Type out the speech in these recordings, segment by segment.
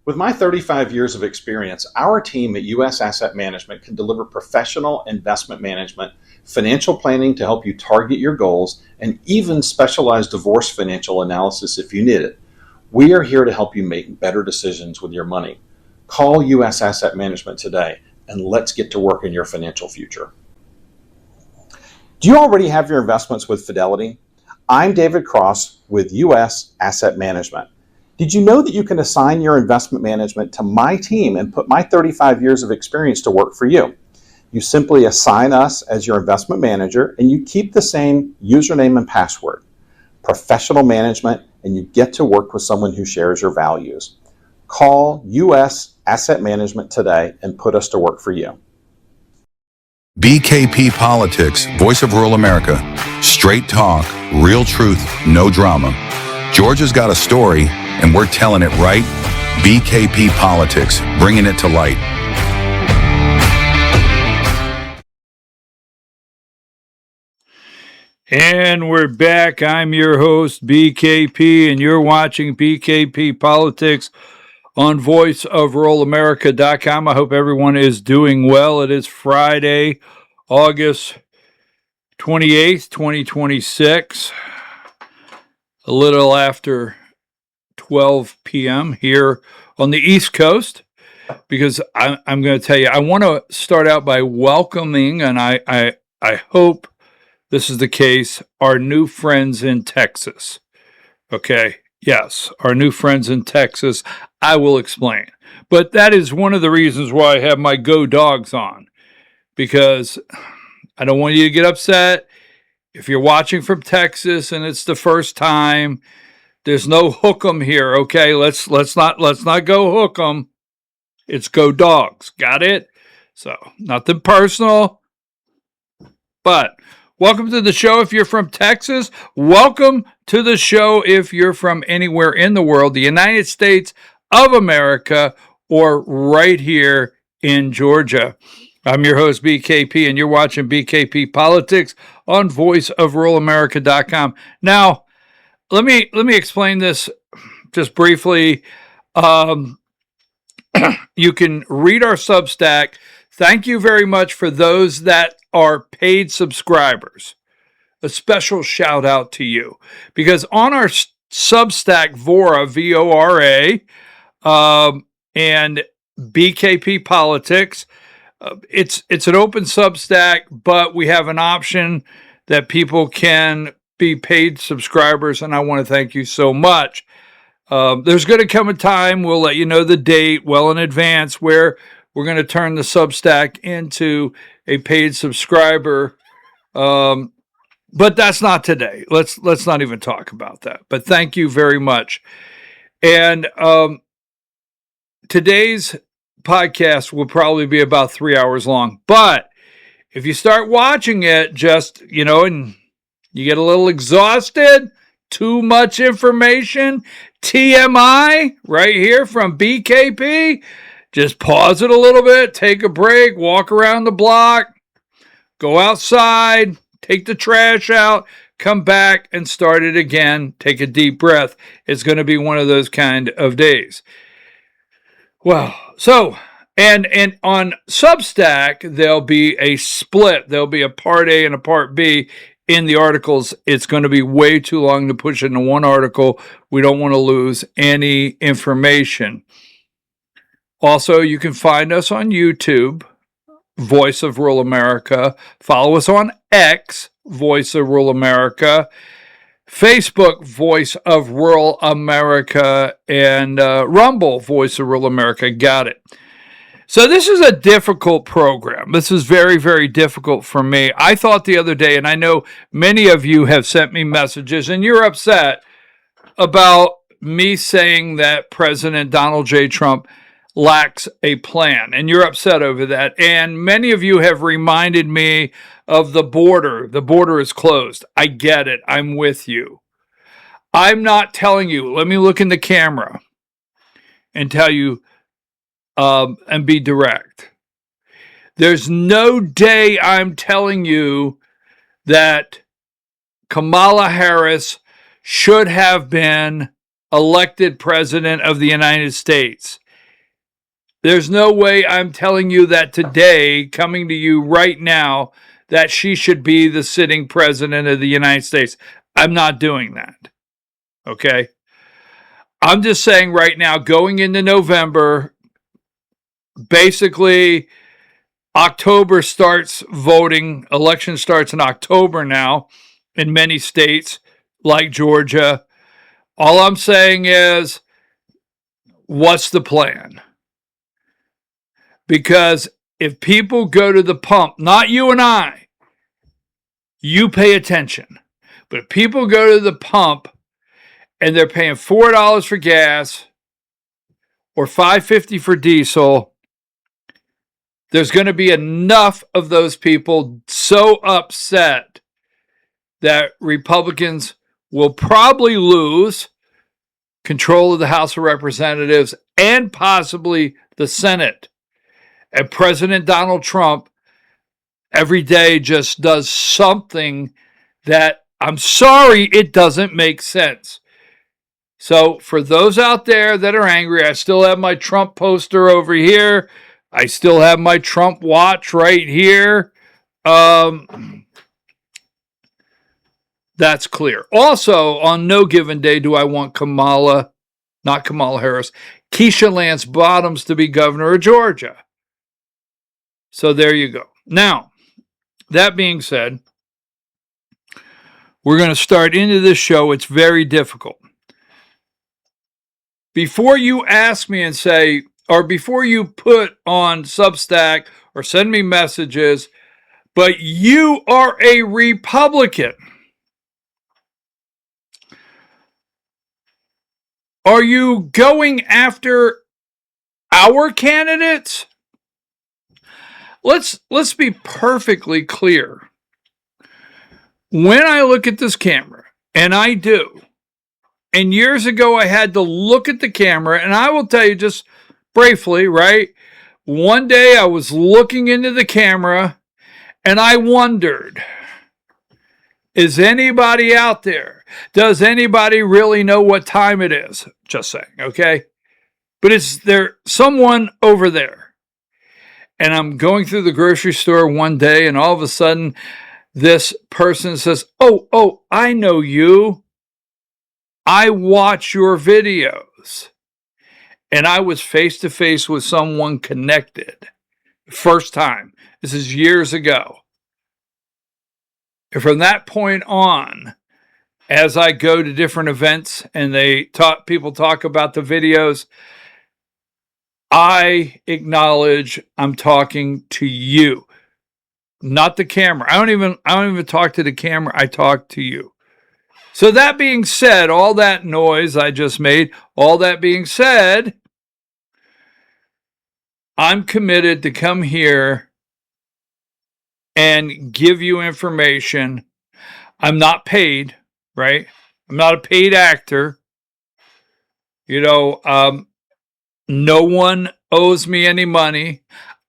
With my 35 years of experience, our team at U.S. Asset Management can deliver professional investment management, financial planning to help you target your goals, and even specialized divorce financial analysis if you need it. We are here to help you make better decisions with your money. Call U.S. Asset Management today, and let's get to work on your financial future. Do you already have your investments with Fidelity? I'm David Cross with U.S. Asset Management. Did you know that you can assign your investment management to my team and put my 35 years of experience to work for you? You simply assign us as your investment manager and you keep the same username and password. Professional management, and you get to work with someone who shares your values. Call U.S. Asset Management today and put us to work for you. BKP Politics, Voice of Rural America. Straight talk, real truth, no drama. Georgia's got a story, and we're telling it right. BKP Politics, bringing it to light. And we're back. I'm your host, BKP, and you're watching BKP Politics on voiceofruralamerica.com. I hope everyone is doing well. It is Friday, August 28th, 2026, a little after 12 p.m. here on the East Coast, because I'm going to tell you, I want to start out by welcoming, and I hope this is the case, our new friends in Texas. Okay, yes, our new friends in Texas. I will explain. But that is one of the reasons why I have my Go Dogs on, because I don't want you to get upset if you're watching from Texas and it's the first time. There's no hook 'em here, okay? Let's not go hook 'em. It's Go Dogs. Got it? So, nothing personal. But welcome to the show if you're from Texas. Welcome to the show if you're from anywhere in the world, the United States of America, or right here in Georgia. I'm your host, BKP, and you're watching BKP Politics on voiceofruralamerica.com. Now, let me explain this just briefly. You can read our Substack. Thank you very much for those that are paid subscribers. A special shout out to you, because on our Substack, Vora, VORA, and BKP Politics, it's an open Substack, but we have an option that people can be paid subscribers, and I want to thank you so much. There's going to come a time, we'll let you know the date well in advance, where we're going to turn the Substack into a paid subscriber, but that's not today. Let's not even talk about that. But thank you very much. And today's podcast will probably be about 3 hours long. But if you start watching it, just, and you get a little exhausted, too much information, TMI, right here from BKP, just pause it a little bit, take a break, walk around the block, go outside, take the trash out, come back and start it again. Take a deep breath. It's going to be one of those kind of days. Well, so, and on Substack, there'll be a split. There'll be a part A and a part B in the articles. It's going to be way too long to push into one article. We don't want to lose any information. Also, you can find us on YouTube, Voice of Rural America. Follow us on X, Voice of Rural America. Facebook, Voice of Rural America. And Rumble, Voice of Rural America. Got it. So this is a difficult program. This is very, very difficult for me. I thought the other day, and I know many of you have sent me messages, and you're upset about me saying that President Donald J. Trump lacks a plan, and you're upset over that. And many of you have reminded me of the border. The border is closed. I get it. I'm with you. I'm not telling you. Let me look in the camera and tell you, and be direct. There's no day I'm telling you that Kamala Harris should have been elected president of the United States. There's no way I'm telling you that today, coming to you right now, that she should be the sitting president of the United States. I'm not doing that. Okay? I'm just saying right now, going into November, basically October starts voting. Election starts in October now in many states like Georgia. All I'm saying is, what's the plan? Because if people go to the pump, not you and I, you pay attention. But if people go to the pump and they're paying $4 for gas or $5.50 for diesel, there's going to be enough of those people so upset that Republicans will probably lose control of the House of Representatives and possibly the Senate. And President Donald Trump every day just does something that, I'm sorry, it doesn't make sense. So for those out there that are angry, I still have my Trump poster over here. I still have my Trump watch right here. That's clear. Also, on no given day do I want Kamala Harris, Keisha Lance Bottoms to be governor of Georgia. So there you go. Now, that being said, we're going to start into this show. It's very difficult. Before you ask me and say, or before you put on Substack or send me messages, but you are a Republican. Are you going after our candidates? Let's be perfectly clear. When I look at this camera, and I do, and years ago I had to look at the camera, and I will tell you just briefly, right? One day I was looking into the camera, and I wondered, is anybody out there? Does anybody really know what time it is? Just saying, okay? But is there someone over there? And I'm going through the grocery store one day, and all of a sudden, this person says, oh, I know you. I watch your videos. And I was face to face with someone connected. First time. This is years ago. And from that point on, as I go to different events and people talk about the videos, I acknowledge I'm talking to you, not the camera. I don't even talk to the camera. I talk to you. So that being said, all that noise I just made, all that being said, I'm committed to come here and give you information. I'm not paid, right? I'm not a paid actor. No one owes me any money.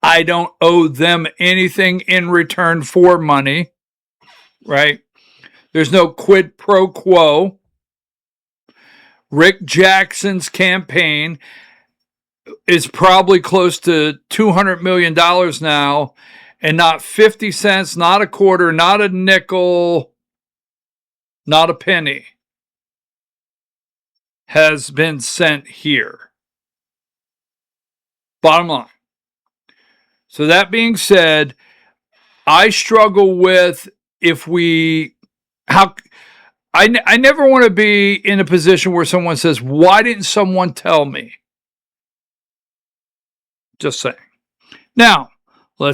I don't owe them anything in return for money, right? There's no quid pro quo. Rick Jackson's campaign is probably close to $200 million now, and not 50 cents, not a quarter, not a nickel, not a penny has been sent here. Bottom line. So that being said, I struggle with I never want to be in a position where someone says, why didn't someone tell me? Just saying. Now,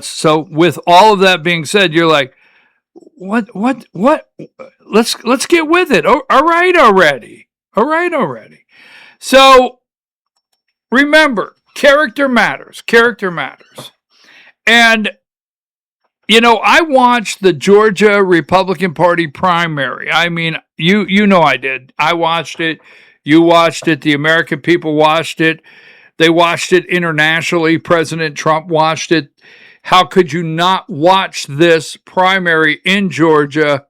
so with all of that being said, you're like, what? Let's get with it. Oh, all right already. So remember, character matters. And, I watched the Georgia Republican Party primary. I mean, you know I did. I watched it. You watched it. The American people watched it. They watched it internationally. President Trump watched it. How could you not watch this primary in Georgia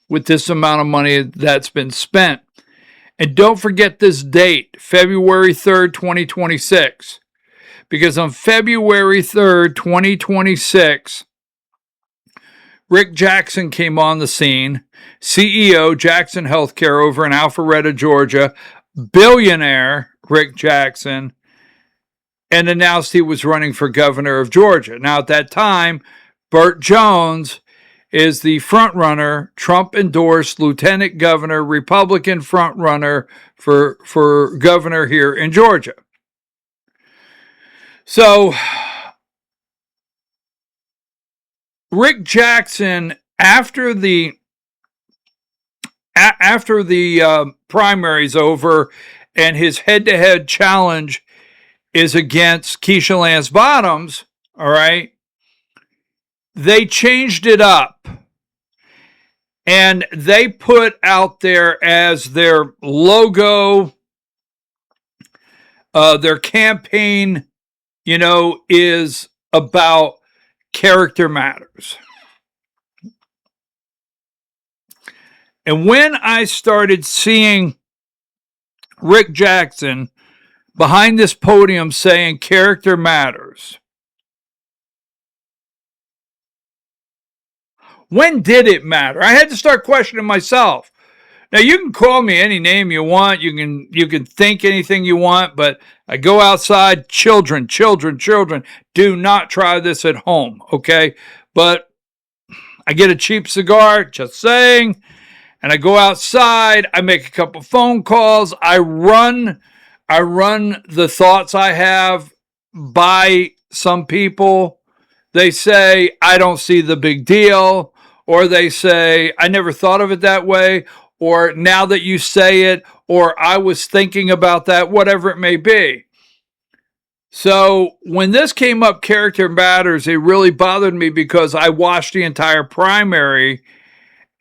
with this amount of money that's been spent? And don't forget this date, February 3rd, 2026. because on February 3rd, 2026, Rick Jackson came on the scene, CEO, Jackson Healthcare over in Alpharetta, Georgia, billionaire Rick Jackson, and announced he was running for governor of Georgia. Now, at that time, Burt Jones is the front-runner, Trump-endorsed lieutenant governor, Republican front-runner for governor here in Georgia. So, Rick Jackson, after the primary's over and his head-to-head challenge is against Keisha Lance Bottoms, all right, they changed it up. And they put out there as their logo, their campaign, is about character matters. And when I started seeing Rick Jackson behind this podium saying character matters, when did it matter? I had to start questioning myself. Now, you can call me any name you want. You can think anything you want, but I go outside. Children, do not try this at home, okay? But I get a cheap cigar, just saying, and I go outside. I make a couple phone calls. I run the thoughts I have by some people. They say, I don't see the big deal, or they say, I never thought of it that way, or now that you say it, or I was thinking about that, whatever it may be. So when this came up, character matters, it really bothered me because I watched the entire primary,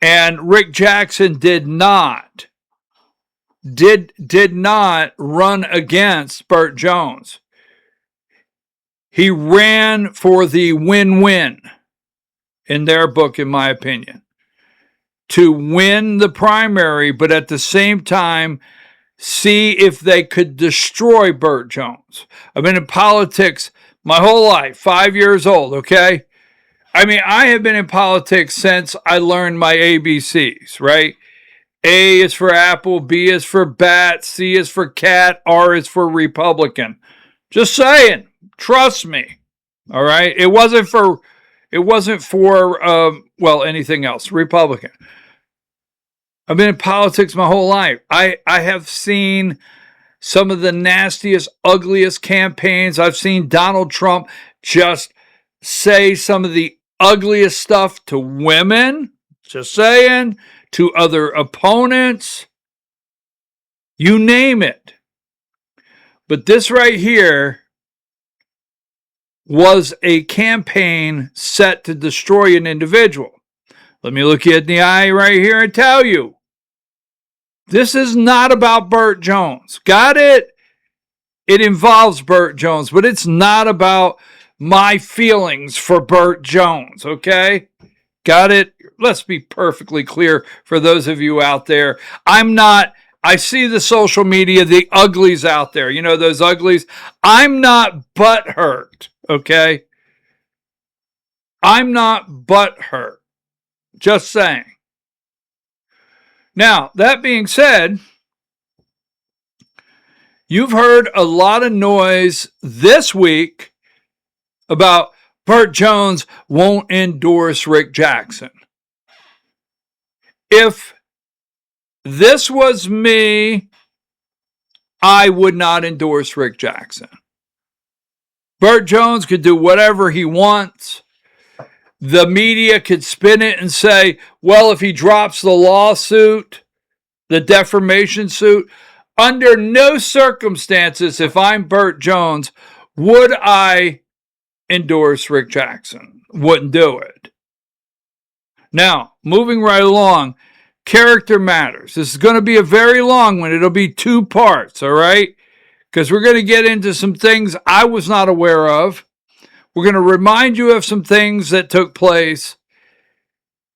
and Rick Jackson did not run against Burt Jones. He ran for the win-win, in their book, in my opinion, to win the primary, but at the same time, see if they could destroy Burt Jones. I've been in politics my whole life, 5 years old, okay? I mean, I have been in politics since I learned my ABCs, right? A is for apple, B is for bat, C is for cat, R is for Republican. Just saying, trust me, all right? It wasn't for anything else, Republican. I've been in politics my whole life. I have seen some of the nastiest, ugliest campaigns. I've seen Donald Trump just say some of the ugliest stuff to women, just saying, to other opponents, you name it. But this right here was a campaign set to destroy an individual. Let me look you in the eye right here and tell you, this is not about Burt Jones. Got it? It involves Burt Jones, but it's not about my feelings for Burt Jones, okay? Got it? Let's be perfectly clear for those of you out there. I see the social media, the uglies out there. You know, those uglies. I'm not butthurt, okay? I'm not butthurt. Just saying. Now, that being said, you've heard a lot of noise this week about Burt Jones won't endorse Rick Jackson. If this was me, I would not endorse Rick Jackson. Burt Jones could do whatever he wants. The media could spin it and say, well, if he drops the lawsuit, the defamation suit, under no circumstances, if I'm Burt Jones, would I endorse Rick Jackson. Wouldn't do it. Now, moving right along, character matters. This is going to be a very long one. It'll be 2 parts, all right? Because we're going to get into some things I was not aware of. We're going to remind you of some things that took place.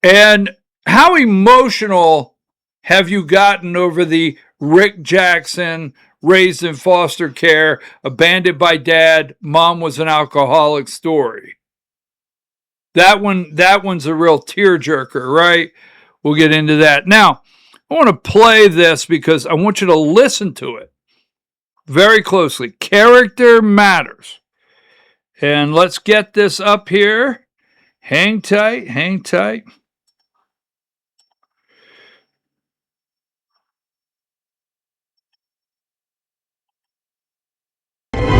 And how emotional have you gotten over the Rick Jackson, raised in foster care, abandoned by dad, mom was an alcoholic story. That one's a real tearjerker, right? We'll get into that. Now, I want to play this because I want you to listen to it very closely. Character matters. And let's get this up here. Hang tight, hang tight.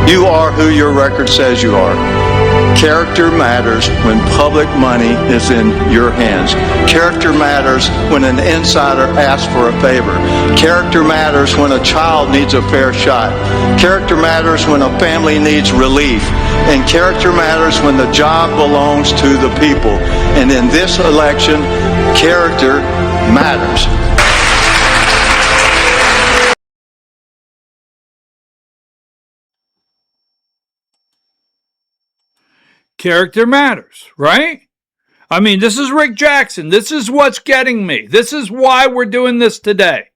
You are who your record says you are. Character matters when public money is in your hands. Character matters when an insider asks for a favor. Character matters when a child needs a fair shot. Character matters when a family needs relief. And character matters when the job belongs to the people. And in this election, character matters. Character matters, right? I mean, this is Rick Jackson. This is what's getting me. This is why we're doing this today.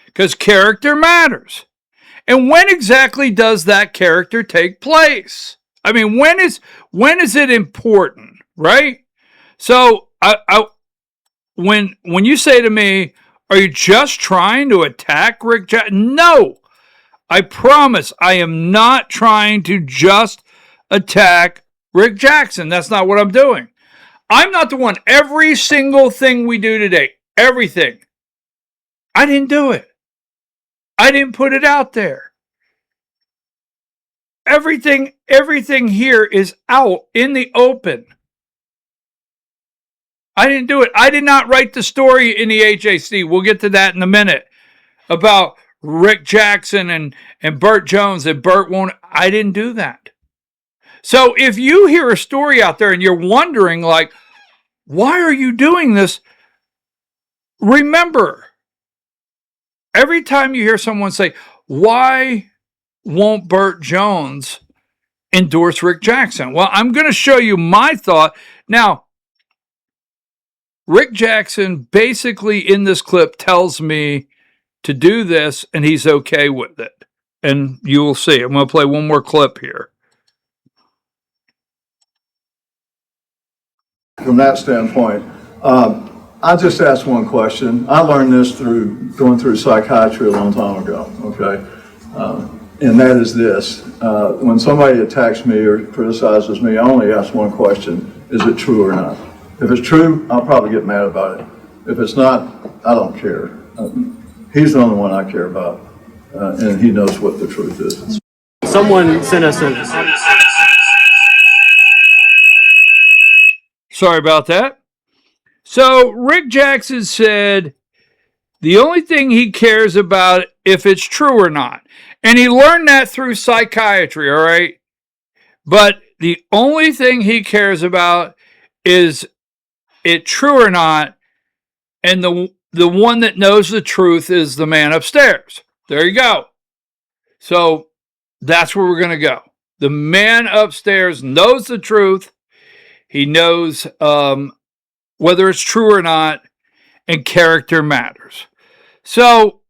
Because character matters. And when exactly does that character take place? I mean, when is it important, right? So when you say to me, are you just trying to attack Rick Jackson? No, I promise I am not trying to just attack Rick Jackson. That's not what I'm doing. I'm not the one. Every single thing we do today, everything, I didn't do it. I didn't put it out there. Everything here is out in the open. I didn't do it. I did not write the story in the HAC. We'll get to that in a minute about Rick Jackson and Burt Jones and Burt won't. I didn't do that. So if you hear a story out there and you're wondering, like, why are you doing this? Remember, every time you hear someone say, why won't Burt Jones endorse Rick Jackson? Well, I'm going to show you my thought. Now, Rick Jackson basically in this clip tells me to do this, and he's okay with it. And you will see. I'm going to play one more clip here. From that standpoint, I just asked one question. I learned this through going through psychiatry a long time ago, okay? And that is this. When somebody attacks me or criticizes me, I only ask one question. Is it true or not? If it's true, I'll probably get mad about it. If it's not, I don't care. He's the only one I care about, and he knows what the truth is. Someone sent us a... Sorry about that. So Rick Jackson said the only thing he cares about if it's true or not. And he learned that through psychiatry, all right? But the only thing he cares about is it true or not. And the one that knows the truth is the man upstairs. There you go. So that's where we're going to go. The man upstairs knows the truth. He knows whether it's true or not, and character matters. So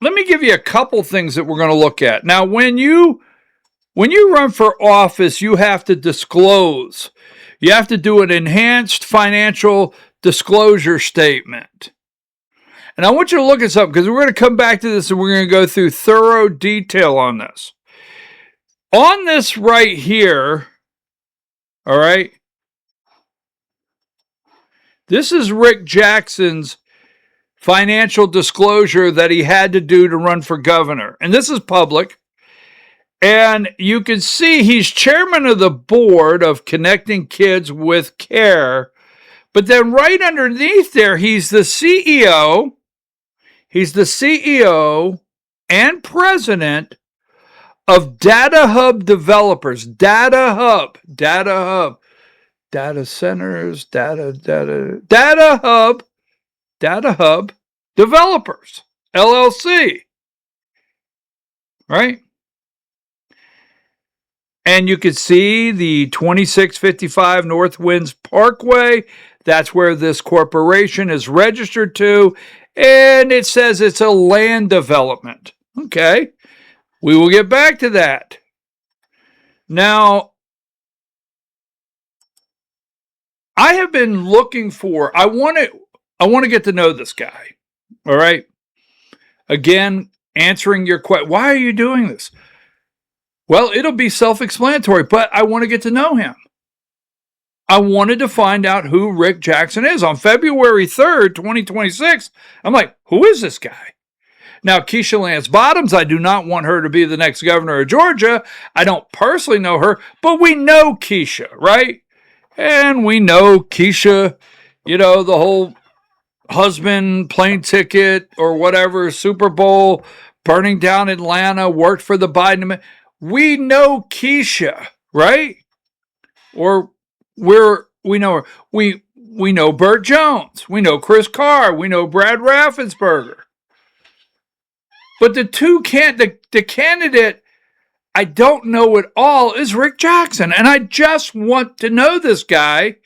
let me give you a couple things that we're going to look at. Now, when you run for office, you have to disclose. You have to do an enhanced financial disclosure statement. And I want you to look at something because we're going to come back to this and we're going to go through thorough detail on this. On this right here, all right, this is Rick Jackson's financial disclosure that he had to do to run for governor. And this is public. And you can see he's chairman of the board of Connecting Kids with Care. But then right underneath there, he's the CEO. He's the CEO and president of Data Hub Developers. Data Hub. Data centers, Data Hub Developers, LLC. Right? And you can see the 2655 North Winds Parkway. That's where this corporation is registered to. and it says it's a land development. Okay, we will get back to that. Now, I have been looking for, I want to get to know this guy. All right. Again, answering your question, why are you doing this? Well, it'll be self-explanatory, but I want to get to know him. I wanted to find out who Rick Jackson is. On February 3rd, 2026, I'm like, who is this guy? Now, Keisha Lance Bottoms, I do not want her to be the next governor of Georgia. I don't personally know her, but we know Keisha, right? And we know Keisha, the whole husband, plane ticket, or whatever, Super Bowl, burning down Atlanta, worked for the Biden. We know Keisha, right? Or we know her. We know Burt Jones. We know Chris Carr. We know Brad Raffensperger. But the candidate I don't know at all is Rick Jackson. And I just want to know this guy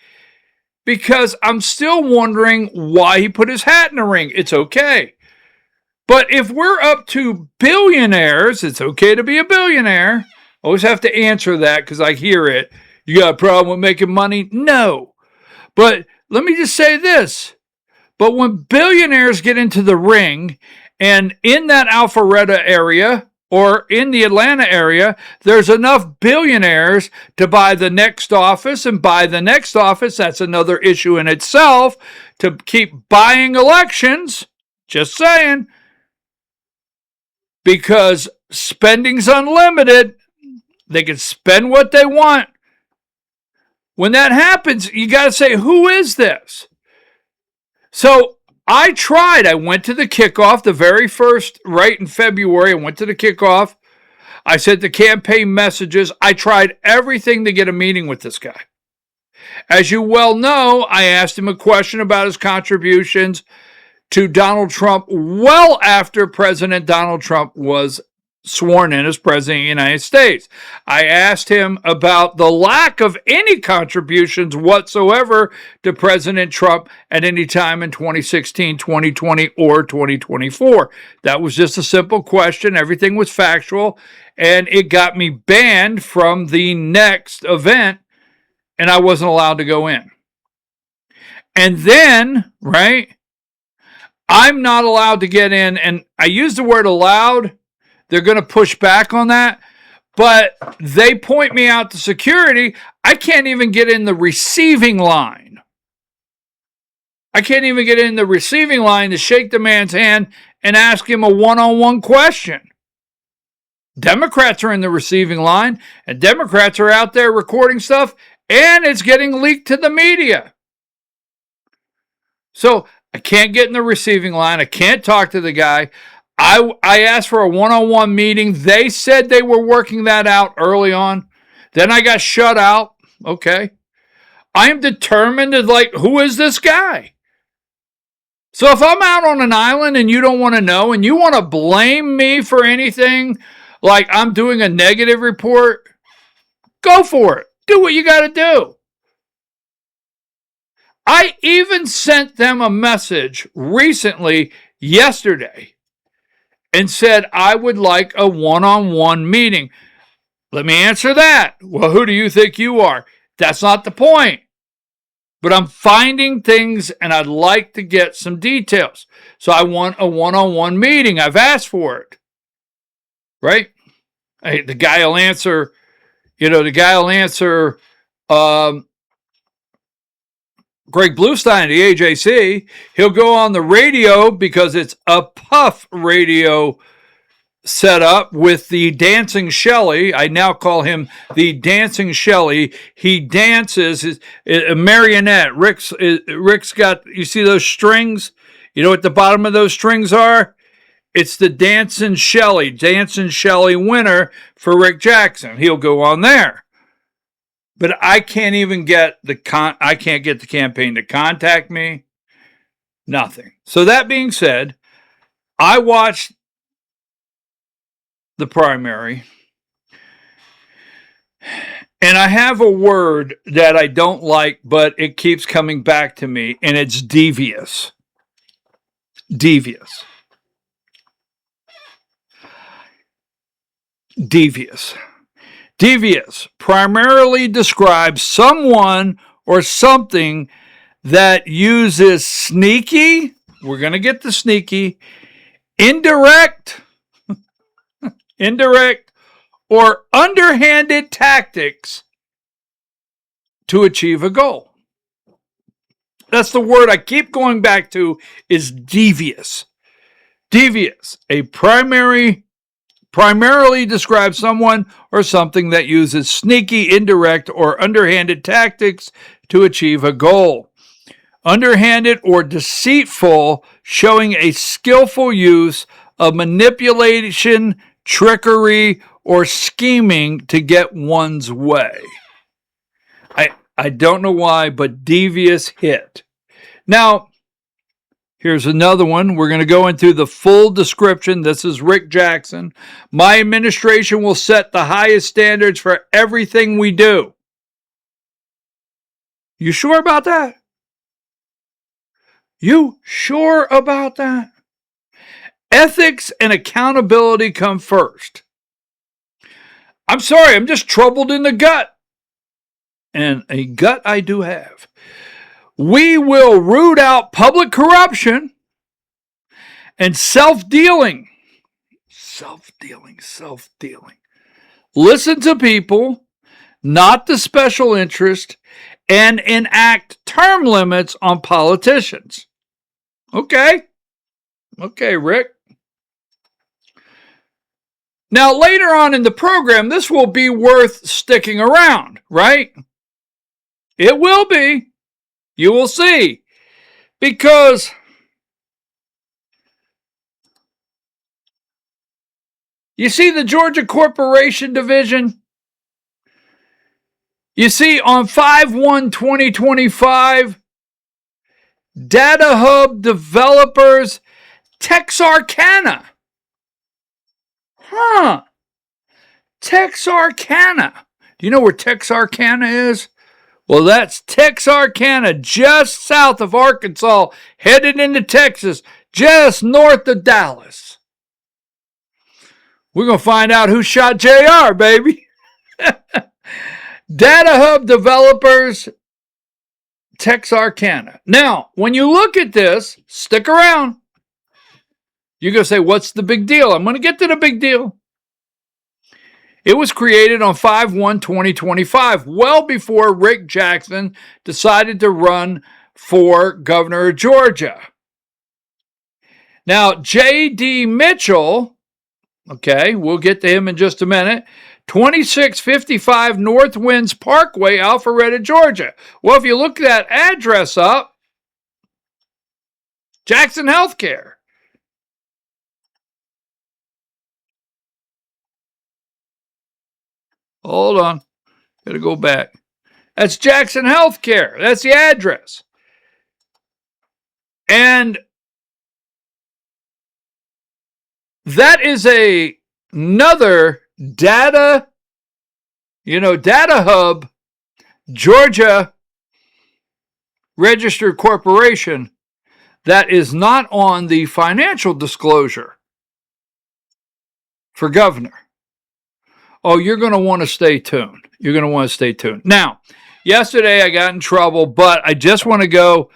because I'm still wondering why he put his hat in the ring. It's okay. But if we're up to billionaires, it's okay to be a billionaire. Always have to answer that because I hear it. You got a problem with making money? No. But let me just say this. But when billionaires get into the ring, and in that Alpharetta area or in the Atlanta area, there's enough billionaires to buy the next office and buy the next office. That's another issue in itself, to keep buying elections. Just saying. Because spending's unlimited. They can spend what they want. When that happens, you got to say, who is this? So I went to the kickoff, the very first, right in February. I went to the kickoff. I sent the campaign messages. I tried everything to get a meeting with this guy. As you well know, I asked him a question about his contributions to Donald Trump well after President Donald Trump was sworn in as President of the United States. I asked him about the lack of any contributions whatsoever to President Trump at any time in 2016, 2020, or 2024. That was just a simple question. Everything was factual, and it got me banned from the next event, and I wasn't allowed to go in. And then, right, I'm not allowed to get in, and I use the word allowed. They're going to push back on that, but they point me out to security. I can't even get in the receiving line. I can't even get in the receiving line to shake the man's hand and ask him a one-on-one question. Democrats are in the receiving line, and Democrats are out there recording stuff, and it's getting leaked to the media. So I can't get in the receiving line. I can't talk to the guy. I asked for a one-on-one meeting. They said they were working that out early on. Then I got shut out. Okay. I am determined to, who is this guy? So if I'm out on an island and you don't want to know and you want to blame me for anything, like I'm doing a negative report, go for it. Do what you got to do. I even sent them a message recently, yesterday, and said, I would like a one-on-one meeting. Let me answer that. Well, who do you think you are? That's not the point. But I'm finding things, and I'd like to get some details. So I want a one-on-one meeting. I've asked for it. Right? The guy will answer, Greg Bluestein at the AJC. He'll go on the radio because it's a puff radio setup with the Dancing Shelley. I now call him the Dancing Shelley. He dances, a marionette. Rick's got, you see those strings? You know what the bottom of those strings are? It's the Dancing Shelley winner for Rick Jackson. He'll go on there. But I can't even get the campaign to contact me. Nothing. So that being said, I watched the primary, and I have a word that I don't like, but it keeps coming back to me, and it's devious. Devious. Devious. Devious primarily describes someone or something that uses sneaky, we're going to get the sneaky, indirect, or underhanded tactics to achieve a goal. That's the word I keep going back to, is devious. Devious, a primarily describes someone or something that uses sneaky, indirect, or underhanded tactics to achieve a goal. Underhanded or deceitful, showing a skillful use of manipulation, trickery, or scheming to get one's way. I don't know why, but devious hit. Now, here's another one. We're going to go into the full description. This is Rick Jackson. My administration will set the highest standards for everything we do. You sure about that? You sure about that? Ethics and accountability come first. I'm sorry, I'm just troubled in the gut. And a gut I do have. We will root out public corruption and self-dealing. Self-dealing. Listen to people, not the special interest, and enact term limits on politicians. Okay, Rick. Now, later on in the program, this will be worth sticking around, right? It will be. You will see. Because you see the Georgia Corporation Division? You see on 5/1/2025, Data Hub developers Texarkana. Texarkana. Do you know where Texarkana is? Well, that's Texarkana, just south of Arkansas, headed into Texas, just north of Dallas. We're going to find out who shot JR, baby. Data Hub developers, Texarkana. Now, when you look at this, stick around. You're going to say, what's the big deal? I'm going to get to the big deal. It was created on 5/1/2025, well before Rick Jackson decided to run for governor of Georgia. Now, J.D. Mitchell, okay, we'll get to him in just a minute, 2655 North Winds Parkway, Alpharetta, Georgia. Well, if you look that address up, Jackson Healthcare. Hold on. Got to go back. That's Jackson Healthcare. That's the address. And that is another data hub, Georgia registered corporation that is not on the financial disclosure for governor. Oh, you're going to want to stay tuned. Now, yesterday I got in trouble, but I just want to go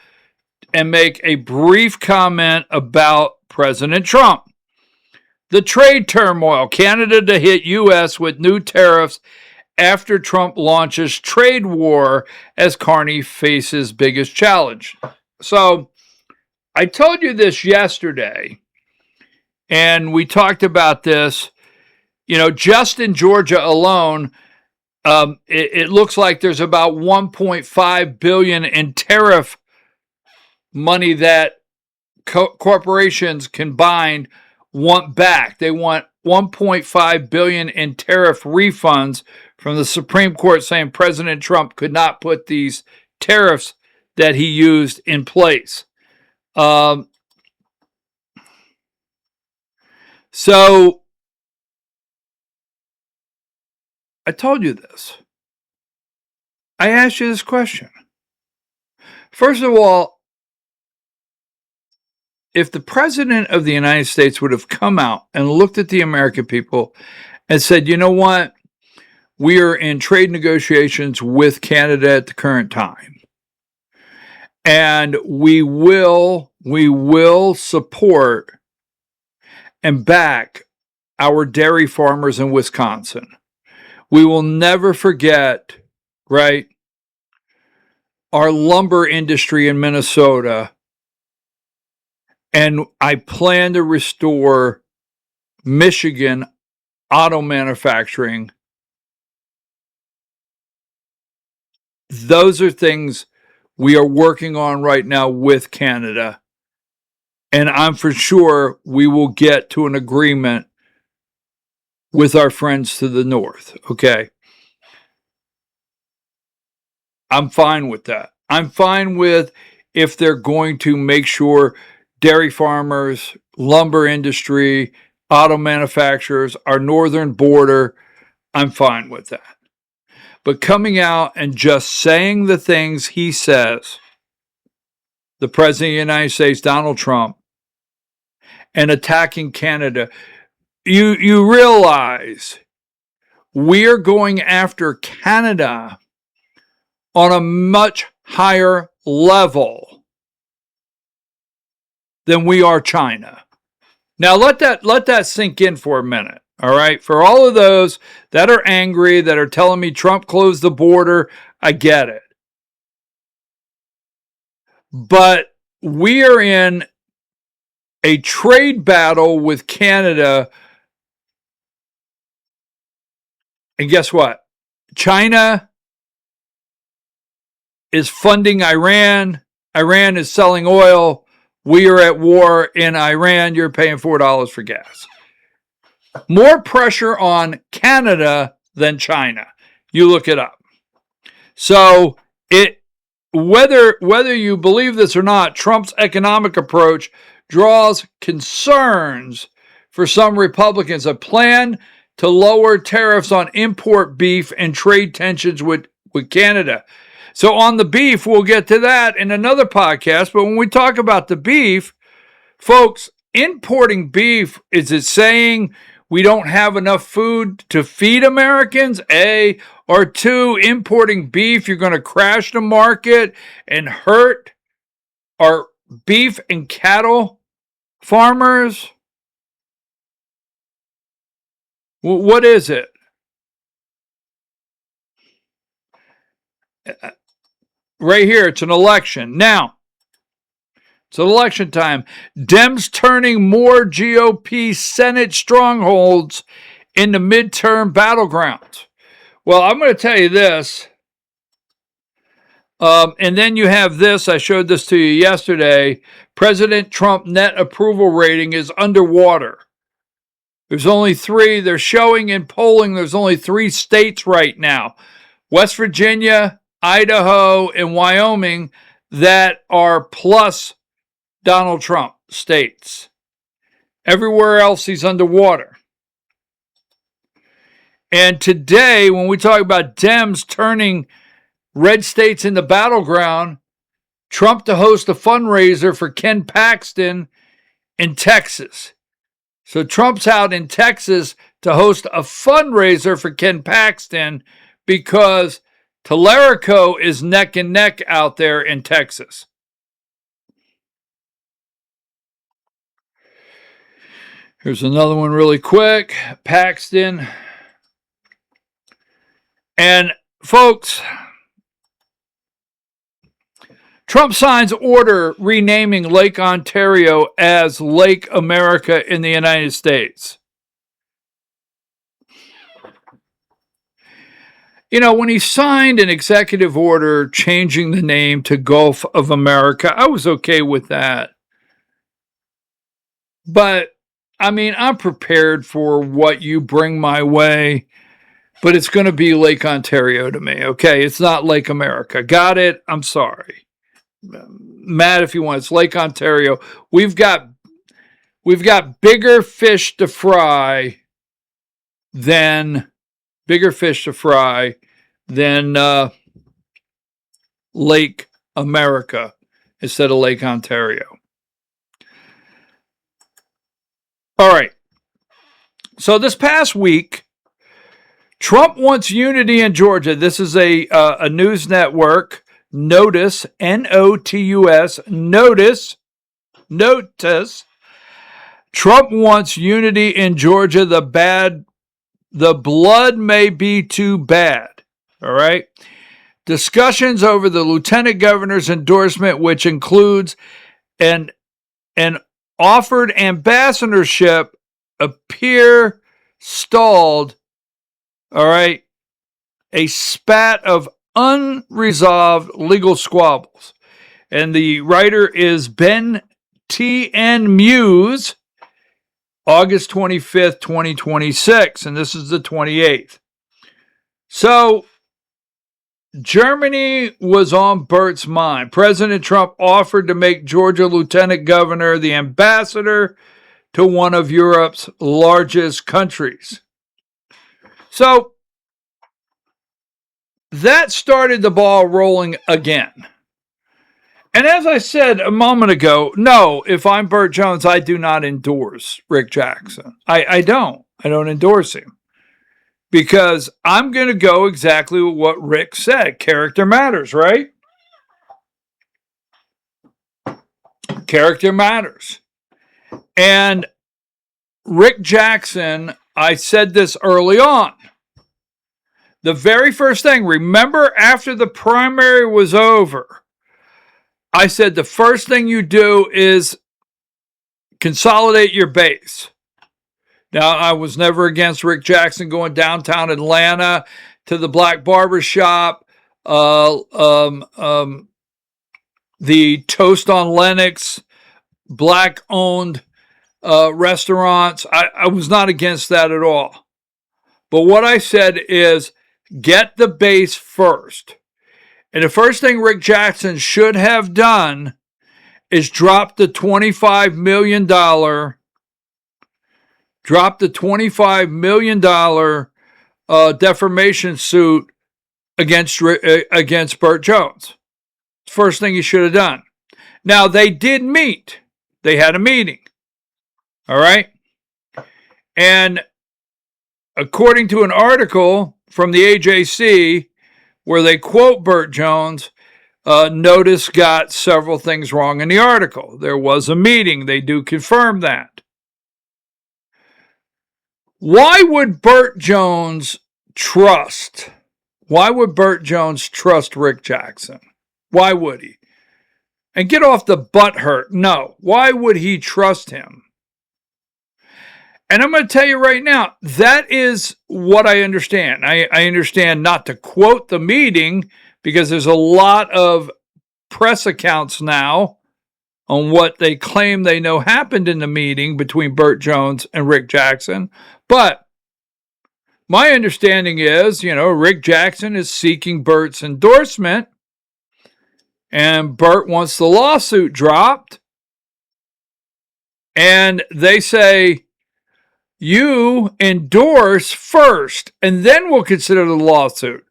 and make a brief comment about President Trump. The trade turmoil, Canada to hit U.S. with new tariffs after Trump launches trade war as Carney faces biggest challenge. So I told you this yesterday, and we talked about this. Just in Georgia alone, it looks like there's about $1.5 billion in tariff money that corporations combined want back. They want $1.5 billion in tariff refunds from the Supreme Court, saying President Trump could not put these tariffs that he used in place. So I told you this. I asked you this question. First of all, if the president of the United States would have come out and looked at the American people and said, you know what, we are in trade negotiations with Canada at the current time, and we will support and back our dairy farmers in Wisconsin. We will never forget, right, our lumber industry in Minnesota. And I plan to restore Michigan auto manufacturing. Those are things we are working on right now with Canada. And I'm for sure we will get to an agreement with our friends to the north. Okay. I'm fine with that. I'm fine with if they're going to make sure dairy farmers, lumber industry, auto manufacturers, our northern border, I'm fine with that. But coming out and just saying the things he says, the President of the United States, Donald Trump, and attacking Canada, you realize we're going after Canada on a much higher level than we are China. Now let that sink in for a minute. All right. For all of those that are angry, that are telling me Trump closed the border, I get it. But we are in a trade battle with Canada. And guess what? China is funding Iran. Iran is selling oil. We are at war in Iran. You're paying $4 for gas. More pressure on Canada than China. You look it up. So whether you believe this or not, Trump's economic approach draws concerns for some Republicans. A plan to lower tariffs on import beef and trade tensions with Canada. So on the beef, we'll get to that in another podcast. But when we talk about the beef, folks, importing beef, is it saying we don't have enough food to feed Americans? A, or two, importing beef, you're going to crash the market and hurt our beef and cattle farmers? What is it? Right here, it's an election. Now, it's election time. Dems turning more GOP Senate strongholds into midterm battlegrounds. Well, I'm going to tell you this. And then you have this. I showed this to you yesterday. President Trump net approval rating is underwater. There's only 3. They're showing in polling there's only 3 states right now. West Virginia, Idaho, and Wyoming that are plus Donald Trump states. Everywhere else, he's underwater. And today, when we talk about Dems turning red states into battleground, Trump to host a fundraiser for Ken Paxton in Texas. So Trump's out in Texas to host a fundraiser for Ken Paxton because Tellerico is neck and neck out there in Texas. Here's another one really quick. Paxton. And folks, Trump signs order renaming Lake Ontario as Lake America in the United States. You know, when he signed an executive order changing the name to Gulf of America, I was okay with that. But, I mean, I'm prepared for what you bring my way, but it's going to be Lake Ontario to me, okay? It's not Lake America. Got it? I'm sorry. Matt, if you want, it's Lake Ontario. We've got bigger fish to fry than Lake America instead of Lake Ontario. All right. So this past week, Trump wants unity in Georgia. This is a news network, Notice, Notus, Notice. Trump wants unity in Georgia. The blood may be too bad. All right. Discussions over the lieutenant governor's endorsement, which includes an offered ambassadorship, appear stalled. All right. A spat of unresolved legal squabbles. And the writer is Ben T.N. Muse, August 25th, 2026. And this is the 28th. So, Germany was on Bert's mind. President Trump offered to make Georgia lieutenant governor the ambassador to one of Europe's largest countries. So, that started the ball rolling again. And as I said a moment ago, no, if I'm Burt Jones, I do not endorse Rick Jackson. I don't. I don't endorse him. Because I'm going to go exactly with what Rick said. Character matters, right? Character matters. And Rick Jackson, I said this early on. The very first thing, remember after the primary was over, I said the first thing you do is consolidate your base. Now, I was never against Rick Jackson going downtown Atlanta to the Black Barber Shop, the Toast on Lenox, Black-owned restaurants. I was not against that at all. But what I said is get the base first. And the first thing Rick Jackson should have done is drop the $25 million defamation suit against Burt Jones. First thing he should have done. Now, they did meet. They had a meeting. All right? And according to an article from the AJC where they quote Burt Jones, Notice got several things wrong in the article. There was a meeting. They do confirm that. Why would Burt Jones trust Rick Jackson? Why would he? And get off the butt hurt. No. Why would he trust him? And I'm going to tell you right now, that is what I understand. I understand not to quote the meeting because there's a lot of press accounts now on what they claim they know happened in the meeting between Burt Jones and Rick Jackson. But my understanding is, Rick Jackson is seeking Burt's endorsement, and Burt wants the lawsuit dropped. And they say, you endorse first, and then we'll consider the lawsuit.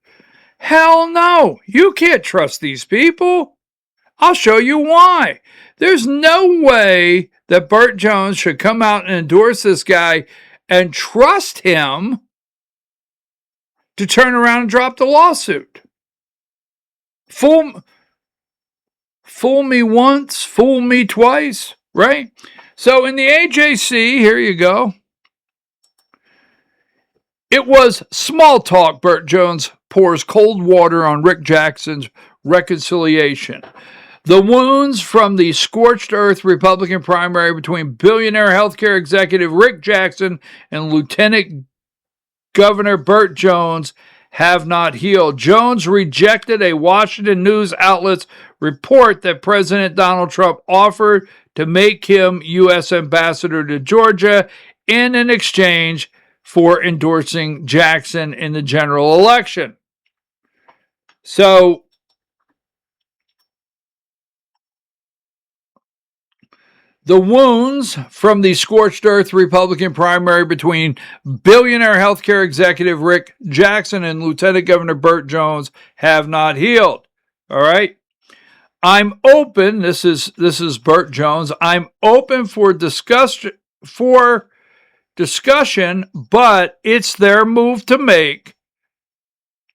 Hell no. You can't trust these people. I'll show you why. There's no way that Burt Jones should come out and endorse this guy and trust him to turn around and drop the lawsuit. Fool me once, fool me twice, right? So in the AJC, here you go. It was small talk. Burt Jones pours cold water on Rick Jackson's reconciliation. The wounds from the scorched earth Republican primary between billionaire healthcare executive Rick Jackson and Lieutenant Governor Burt Jones have not healed. Jones rejected a Washington news outlet's report that President Donald Trump offered to make him U.S. ambassador to Georgia in an exchange for endorsing Jackson in the general election. So, the wounds from the scorched earth Republican primary between billionaire healthcare executive Rick Jackson and Lieutenant Governor Burt Jones have not healed. All right. I'm open. This is Burt Jones. I'm open for discussion discussion, but it's their move to make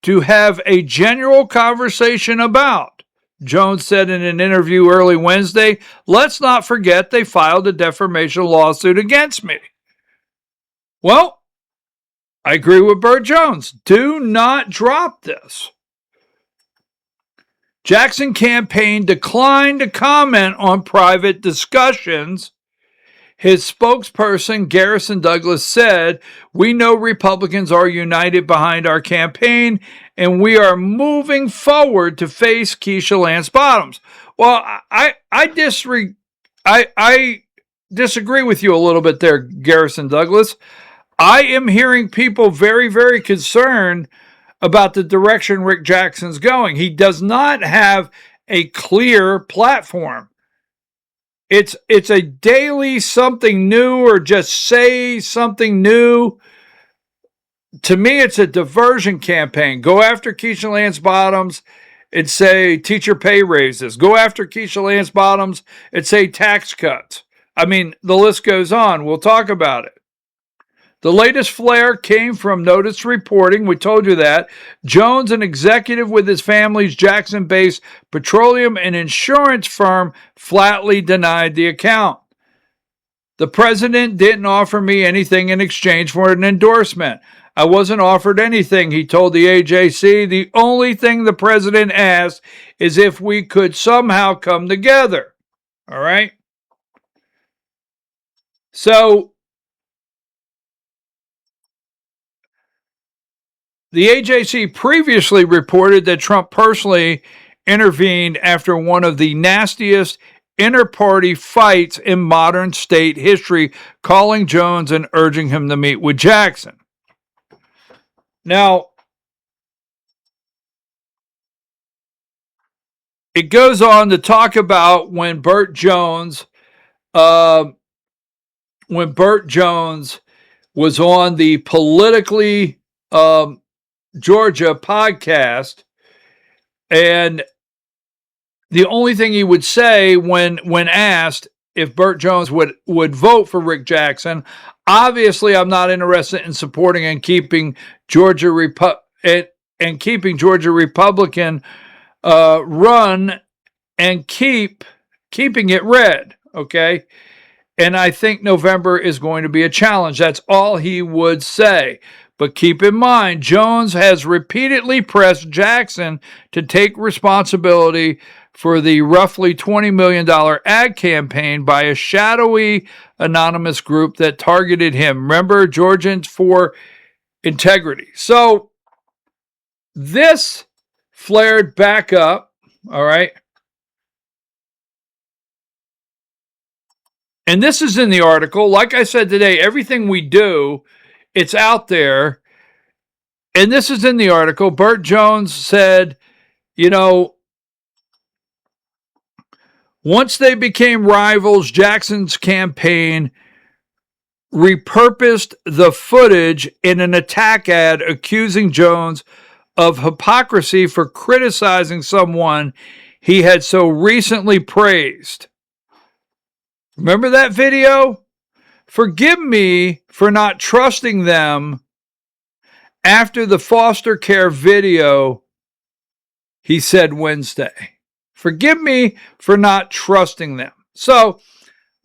to have a general conversation about. Jones said in an interview early Wednesday, let's not forget they filed a defamation lawsuit against me. Well, I agree with Burt Jones. Do not drop this. Jackson campaign declined to comment on private discussions. His spokesperson, Garrison Douglas, said, we know Republicans are united behind our campaign, and we are moving forward to face Keisha Lance Bottoms. Well, I disagree with you a little bit there, Garrison Douglas. I am hearing people very, very concerned about the direction Rick Jackson's going. He does not have a clear platform. It's a daily something new or just say something new. To me, it's a diversion campaign. Go after Keisha Lance Bottoms and say teacher pay raises. Go after Keisha Lance Bottoms and say tax cuts. I mean, the list goes on. We'll talk about it. The latest flare came from Notice Reporting. We told you that. Jones, an executive with his family's Jackson-based petroleum and insurance firm, flatly denied the account. The president didn't offer me anything in exchange for an endorsement. I wasn't offered anything, he told the AJC. The only thing the president asked is if we could somehow come together. All right? So, the AJC previously reported that Trump personally intervened after one of the nastiest inter-party fights in modern state history, calling Jones and urging him to meet with Jackson. Now, it goes on to talk about when Burt Jones was on the Politically Georgia podcast, and the only thing he would say when asked if Burt Jones would vote for Rick Jackson, obviously I'm not interested in supporting and keeping Georgia Republican run and keeping it red, okay? And I think November is going to be a challenge. That's all he would say. But keep in mind, Jones has repeatedly pressed Jackson to take responsibility for the roughly $20 million ad campaign by a shadowy anonymous group that targeted him. Remember, Georgians for Integrity. So this flared back up, all right? And this is in the article. Like I said today, everything we do, it's out there. And this is in the article. Burt Jones said, once they became rivals, Jackson's campaign repurposed the footage in an attack ad accusing Jones of hypocrisy for criticizing someone he had so recently praised. Remember that video? Forgive me for not trusting them after the foster care video, he said Wednesday. Forgive me for not trusting them. So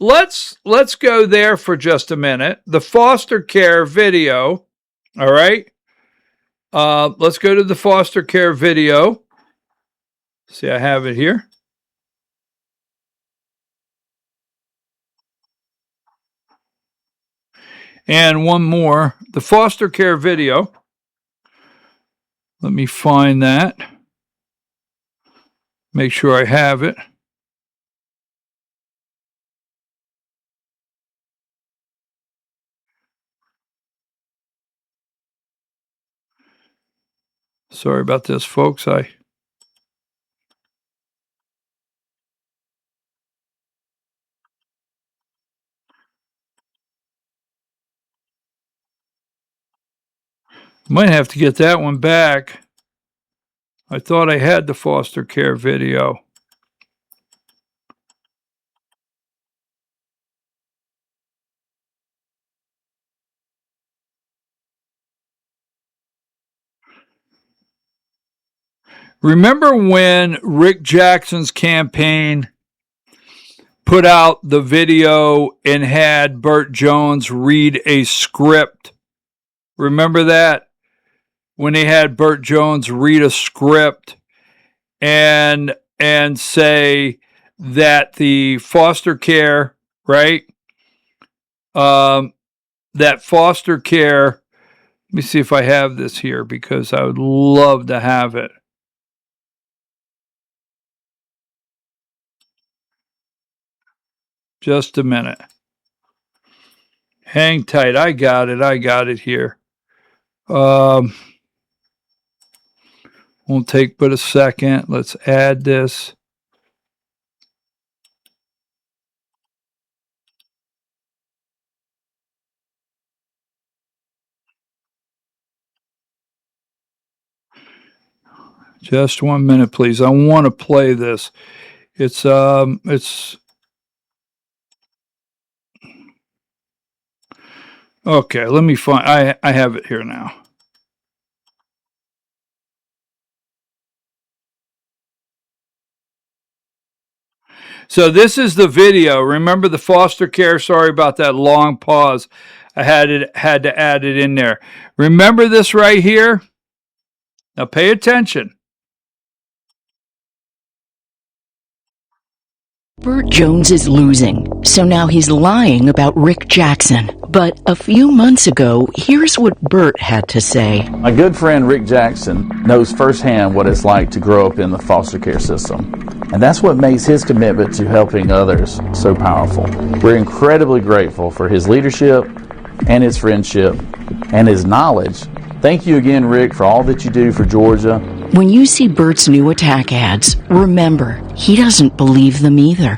let's go there for just a minute. The foster care video, all right? Let's go to the foster care video. See, I have it here. And one more, the foster care video. Let me find that. Make sure I have it. Sorry about this, folks. I might have to get that one back. I thought I had the foster care video. Remember when Rick Jackson's campaign put out the video and had Burt Jones read a script? Remember that? When they had Burt Jones read a script and say that the foster care, right? That foster care, let me see if I have this here because I would love to have it. Just a minute. Hang tight. I got it here. Won't take but a second. Let's add this. Just 1 minute, please. I want to play this. It's okay. Let me find. I have it here now. So this is the video. Remember the foster care? Sorry about that long pause. I had to add it in there. Remember this right here? Now pay attention. Burt Jones is losing, so now he's lying about Rick Jackson. But a few months ago, here's what Burt had to say. My good friend Rick Jackson knows firsthand what it's like to grow up in the foster care system. And that's what makes his commitment to helping others so powerful. We're incredibly grateful for his leadership and his friendship and his knowledge. Thank you again, Rick, for all that you do for Georgia. When you see Burt's new attack ads, remember, he doesn't believe them either.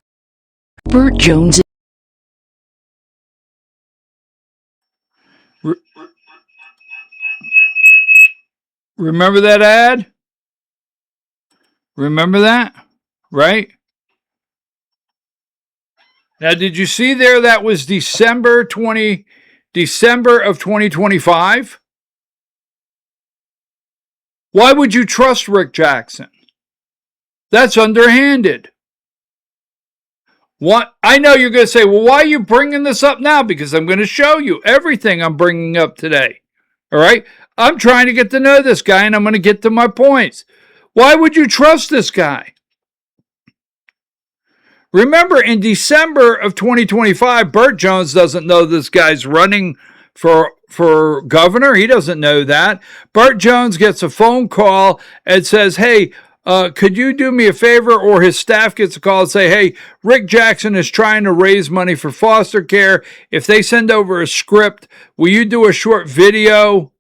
Burt Jones. Remember that ad? Remember that? Right? Now, did you see there that was December of 2025? Why would you trust Rick Jackson? That's underhanded. What? I know you're going to say, well, why are you bringing this up now? Because I'm going to show you everything I'm bringing up today. All right? I'm trying to get to know this guy, and I'm going to get to my points. Why would you trust this guy? Remember, in December of 2025, Burt Jones doesn't know this guy's running for governor. He doesn't know that. Burt Jones gets a phone call and says, hey, could you do me a favor? Or his staff gets a call and say, hey, Rick Jackson is trying to raise money for foster care. If they send over a script, will you do a short video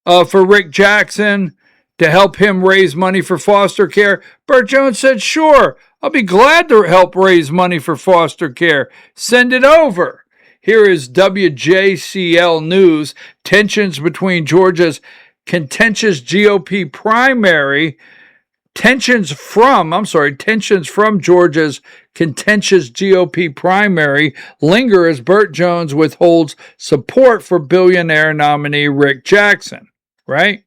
for Rick Jackson to help him raise money for foster care? Burt Jones said, sure, I'll be glad to help raise money for foster care. Send it over. Here is WJCL News. Tensions between Georgia's contentious GOP primary. Tensions from Georgia's contentious GOP primary linger as Burt Jones withholds support for billionaire nominee Rick Jackson. Right?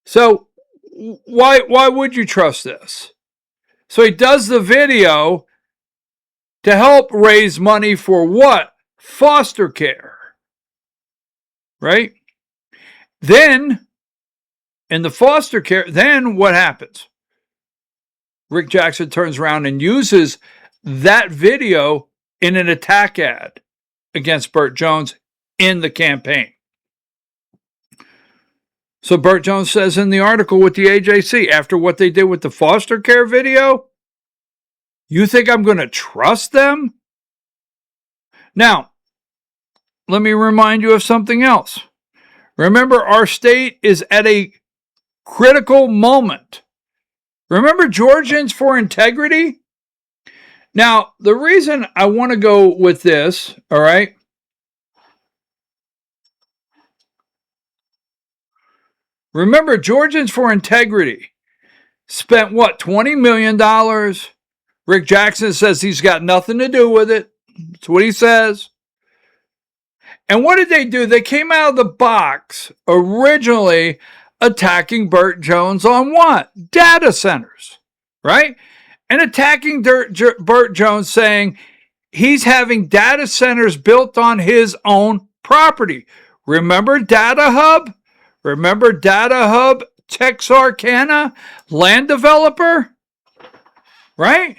So why would you trust this? So he does the video to help raise money for what? Foster care. Right? Then, in the foster care, then what happens? Rick Jackson turns around and uses that video in an attack ad against Burt Jones in the campaign. So Burt Jones says in the article with the AJC, after what they did with the foster care video, you think I'm going to trust them? Now, let me remind you of something else. Remember, our state is at a critical moment. Remember Georgians for Integrity? Now, the reason I want to go with this, all right? Remember, Georgians for Integrity spent what, $20 million? Rick Jackson says he's got nothing to do with it. That's what he says. And what did they do? They came out of the box originally attacking Burt Jones on what? Data centers, right? And attacking Burt Jones, saying he's having data centers built on his own property. Remember Data Hub? Remember Data Hub, Texarkana, land developer? Right?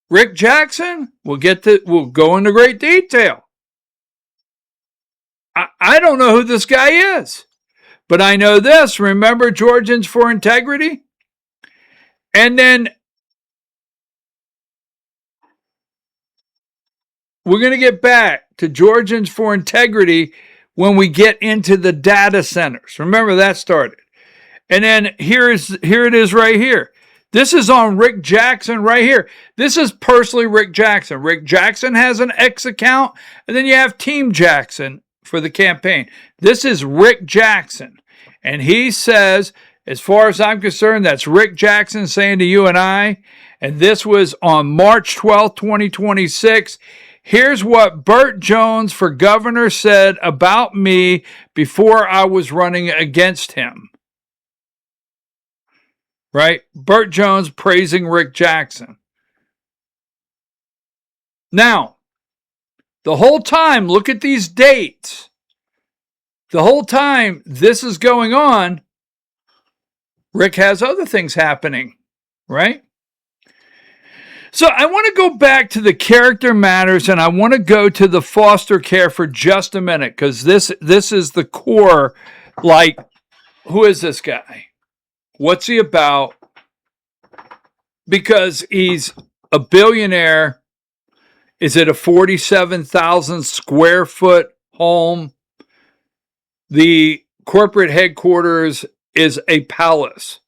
Rick Jackson, we'll go into great detail. I don't know who this guy is, but I know this. Remember Georgians for Integrity? And then we're going to get back to Georgians for Integrity when we get into the data centers. Remember that started. And then here it is right here. This is on Rick Jackson right here. This is personally Rick Jackson. Rick Jackson has an X account, and then you have Team Jackson for the campaign. This is Rick Jackson. And he says, as far as I'm concerned, that's Rick Jackson saying to you and I, and this was on March 12th, 2026. Here's what Burt Jones for governor said about me before I was running against him. Right? Burt Jones praising Rick Jackson. Now, the whole time, look at these dates. The whole time this is going on, Rick has other things happening, right? So I want to go back to the character matters, and I want to go to the foster care for just a minute, because this is the core. Like, who is this guy? What's he about? Because he's a billionaire. Is it a 47,000 square foot home? The corporate headquarters is a palace.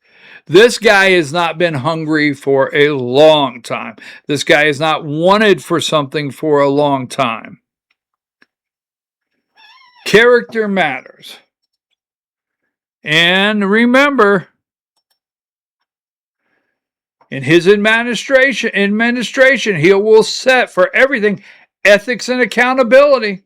This guy has not been hungry for a long time. This guy has not wanted for something for a long time. Character matters. And remember, in his administration, he will set for everything ethics and accountability.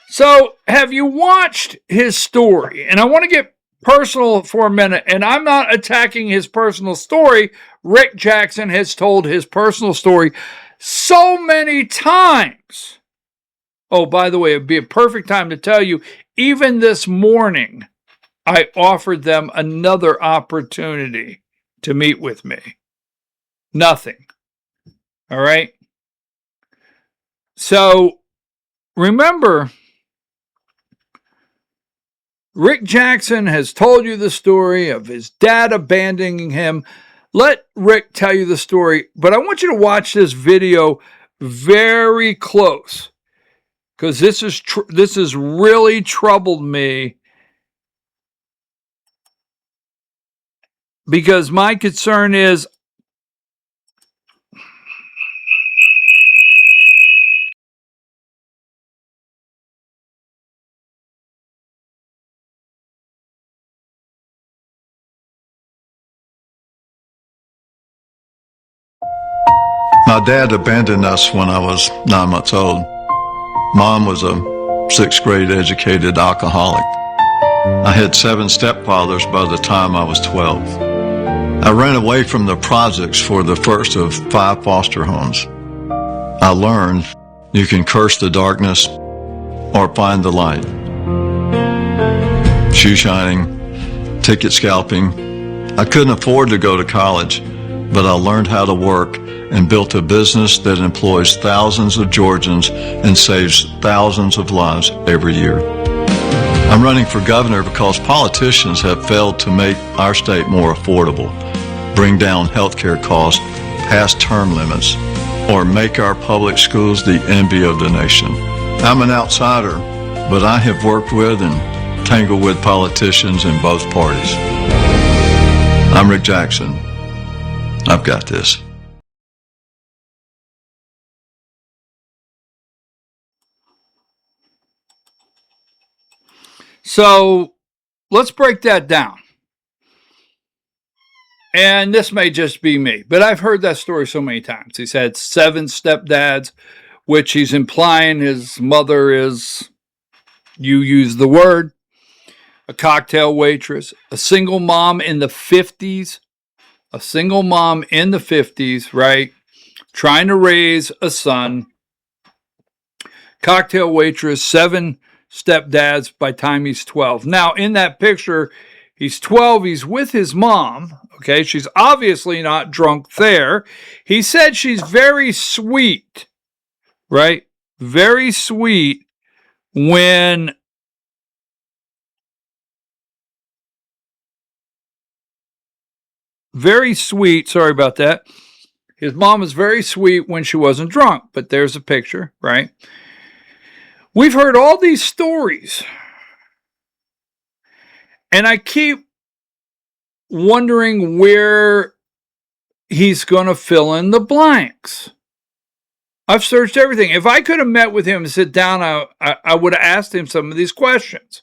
So, have you watched his story? And I want to get personal for a minute, and I'm not attacking his personal story. Rick Jackson has told his personal story so many times. Oh, by the way, it'd be a perfect time to tell you, even this morning, I offered them another opportunity to meet with me. Nothing. All right? So, remember, Rick Jackson has told you the story of his dad abandoning him. Let Rick tell you the story, but I want you to watch this video very close, because this has really troubled me, because my concern is My dad abandoned us when I was 9 months old. Mom was a sixth grade educated alcoholic. I had 7 stepfathers by the time I was 12. I ran away from the projects for the first of 5 foster homes. I learned you can curse the darkness or find the light. Shoe shining, ticket scalping. I couldn't afford to go to college, but I learned how to work and built a business that employs thousands of Georgians and saves thousands of lives every year. I'm running for governor because politicians have failed to make our state more affordable, bring down healthcare costs, pass term limits, or make our public schools the envy of the nation. I'm an outsider, but I have worked with and tangled with politicians in both parties. I'm Rick Jackson. I've got this. So let's break that down. And this may just be me, but I've heard that story so many times. He's had 7 stepdads, which he's implying his mother is You use the word. A cocktail waitress, a single mom in the 50s, right? Trying to raise a son. Cocktail waitress, 7 stepdads by time he's 12. Now, in that picture, he's 12, he's with his mom, okay? She's obviously not drunk there. He said she's very sweet, right? Very sweet when very sweet, sorry about that. His mom was very sweet when she wasn't drunk, but there's a picture, right? We've heard all these stories, and I keep wondering where he's going to fill in the blanks. I've searched everything. If I could have met with him and sit down, I would have asked him some of these questions.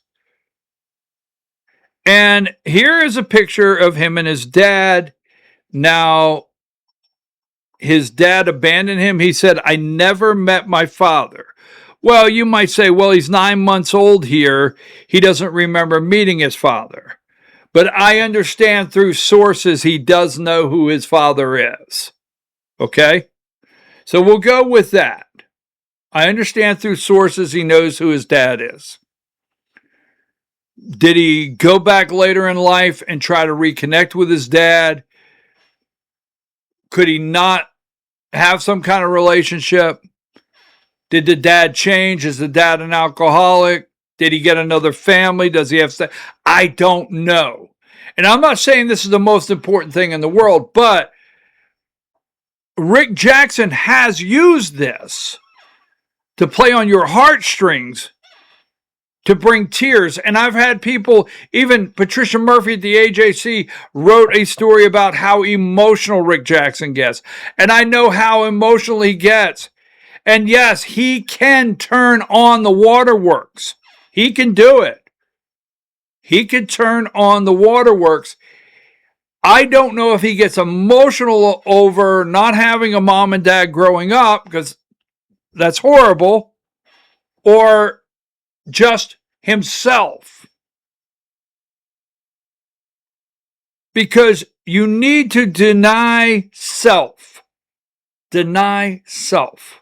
And here is a picture of him and his dad. Now, his dad abandoned him. He said, I never met my father. Well, you might say, well, he's 9 months old here. He doesn't remember meeting his father. But I understand through sources he does know who his father is. Okay? So we'll go with that. I understand through sources he knows who his dad is. Did he go back later in life and try to reconnect with his dad? Could he not have some kind of relationship? Did the dad change? Is the dad an alcoholic? Did he get another family? Does he have sex? I don't know. And I'm not saying this is the most important thing in the world, but Rick Jackson has used this to play on your heartstrings, to bring tears. And I've had people, even Patricia Murphy at the AJC wrote a story about how emotional Rick Jackson gets. And I know how emotional he gets. And yes, he can turn on the waterworks. He can do it. He can turn on the waterworks. I don't know if he gets emotional over not having a mom and dad growing up, because that's horrible, or just himself. Because you need to deny self. Deny self.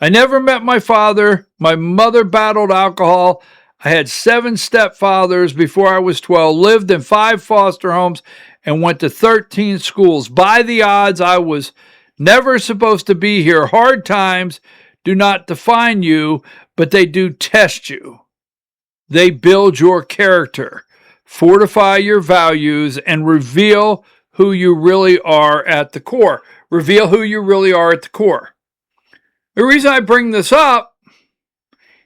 I never met my father. My mother battled alcohol. I had 7 stepfathers before I was 12, lived in 5 foster homes, and went to 13 schools. By the odds, I was never supposed to be here. Hard times do not define you, but they do test you. They build your character, fortify your values, and reveal who you really are at the core. Reveal who you really are at the core. The reason I bring this up,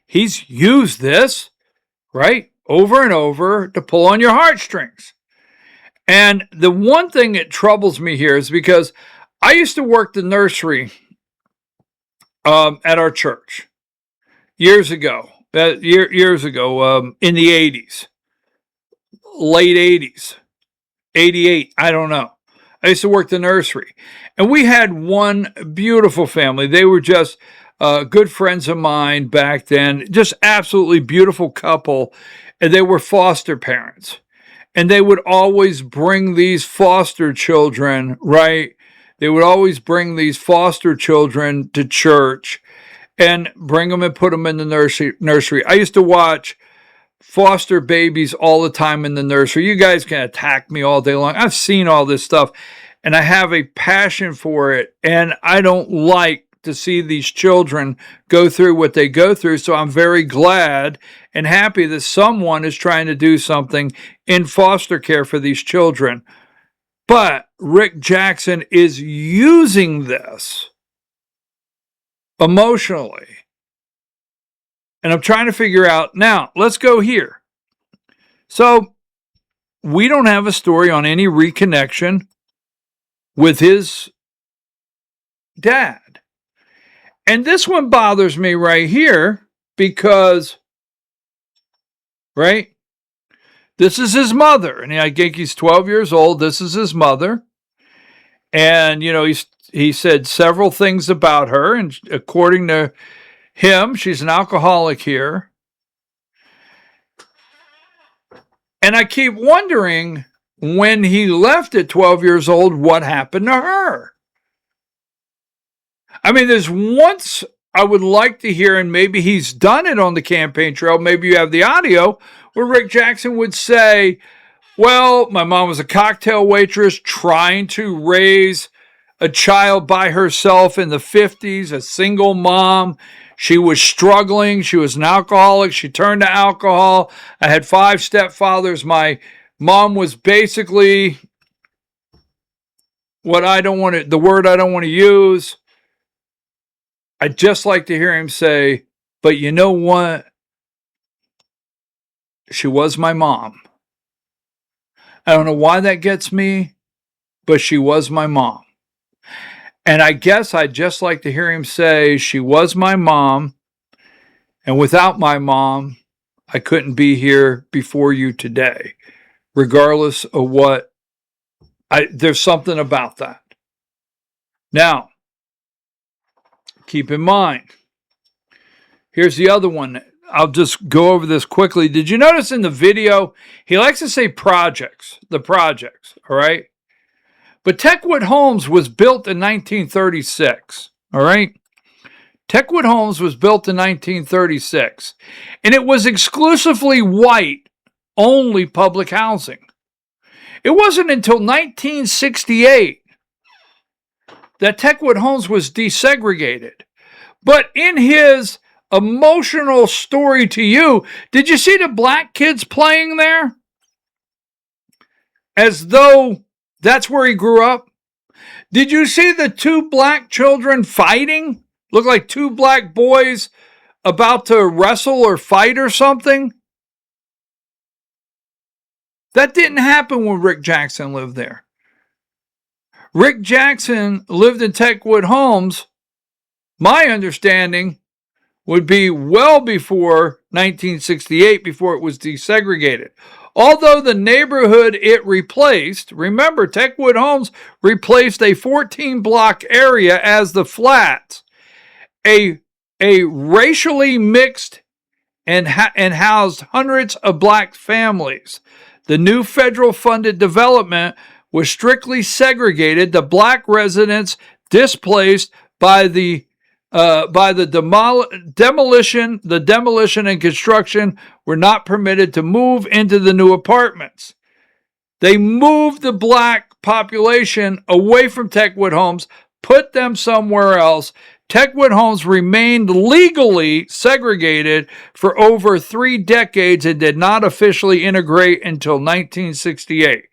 he's used this, right, over and over to pull on your heartstrings. And the one thing that troubles me here is because I used to work the nursery at our church years ago, in the 80s, late 80s, 88, I don't know. I used to work the nursery. And we had one beautiful family. They were just good friends of mine back then. Just absolutely beautiful couple. And they were foster parents. And they would always bring these foster children, right? They would always bring these foster children to church and bring them and put them in the nursery. I used to watch foster babies all the time in the nursery. You guys can attack me all day long. I've seen all this stuff, and I have a passion for it, and I don't like to see these children go through what they go through, so I'm very glad and happy that someone is trying to do something in foster care for these children. But Rick Jackson is using this emotionally. And I'm trying to figure out, now, let's go here. So, we don't have a story on any reconnection with his dad. And this one bothers me right here because, right, this is his mother. And I think he's 12 years old. This is his mother. And, you know, he said several things about her. And according to him. She's an alcoholic here. And I keep wondering, when he left at 12 years old, what happened to her? I mean, there's once I would like to hear, and maybe he's done it on the campaign trail, maybe you have the audio, where Rick Jackson would say, well, my mom was a cocktail waitress trying to raise a child by herself in the 50s, a single mom. She was struggling. She was an alcoholic. She turned to alcohol. I had 5 stepfathers. My mom was basically the word I don't want to use. I'd just like to hear him say, but you know what? She was my mom. I don't know why that gets me, but she was my mom. And I guess I'd just like to hear him say, she was my mom, and without my mom, I couldn't be here before you today, regardless of what. There's something about that. Now, keep in mind, here's the other one. I'll just go over this quickly. Did you notice in the video, he likes to say the projects, all right? But Techwood Homes was built in 1936, all right? Techwood Homes was built in 1936, and it was exclusively white-only public housing. It wasn't until 1968 that Techwood Homes was desegregated. But in his emotional story to you, did you see the black kids playing there? As though that's where he grew up? Did you see the 2 black children fighting? Look like 2 black boys about to wrestle or fight or something? That didn't happen when Rick Jackson lived there. Rick Jackson lived in Techwood Homes, my understanding, would be well before 1968, before it was desegregated. Although the neighborhood it replaced, remember, Techwood Homes replaced a 14-block area as the flats, a racially mixed and housed hundreds of black families. The new federal-funded development was strictly segregated. The black residents displaced by the demolition and construction were not permitted to move into the new apartments. They moved the black population away from Techwood Homes, put them somewhere else. Techwood Homes remained legally segregated for over 3 decades and did not officially integrate until 1968.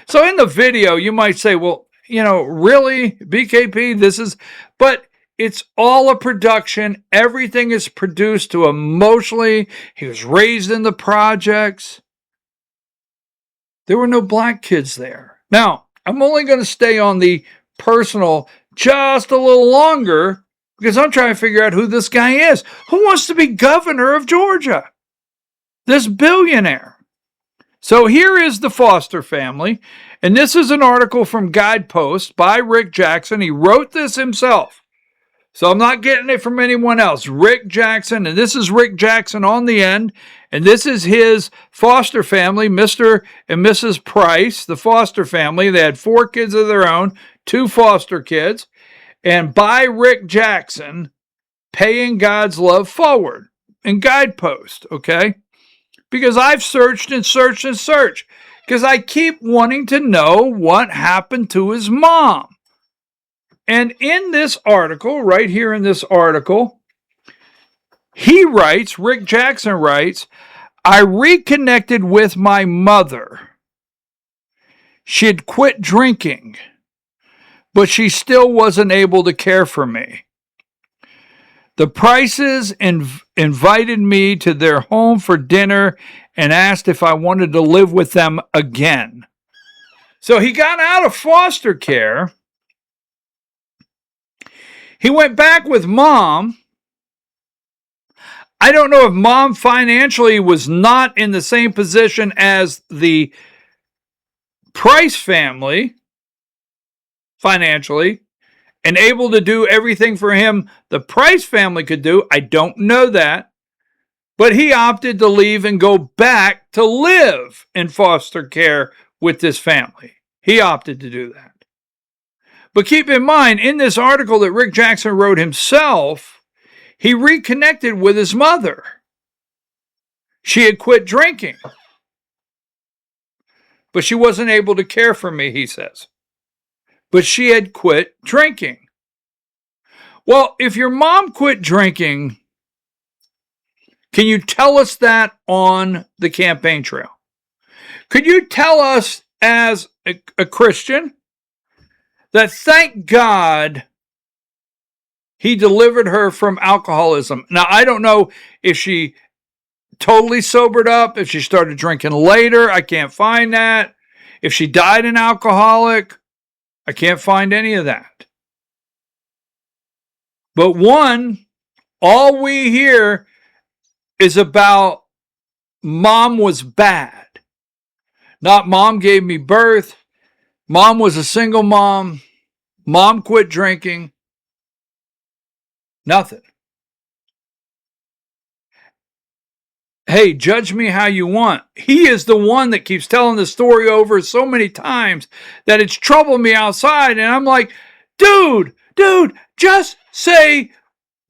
So in the video, you might say, well, really, BKP, but it's all a production. Everything is produced to emotionally. He was raised in the projects. There were no black kids there. Now, I'm only going to stay on the personal just a little longer because I'm trying to figure out who this guy is. Who wants to be governor of Georgia? This billionaire. So here is the Foster family, and this is an article from Guidepost by Rick Jackson. He wrote this himself. So I'm not getting it from anyone else. Rick Jackson, and this is Rick Jackson on the end, and this is his Foster family, Mr. and Mrs. Price, the Foster family. They had 4 kids of their own, 2 foster kids, and by Rick Jackson, Paying God's Love Forward in Guidepost, okay? Because I've searched and searched and searched, because I keep wanting to know what happened to his mom. And in this article, right here in this article, he writes, Rick Jackson writes, I reconnected with my mother. She had quit drinking, but she still wasn't able to care for me. The Prices invited me to their home for dinner and asked if I wanted to live with them again. So he got out of foster care. He went back with mom. I don't know if mom financially was not in the same position as the Price family financially, and able to do everything for him the Price family could do. I don't know that. But he opted to leave and go back to live in foster care with this family. He opted to do that. But keep in mind, in this article that Rick Jackson wrote himself, he reconnected with his mother. She had quit drinking. But she wasn't able to care for me, he says. But she had quit drinking. Well, if your mom quit drinking, can you tell us that on the campaign trail? Could you tell us as a Christian that thank God he delivered her from alcoholism? Now, I don't know if she totally sobered up, if she started drinking later. I can't find that. If she died an alcoholic, I can't find any of that. But one, all we hear is about mom was bad. Not mom gave me birth. Mom was a single mom. Mom quit drinking. Nothing. Hey, judge me how you want. He is the one that keeps telling the story over so many times that it's troubled me outside. And I'm like, dude, just say,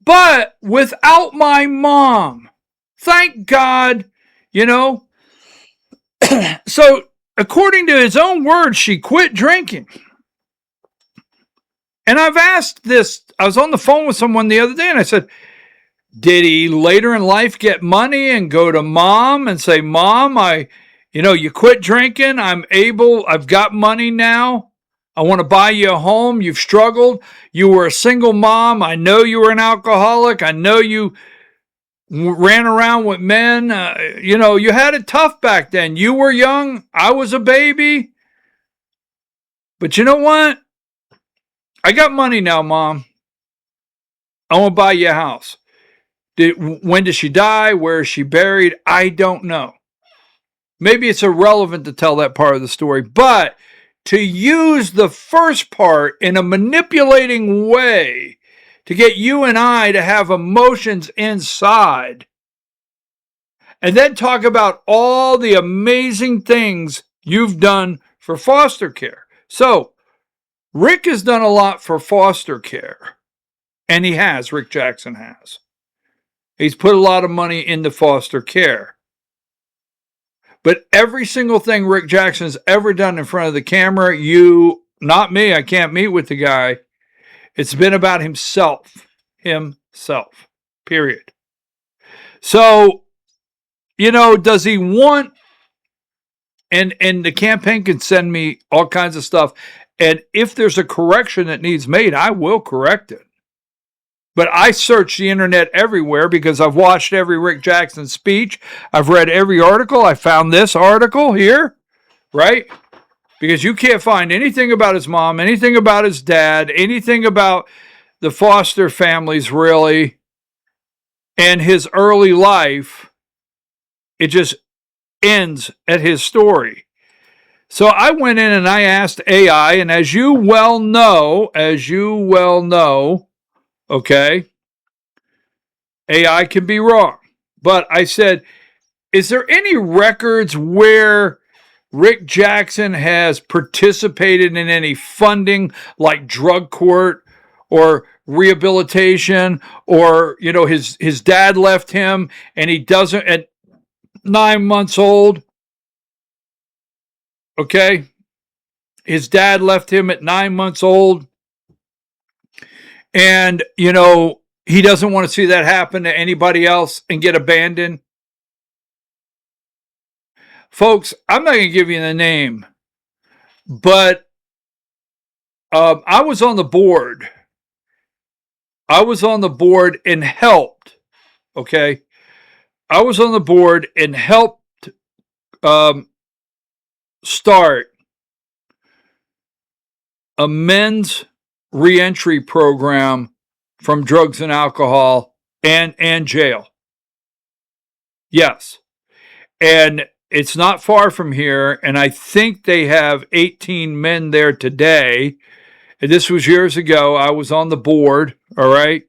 but without my mom. Thank God, So, according to his own words, she quit drinking. And I've asked this, I was on the phone with someone the other day and I said, did he later in life get money and go to mom and say, Mom, you quit drinking. I've got money now. I want to buy you a home. You've struggled. You were a single mom. I know you were an alcoholic. I know you ran around with men. You had it tough back then. You were young. I was a baby. But you know what? I got money now, Mom. I want to buy you a house. When did she die? Where is she buried? I don't know. Maybe it's irrelevant to tell that part of the story, but to use the first part in a manipulating way to get you and I to have emotions inside and then talk about all the amazing things you've done for foster care. So, Rick has done a lot for foster care, and Rick Jackson has. He's put a lot of money into foster care. But every single thing Rick Jackson's ever done in front of the camera, not me, I can't meet with the guy. It's been about himself, period. So, does he want, and the campaign can send me all kinds of stuff. And if there's a correction that needs made, I will correct it. But I search the internet everywhere because I've watched every Rick Jackson speech. I've read every article. I found this article here, right? Because you can't find anything about his mom, anything about his dad, anything about the foster families, really, and his early life. It just ends at his story. So I went in and I asked AI, and as you well know, okay, AI can be wrong. But I said, is there any records where Rick Jackson has participated in any funding like drug court or rehabilitation, or, his dad left him and he doesn't at 9 months old? Okay. His dad left him at 9 months old. And, he doesn't want to see that happen to anybody else and get abandoned. Folks, I'm not going to give you the name, but I was on the board. I was on the board and helped, okay? I was on the board and helped start a men's reentry program from drugs and alcohol and jail. Yes. And it's not far from here, and I think they have 18 men there today, And this was years ago. I was on the board, all right?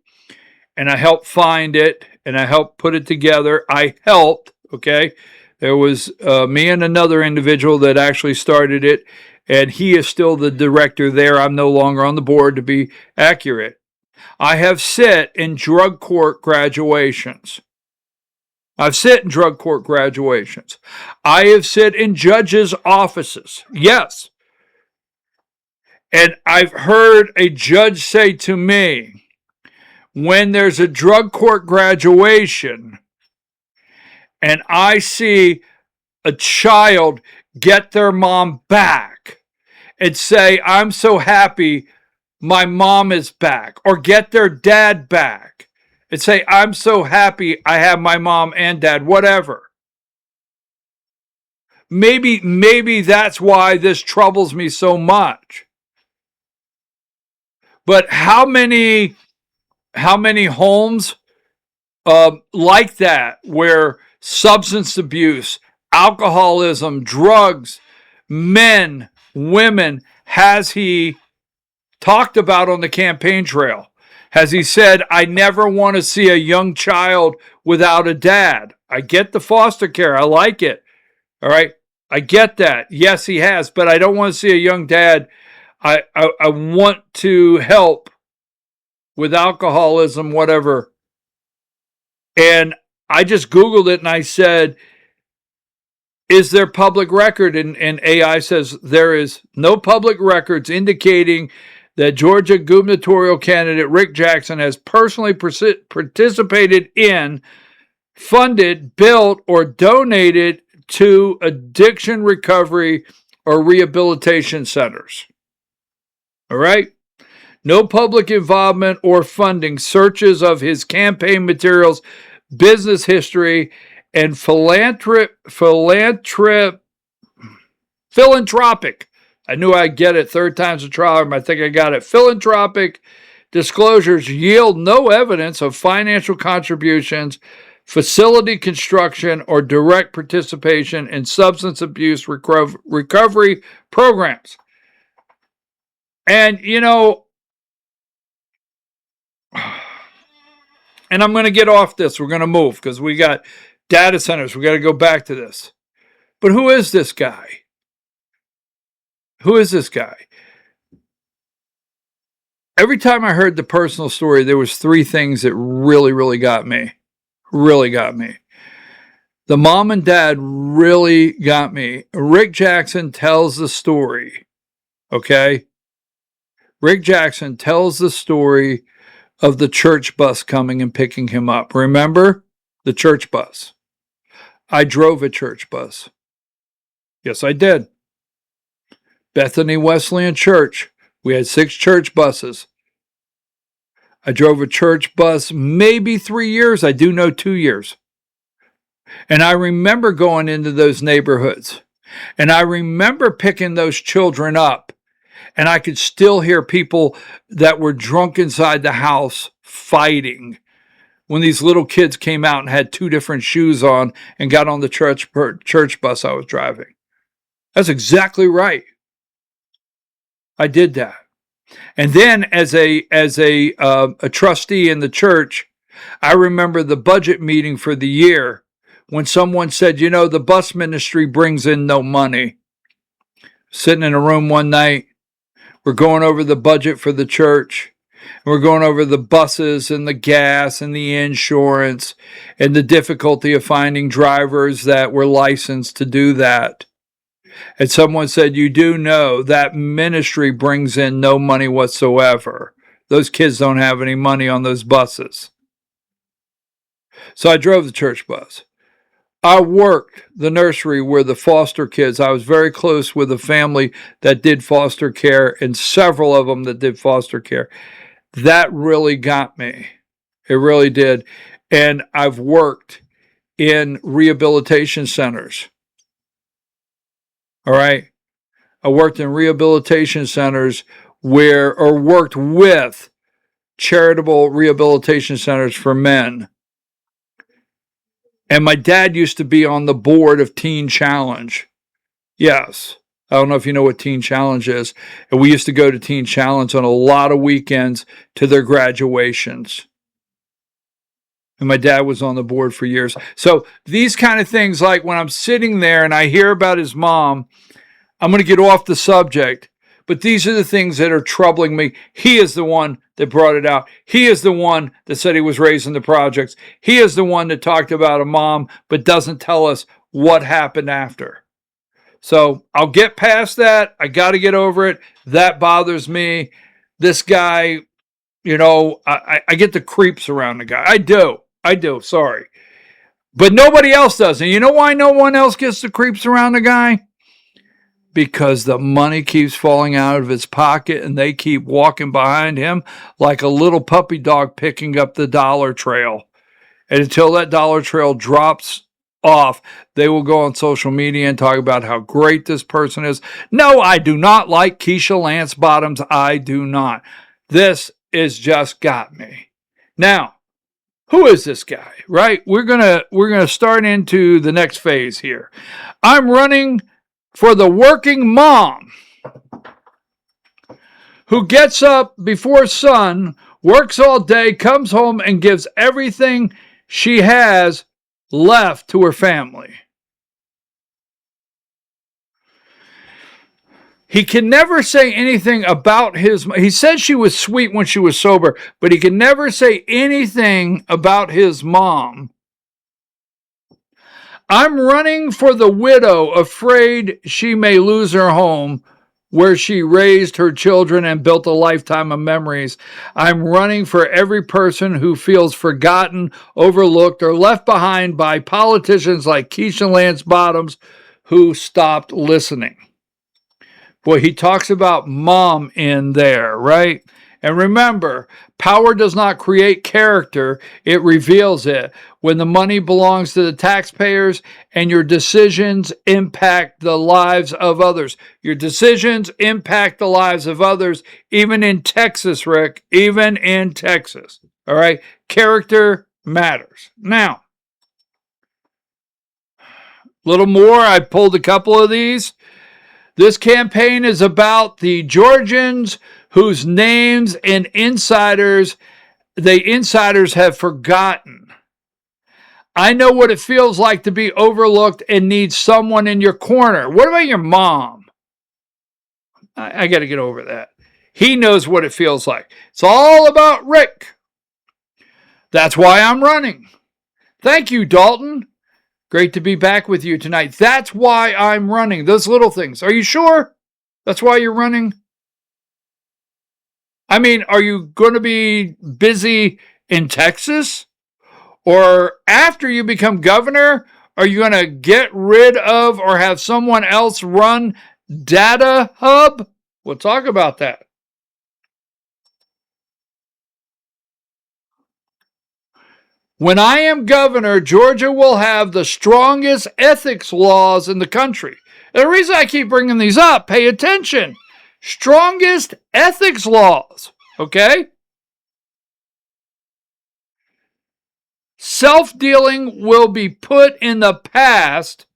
And I helped find it, and I helped put it together. I helped, okay? There was me and another individual that actually started it, and he is still the director there. I'm no longer on the board, to be accurate. I have sat in drug court graduations. I've sat in drug court graduations. I have sat in judges' offices. Yes. And I've heard a judge say to me, when there's a drug court graduation and I see a child get their mom back and say, I'm so happy my mom is back, or get their dad back and say, I'm so happy I have my mom and dad, whatever. Maybe that's why this troubles me so much. But how many homes like that, where substance abuse, alcoholism, drugs, men, women, has he talked about on the campaign trail? Has he said, I never want to see a young child without a dad? I get the foster care. I like it. All right. I get that. Yes, he has, but I don't want to see a young dad. I want to help with alcoholism, whatever. And I just Googled it and I said, is there public record? And AI says there is no public records indicating that Georgia gubernatorial candidate Rick Jackson has personally participated in, funded, built, or donated to addiction recovery or rehabilitation centers. All right? No public involvement or funding. Searches of his campaign materials, business history, and philanthropic. I knew I'd get it. Third time's a charm. I think I got it. Philanthropic disclosures yield no evidence of financial contributions, facility construction, or direct participation in substance abuse recovery programs. And, you know, and I'm going to get off this. We're going to move because we got data centers. We got to go back to this. But who is this guy? Who is this guy? Every time I heard the personal story, there was three things that really got me. Really got me. The mom and dad really got me. Rick Jackson tells the story. Okay? Rick Jackson tells the story of the church bus coming and picking him up. Remember? The church bus. I drove a church bus. Yes, I did. Bethany Wesleyan Church. We had 6 church buses. I drove a church bus maybe 3 years. I do know 2 years. And I remember going into those neighborhoods. And I remember picking those children up. And I could still hear people that were drunk inside the house fighting when these little kids came out and had 2 different shoes on and got on the church bus I was driving. That's exactly right. I did that. And then as a trustee in the church, I remember the budget meeting for the year when someone said, you know, the bus ministry brings in no money. Sitting in a room one night, we're going over the budget for the church. We're going over the buses and the gas and the insurance and the difficulty of finding drivers that were licensed to do that. And someone said, you do know that ministry brings in no money whatsoever. Those kids don't have any money on those buses. So I drove the church bus. I worked the nursery where the foster kids, I was very close with a family that did foster care and several of them that did foster care. That really got me. It really did. And I've worked in rehabilitation centers. All right. I worked in rehabilitation centers worked with charitable rehabilitation centers for men. And my dad used to be on the board of Teen Challenge. Yes. I don't know if you know what Teen Challenge is. And we used to go to Teen Challenge on a lot of weekends to their graduations. And my dad was on the board for years. So these kind of things, like when I'm sitting there and I hear about his mom, I'm going to get off the subject. But these are the things that are troubling me. He is the one that brought it out. He is the one that said he was raising the projects. He is the one that talked about a mom, but doesn't tell us what happened after. So I'll get past that. I got to get over it. That bothers me. This guy, you know, I get the creeps around the guy. I do. Sorry. But nobody else does. And you know why no one else gets the creeps around the guy? Because the money keeps falling out of his pocket and they keep walking behind him like a little puppy dog picking up the dollar trail. And until that dollar trail drops off, they will go on social media and talk about how great this person is. No, I do not like Keisha Lance Bottoms. I do not. This is just got me. Now, who is this guy, right? We're gonna start into the next phase here. I'm running for the working mom who gets up before sun, works all day, comes home, and gives everything she has left to her family. He can never say anything about he said she was sweet when she was sober, but he can never say anything about his mom. I'm running for the widow, afraid she may lose her home where she raised her children and built a lifetime of memories. I'm running for every person who feels forgotten, overlooked, or left behind by politicians like Keisha Lance Bottoms who stopped listening. Boy, he talks about mom in there, right? And remember, power does not create character, it reveals it. When the money belongs to the taxpayers and your decisions impact the lives of others. Your decisions impact the lives of others, even in Texas, Rick, even in Texas. All right? Character matters. Now, a little more. I pulled a couple of these. This campaign is about the Georgians whose names and insiders have forgotten. I know what it feels like to be overlooked and need someone in your corner. What about your mom? I got to get over that. He knows what it feels like. It's all about Rick. That's why I'm running. Thank you, Dalton. Great to be back with you tonight. That's why I'm running. Those little things. Are you sure that's why you're running? I mean, are you going to be busy in Texas? Or after you become governor, are you going to get rid of or have someone else run Data Hub? We'll talk about that. When I am governor, Georgia will have the strongest ethics laws in the country. And the reason I keep bringing these up, pay attention. Strongest ethics laws, okay? Self-dealing will be put in the past,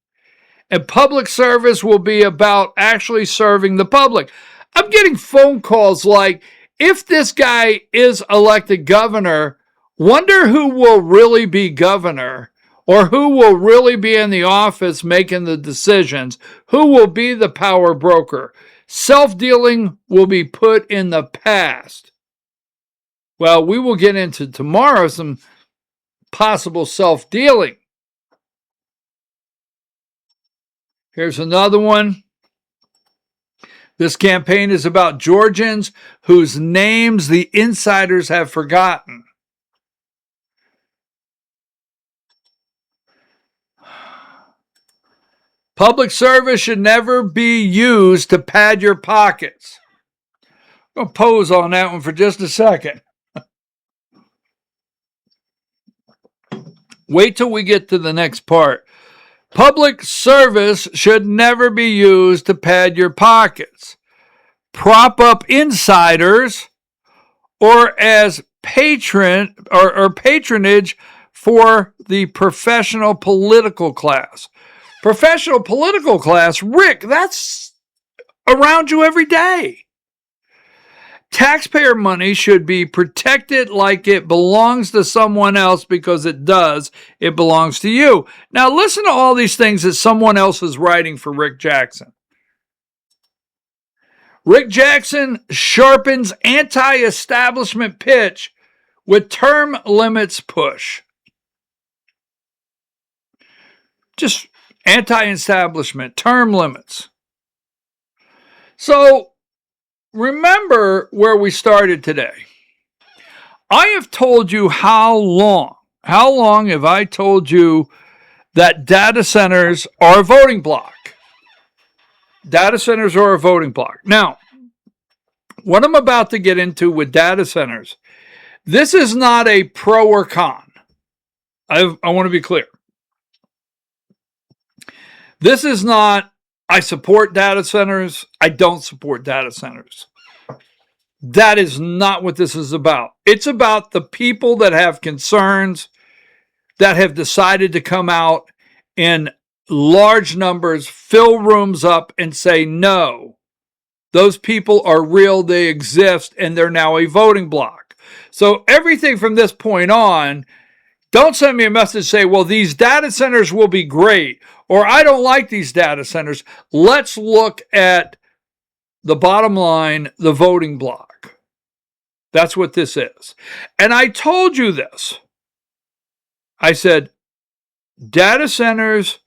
and public service will be about actually serving the public. I'm getting phone calls like, if this guy is elected governor, wonder who will really be governor, or who will really be in the office making the decisions, who will be the power broker. Self-dealing will be put in the past. Well, we will get into tomorrow some possible self-dealing. Here's another one. This campaign is about Georgians whose names the insiders have forgotten. Public service should never be used to pad your pockets. I'm going to pose on that one for just a second. Wait till we get to the next part. Public service should never be used to pad your pockets, prop up insiders, or as patronage for the professional political class. Professional political class, Rick, that's around you every day. Taxpayer money should be protected like it belongs to someone else, because it does. It belongs to you. Now listen to all these things that someone else is writing for Rick Jackson. Rick Jackson sharpens anti-establishment pitch with term limits push. Just anti-establishment, term limits. So remember where we started today. I have told you how long have I told you that data centers are a voting bloc? Data centers are a voting bloc. Now, what I'm about to get into with data centers, this is not a pro or con. I want to be clear. This is not, I support data centers, I don't support data centers. That is not what this is about. It's about the people that have concerns, that have decided to come out in large numbers, fill rooms up, and say, no, those people are real, they exist, and they're now a voting bloc. So everything from this point on, don't send me a message say, well, these data centers will be great, or I don't like these data centers. Let's look at the bottom line, the voting bloc. That's what this is. And I told you this. I said, data centers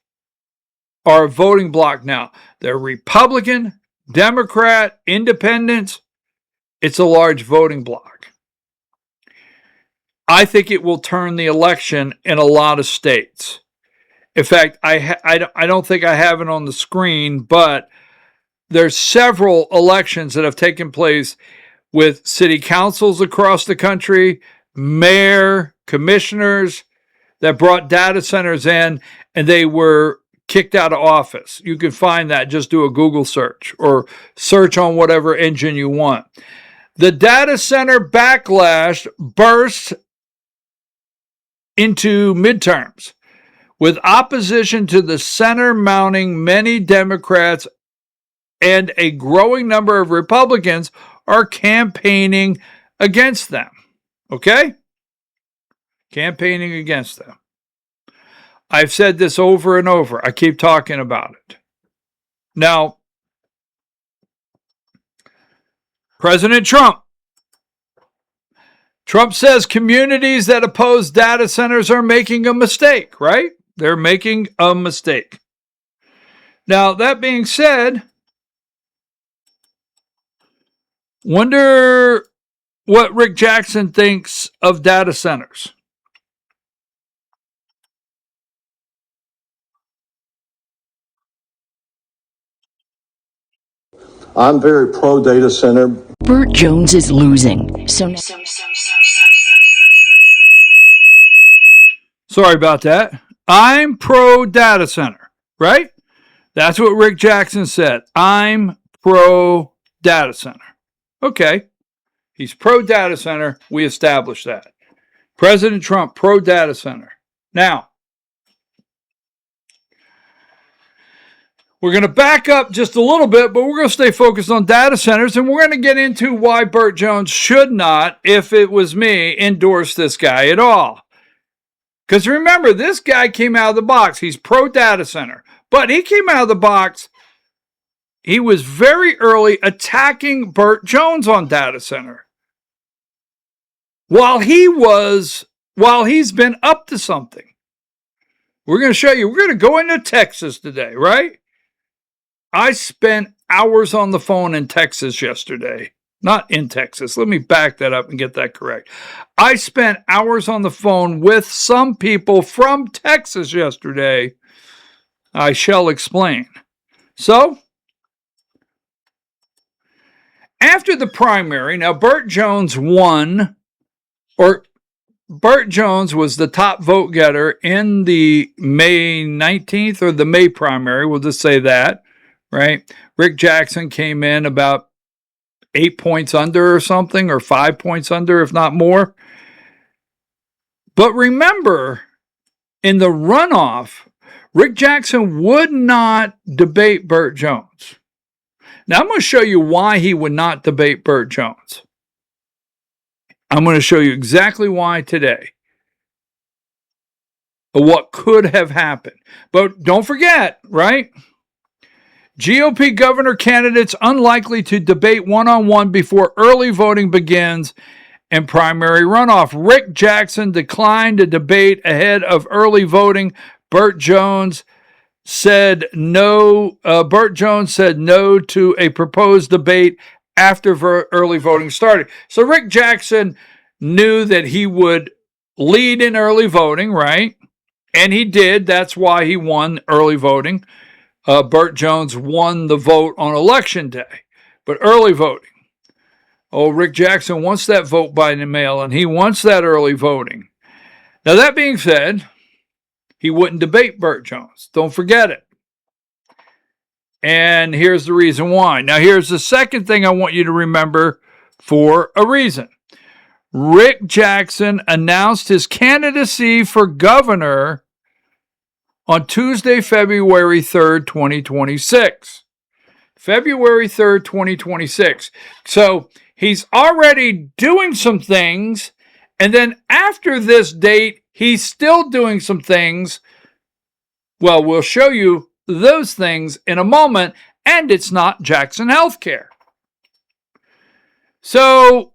are a voting bloc now. They're Republican, Democrat, Independents. It's a large voting bloc. I think it will turn the election in a lot of states. In fact, I don't think I have it on the screen, but there's several elections that have taken place with city councils across the country, mayor, commissioners that brought data centers in, and they were kicked out of office. You can find that. Just do a Google search or search on whatever engine you want. The data center backlash burst into midterms, with opposition to the center mounting. Many Democrats and a growing number of Republicans are campaigning against them. Okay? Campaigning against them. I've said this over and over. I keep talking about it. Now, President Trump says communities that oppose data centers are making a mistake, right? They're making a mistake. Now, that being said, wonder what Rick Jackson thinks of data centers. I'm very pro data center. Burt Jones is losing. So Sorry about that. I'm pro data center, right? That's what Rick Jackson said. I'm pro data center. Okay. He's pro data center. We established that. President Trump, pro data center. Now, we're going to back up just a little bit, but we're going to stay focused on data centers, and we're going to get into why Burt Jones should not, if it was me, endorse this guy at all. Because remember, this guy came out of the box. He's pro data center. But he came out of the box. He was very early attacking Burt Jones on data center. While he's been up to something. We're going to show you. We're going to go into Texas today, right? I spent hours on the phone in Texas yesterday. Not in Texas. Let me back that up and get that correct. I spent hours on the phone with some people from Texas yesterday. I shall explain. So, after the primary, now Burt Jones won, or Burt Jones was the top vote getter in the May 19th or the May primary. We'll just say that, right? Rick Jackson came in about 8 points under or something, or 5 points under, if not more. But remember, in the runoff, Rick Jackson would not debate Burt Jones. Now, I'm going to show you why he would not debate Burt Jones. I'm going to show you exactly why today. What could have happened. But don't forget, right? GOP governor candidates unlikely to debate one-on-one before early voting begins and primary runoff. Rick Jackson declined to debate ahead of early voting. Burt Jones said no to a proposed debate after early voting started. So Rick Jackson knew that he would lead in early voting, right? And he did. That's why he won early voting. Burt Jones won the vote on election day. But early voting. Oh, Rick Jackson wants that vote by the mail, and he wants that early voting. Now, that being said, he wouldn't debate Burt Jones. Don't forget it. And here's the reason why. Now, here's the second thing I want you to remember for a reason. Rick Jackson announced his candidacy for governor on Tuesday, February 3rd, 2026. February 3rd, 2026. So he's already doing some things, and then after this date, he's still doing some things. Well, we'll show you those things in a moment, and it's not Jackson Healthcare. So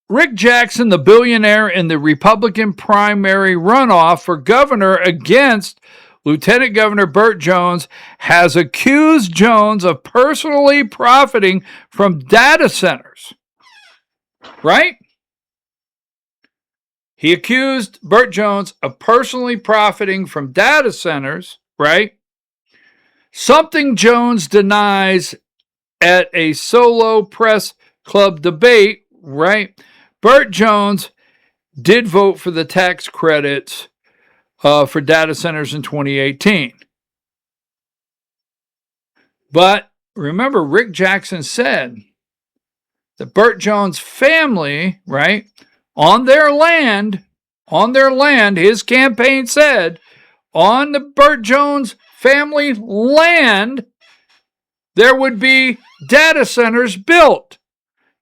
Rick Jackson, the billionaire in the Republican primary runoff for governor against Lieutenant Governor Burt Jones, has accused Jones of personally profiting from data centers. Right? He accused Burt Jones of personally profiting from data centers, right? Something Jones denies at a solo press club debate, right? Burt Jones did vote for the tax credits for data centers in 2018. But remember, Rick Jackson said that Burt Jones' family, right, on their land, his campaign said, on the Burt Jones family land, there would be data centers built.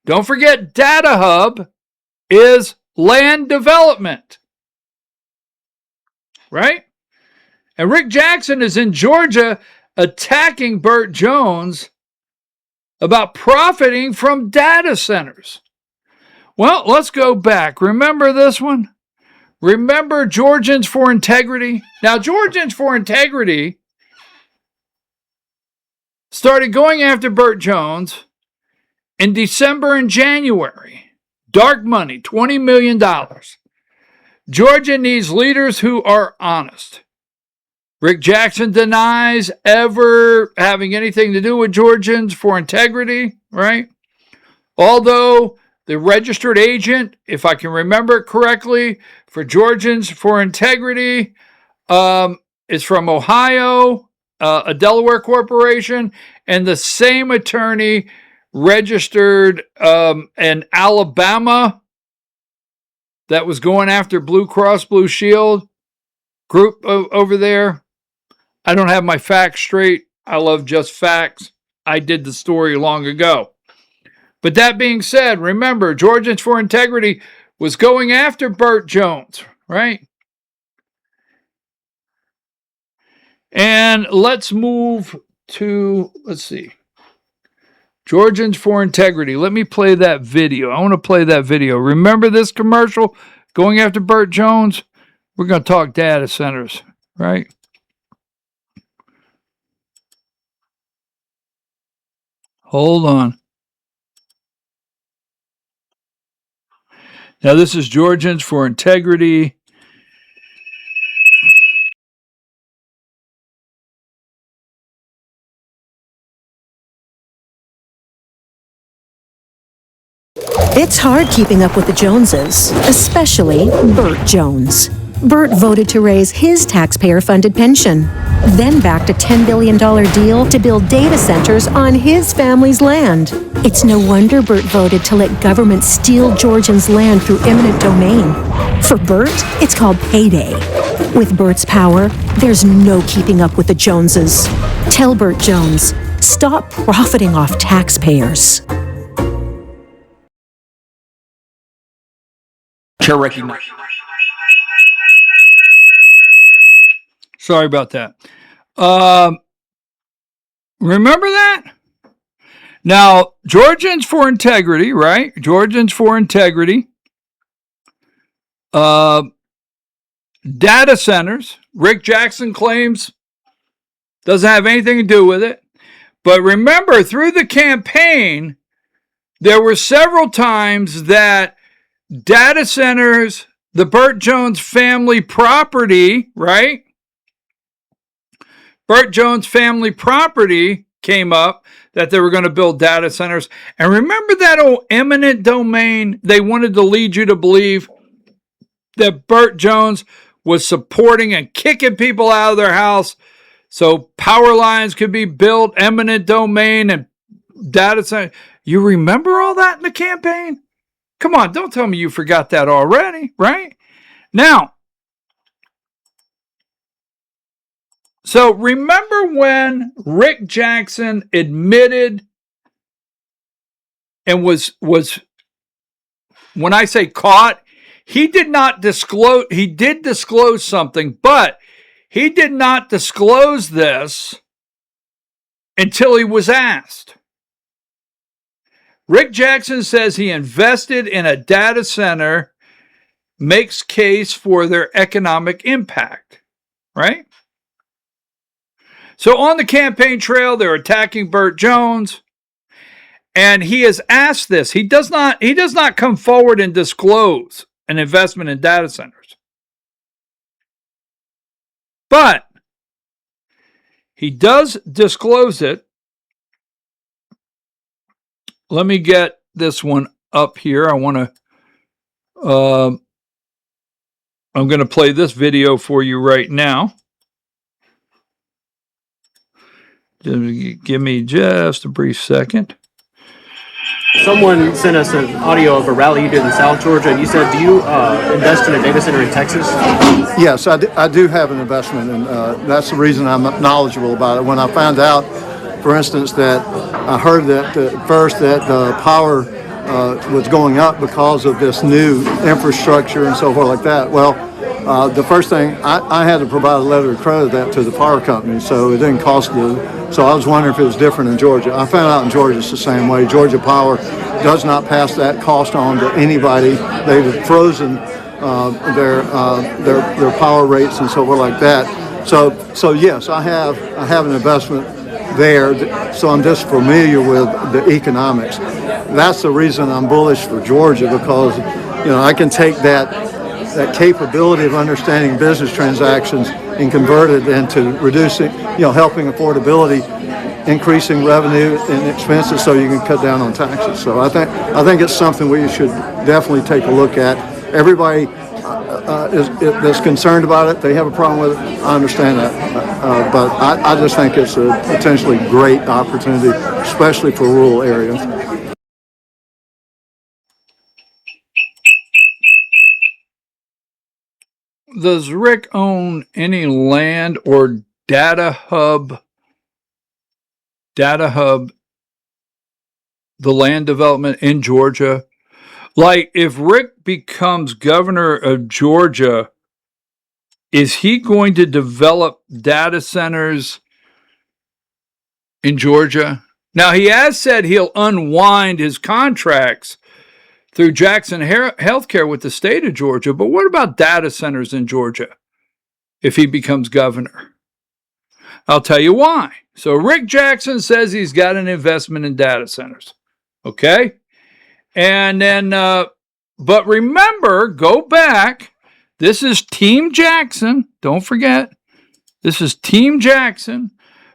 Don't forget, Data Hub is land development. Right? And Rick Jackson is in Georgia attacking Burt Jones about profiting from data centers. Well, let's go back. Remember this one? Remember Georgians for Integrity? Now, Georgians for Integrity started going after Burt Jones in December and January. Dark money, $20 million. Georgia needs leaders who are honest. Rick Jackson denies ever having anything to do with Georgians for Integrity, right? Although the registered agent, if I can remember it correctly, for Georgians for Integrity is from Ohio, a Delaware corporation, and the same attorney registered in Alabama that was going after Blue Cross Blue Shield group over there. I don't have my facts straight. I love just facts. I did the story long ago. But that being said, remember, Georgians for Integrity was going after Burt Jones, right? And let's move to, let's see. Georgians for Integrity. Let me play that video. I want to play that video. Remember this commercial going after Burt Jones? We're going to talk data centers, right? Hold on. Now, this is Georgians for Integrity. It's hard keeping up with the Joneses, especially Burt Jones. Burt voted to raise his taxpayer-funded pension, then backed a $10 billion deal to build data centers on his family's land. It's no wonder Burt voted to let government steal Georgians' land through eminent domain. For Burt, it's called payday. With Burt's power, there's no keeping up with the Joneses. Tell Burt Jones, Stop profiting off taxpayers. Chair recognized. Sorry about that. Remember that? Now, Georgians for Integrity, right? Georgians for Integrity. Data centers. Rick Jackson claims doesn't have anything to do with it. But remember, through the campaign, there were several times that data centers, the Burt Jones family property, right? Burt Jones family property came up that they were going to build data centers. And remember that old eminent domain? They wanted to lead you to believe that Burt Jones was supporting and kicking people out of their house so power lines could be built, eminent domain and data center. You remember all that in the campaign? Come on, don't tell me you forgot that already, right? Now, so remember when Rick Jackson admitted and was when I say caught, he did not disclose, he did disclose something, but he did not disclose this until he was asked. Rick Jackson says he invested in a data center, makes case for their economic impact, right? So on the campaign trail, they're attacking Burt Jones, and he has asked this. He does not come forward and disclose an investment in data centers. But he does disclose it. Let me get this one up here. I'm going to play this video for you right now. Give me just a brief second. Someone sent us an audio of a rally you did in South Georgia, and you said, do you invest in a data center in Texas? Yes, I do have an investment, and that's the reason I'm knowledgeable about it. When I found out, for instance, that I heard that first that the power was going up because of this new infrastructure and so forth like that. Well, the first thing, I had to provide a letter of credit that to the power company, so it didn't cost me. So I was wondering if it was different in Georgia. I found out in Georgia it's the same way. Georgia Power does not pass that cost on to anybody. They've frozen their power rates and so forth like that. So yes, I have an investment there. So I'm just familiar with the economics. That's the reason I'm bullish for Georgia, because I can take that capability of understanding business transactions and convert it into reducing, helping affordability, increasing revenue and expenses, so you can cut down on taxes. So I think it's something we should definitely take a look at. Everybody that's concerned about it, they have a problem with it. I understand that, but I just think it's a potentially great opportunity, especially for rural areas. Does Rick own any land or data hub, the land development in Georgia? Like, if Rick becomes governor of Georgia, is he going to develop data centers in Georgia? Now, he has said he'll unwind his contracts through Jackson Healthcare with the state of Georgia, but what about data centers in Georgia if he becomes governor? I'll tell you why. So Rick Jackson says he's got an investment in data centers, okay? And then, but remember, go back, this is Team Jackson, don't forget, this is Team Jackson.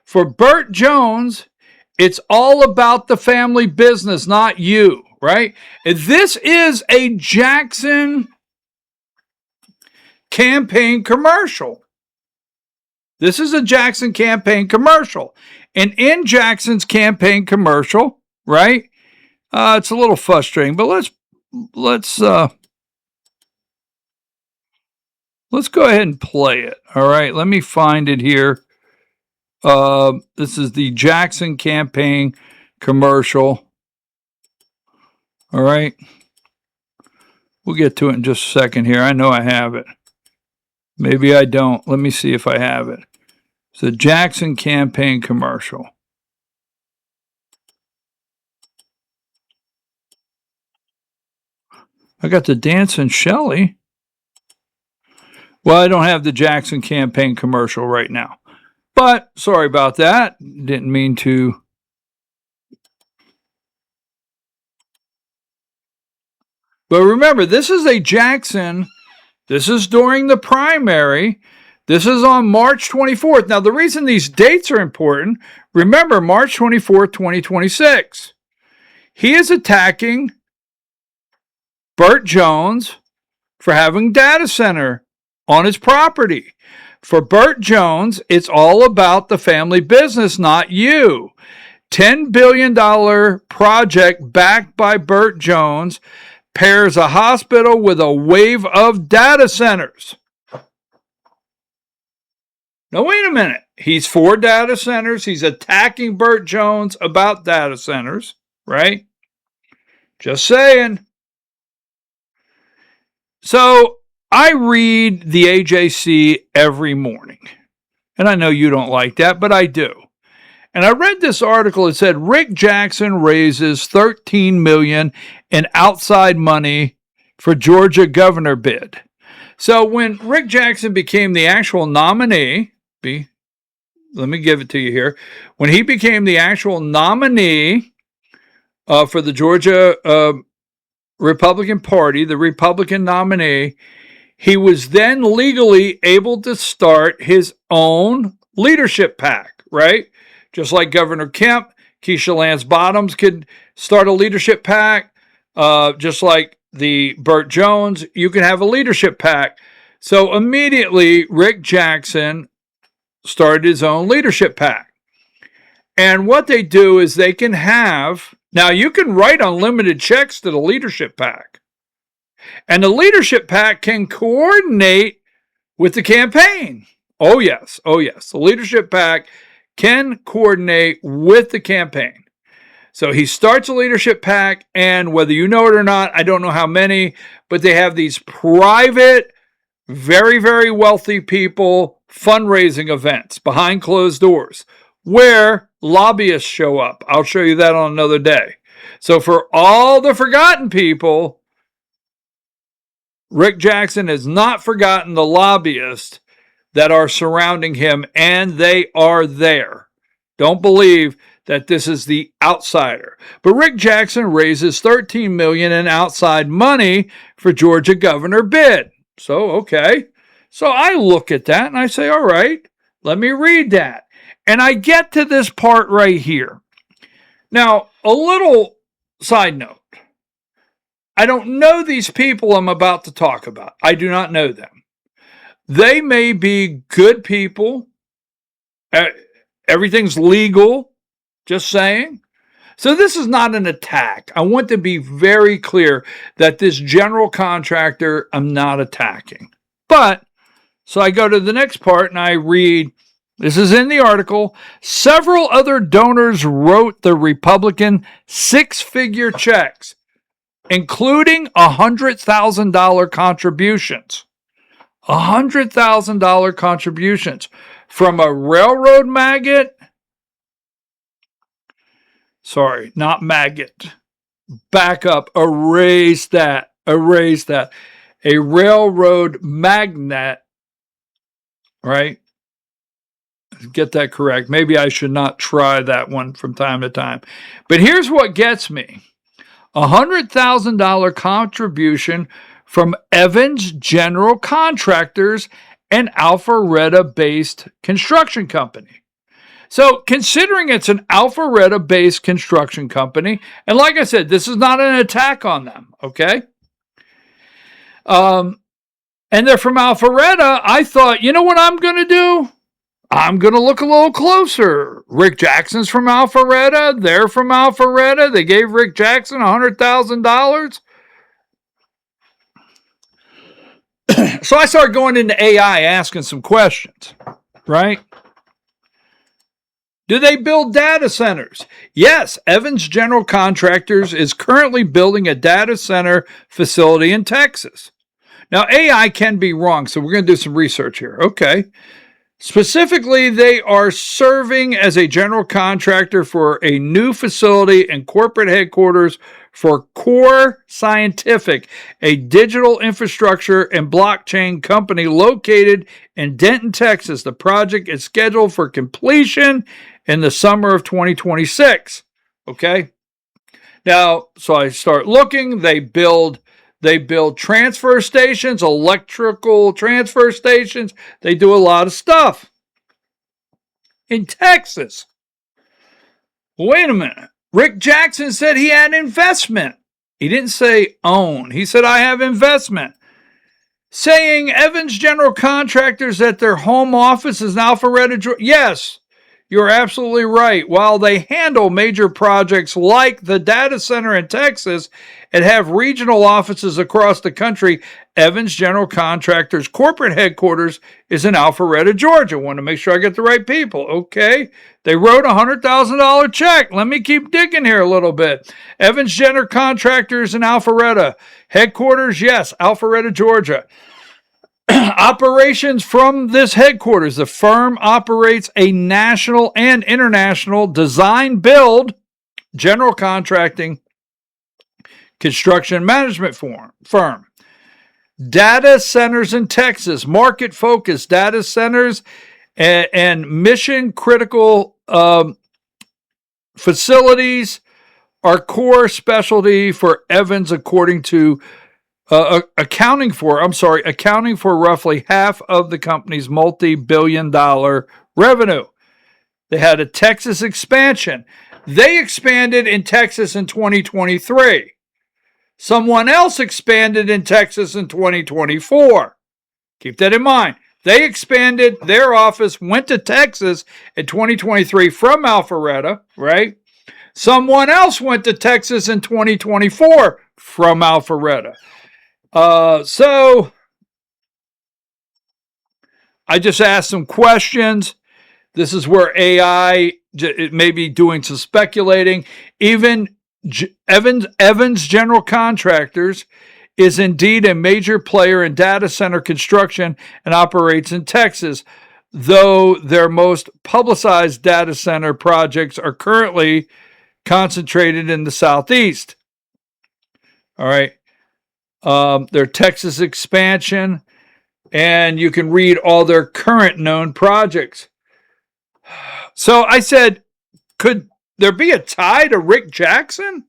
For Burt Jones, it's all about the family business, not you. Right? This is a Jackson campaign commercial. This is a Jackson campaign commercial. And in Jackson's campaign commercial, right? It's a little frustrating, but let's go ahead and play it. All right, let me find it here. This is the Jackson campaign commercial. All right. We'll get to it in just a second here. I know I have it. Maybe I don't. Let me see if I have it. It's the Jackson campaign commercial. I got the Dancing Shelley. Well, I don't have the Jackson campaign commercial right now. But sorry about that. Didn't mean to. But remember, this is a Jackson. This is during the primary. This is on March 24th. Now, the reason these dates are important, remember March 24th, 2026. He is attacking Burt Jones for having data center on his property. For Burt Jones, it's all about the family business, not you. $10 billion project backed by Burt Jones pairs a hospital with a wave of data centers. Now, wait a minute. He's for data centers. He's attacking Burt Jones about data centers, right? Just saying. So I read the AJC every morning. And I know you don't like that, but I do. And I read this article. It said Rick Jackson raises $13 million in outside money for Georgia governor bid. So when Rick Jackson became the actual nominee, let me give it to you here. When he became the actual nominee for the Georgia Republican Party, the Republican nominee, he was then legally able to start his own leadership PAC, right? Just like Governor Kemp, Keisha Lance Bottoms could start a leadership PAC. Just like the Burt Jones, you can have a leadership PAC. So immediately, Rick Jackson started his own leadership PAC. And what they do is they can have, now you can write unlimited checks to the leadership PAC. And the leadership PAC can coordinate with the campaign. Oh yes. The leadership PAC can coordinate with the campaign. So he starts a leadership PAC, and whether you know it or not, I don't know how many, but they have these private, very, very wealthy people fundraising events behind closed doors where lobbyists show up. I'll show you that on another day. So for all the forgotten people, Rick Jackson has not forgotten the lobbyists that are surrounding him, and they are there. Don't believe that this is the outsider. But Rick Jackson raises $13 million in outside money for Georgia governor bid. So, okay. So I look at that and I say, all right, let me read that. And I get to this part right here. Now, a little side note. I don't know these people I'm about to talk about. I do not know them. They may be good people. Everything's legal. Just saying. So this is not an attack. I want to be very clear that this general contractor I'm not attacking. But, so I go to the next part and I read, this is in the article, several other donors wrote the Republican six-figure checks, including $100,000 contributions. $100,000 contributions from a railroad maggot. Sorry, not maggot. Back up. Erase that. A railroad magnate. Right? Get that correct. Maybe I should not try that one from time to time. But here's what gets me. $100,000 contribution from Evans General Contractors, an Alpharetta-based construction company. So considering it's an Alpharetta-based construction company, and like I said, this is not an attack on them, okay? And they're from Alpharetta, I thought, you know what I'm going to do? I'm going to look a little closer. Rick Jackson's from Alpharetta. They're from Alpharetta. They gave Rick Jackson $100,000. So I started going into AI asking some questions, right? Do they build data centers? Yes, Evans General Contractors is currently building a data center facility in Texas. Now, AI can be wrong, so we're going to do some research here. Okay. Specifically, they are serving as a general contractor for a new facility and corporate headquarters for Core Scientific, a digital infrastructure and blockchain company located in Denton, Texas. The project is scheduled for completion in the summer of 2026. Okay. Now, so I start looking. They build transfer stations, electrical transfer stations. They do a lot of stuff in Texas. Wait a minute. Rick Jackson said he had investment. He didn't say own. He said, I have investment. Saying Evans General Contractors at their home office is in Alpharetta, Georgia. Yes, you're absolutely right. While they handle major projects like the data center in Texas and have regional offices across the country, Evans General Contractors' corporate headquarters is in Alpharetta, Georgia. Want to make sure I get the right people. Okay. They wrote a $100,000 check. Let me keep digging here a little bit. Evans General Contractors in Alpharetta. Headquarters, yes, Alpharetta, Georgia. Operations from this headquarters. The firm operates a national and international design build, general contracting, construction management firm. Data centers in Texas, market focused data centers and mission critical facilities are core specialty for Evans, according to accounting for roughly half of the company's multi-billion-dollar revenue. They had a Texas expansion. They expanded in Texas in 2023. Someone else expanded in Texas in 2024. Keep that in mind. They expanded their office, went to Texas in 2023 from Alpharetta, right? Someone else went to Texas in 2024 from Alpharetta. So I just asked some questions. This is where AI may be doing some speculating. Even Evans General Contractors is indeed a major player in data center construction and operates in Texas, though their most publicized data center projects are currently concentrated in the Southeast. All right. Their Texas expansion, and you can read all their current known projects. So I said, could there be a tie to Rick Jackson?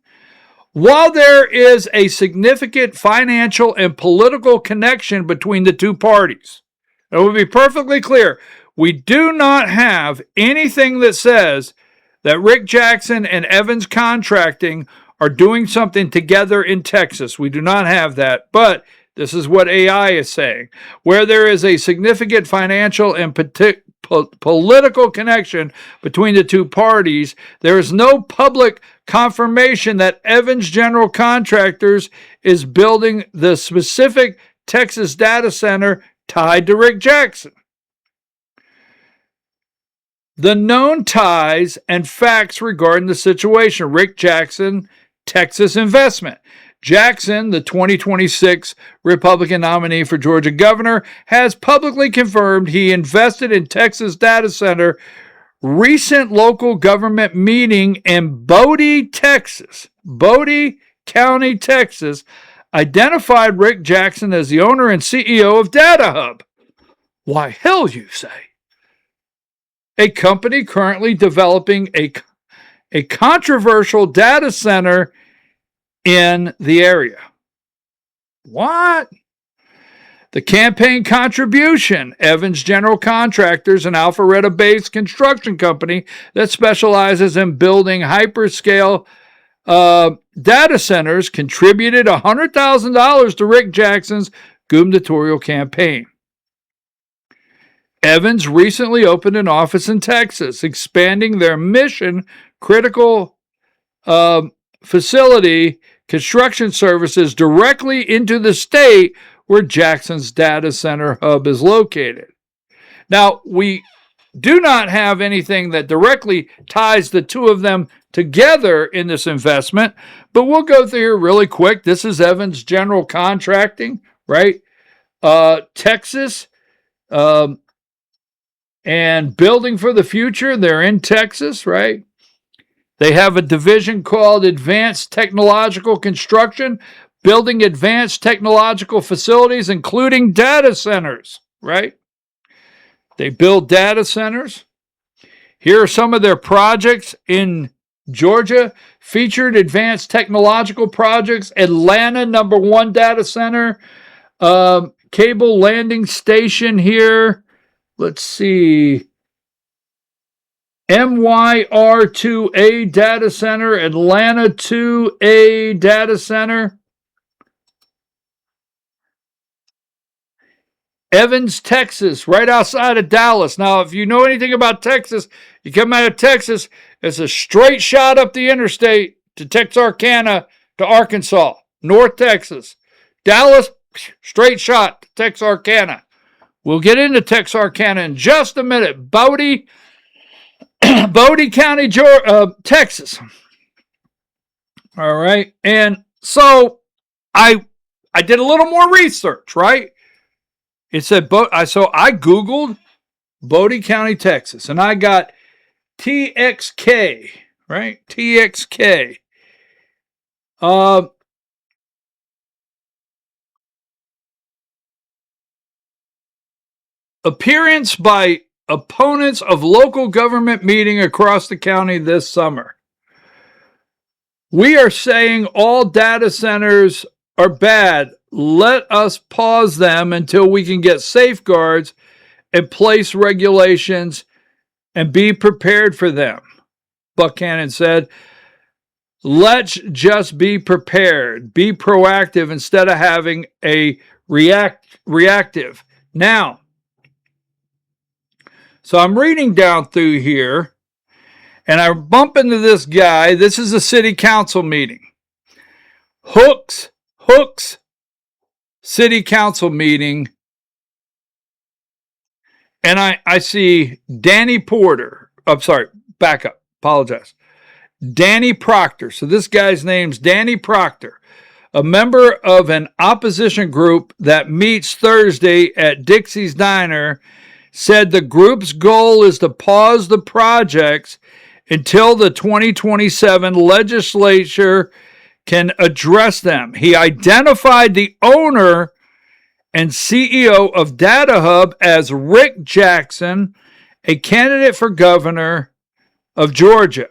While there is a significant financial and political connection between the two parties, it will be perfectly clear, we do not have anything that says that Rick Jackson and Evans Contracting are doing something together in Texas. We do not have that, but this is what AI is saying. Where there is a significant financial and political connection between the two parties, there is no public confirmation that Evans General Contractors is building the specific Texas data center tied to Rick Jackson. The known ties and facts regarding the situation: Rick Jackson, Texas investment. Jackson, the 2026 Republican nominee for Georgia governor, has publicly confirmed he invested in Texas data center. Recent local government meeting in Bodie, Texas, Bodie County, Texas, identified Rick Jackson as the owner and CEO of Data Hub. Why, hell, you say? A company currently developing a controversial data center in the area. What? The campaign contribution: Evans General Contractors, an Alpharetta-based construction company that specializes in building hyperscale data centers, contributed $100,000 to Rick Jackson's gubernatorial campaign. Evans recently opened an office in Texas, expanding their mission-critical facility construction services directly into the state where Jackson's data center hub is located. Now, we do not have anything that directly ties the two of them together in this investment, but we'll go through here really quick. This is Evans General Contracting, right? Texas, and Building for the Future. They're in Texas, right? They have a division called Advanced Technological Construction, building advanced technological facilities, including data centers, right? They build data centers. Here are some of their projects in Georgia. Featured advanced technological projects, Atlanta, #1 data center, cable landing station here. Let's see. MYR2A data center, Atlanta 2A data center. Evans, Texas, right outside of Dallas. Now, if you know anything about Texas, you come out of Texas, it's a straight shot up the interstate to Texarkana to Arkansas, North Texas. Dallas, straight shot to Texarkana. We'll get into Texarkana in just a minute. Bodie County, Texas. All right. And so I did a little more research, right? It said, so I Googled Bodie County, Texas, and I got TXK, right? TXK. Appearance by opponents of local government meeting across the county this summer. We are saying all data centers are bad. Let us pause them until we can get safeguards and place regulations and be prepared for them. Buchanan said, let's just be prepared, be proactive instead of having a reactive. Now, so I'm reading down through here, and I bump into this guy. This is a city council meeting. Hooks city council meeting. And I see Danny Porter. I'm sorry, back up. Apologize. Danny Proctor. So this guy's name's Danny Proctor, a member of an opposition group that meets Thursday at Dixie's Diner, said the group's goal is to pause the projects until the 2027 legislature can address them. He identified the owner and CEO of DataHub as Rick Jackson, a candidate for governor of Georgia,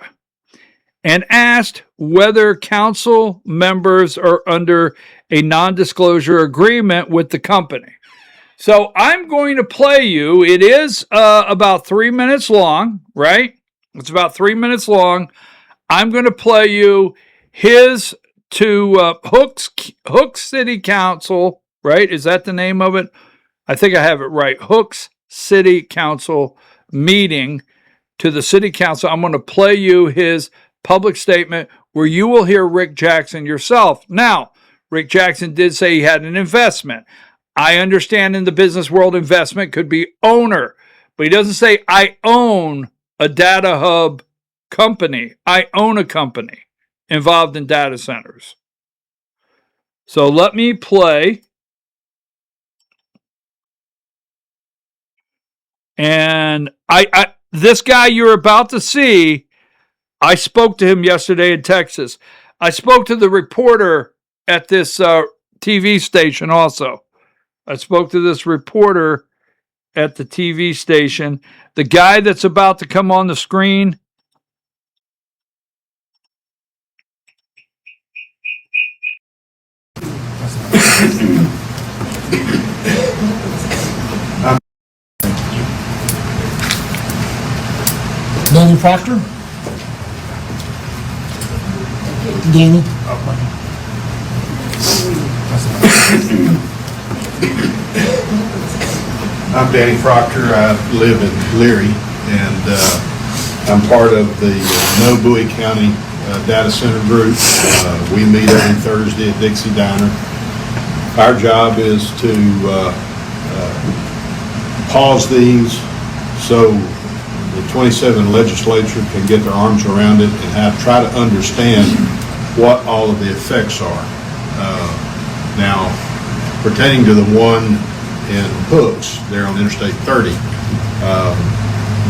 and asked whether council members are under a non-disclosure agreement with the company. So I'm going to play you. It is about 3 minutes long, right? It's about 3 minutes long. I'm going to play you his to Hooks City Council, right? Is that the name of it? I think I have it right. Hooks City Council meeting to the city council. I'm going to play you his public statement where you will hear Rick Jackson yourself. Now, Rick Jackson did say he had an investment. I understand in the business world investment could be owner, but he doesn't say I own a data hub company. I own a company involved in data centers. So let me play. And this guy you're about to see, I spoke to him yesterday in Texas. I spoke to the reporter at this TV station also. I spoke to this reporter at the TV station. The guy that's about to come on the screen. Danny Proctor. Danny. I'm Danny Proctor. I live in Leary, and I'm part of the Bowie County Data Center Group. We meet every Thursday at Dixie Diner. Our job is to pause these so the 27 legislature can get their arms around it and try to understand what all of the effects are. Now, pertaining to the one in Hooks, there on Interstate 30, a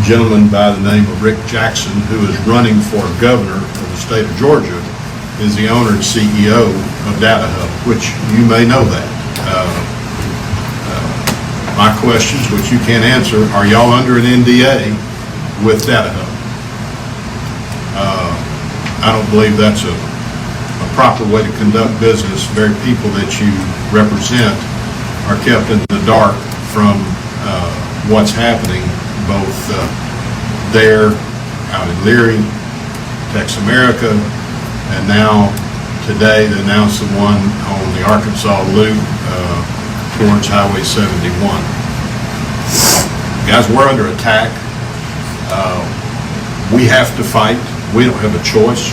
gentleman by the name of Rick Jackson, who is running for governor of the state of Georgia, is the owner and CEO of Data Hub, which you may know that. My questions, which you can't answer, are y'all under an NDA with Data Hub? I don't believe that's a proper way to conduct business. The very people that you represent are kept in the dark from what's happening both there, out in Leary, Tex America, and now today they announced the one on the Arkansas Loop towards Highway 71. Guys, we're under attack. We have to fight. We don't have a choice.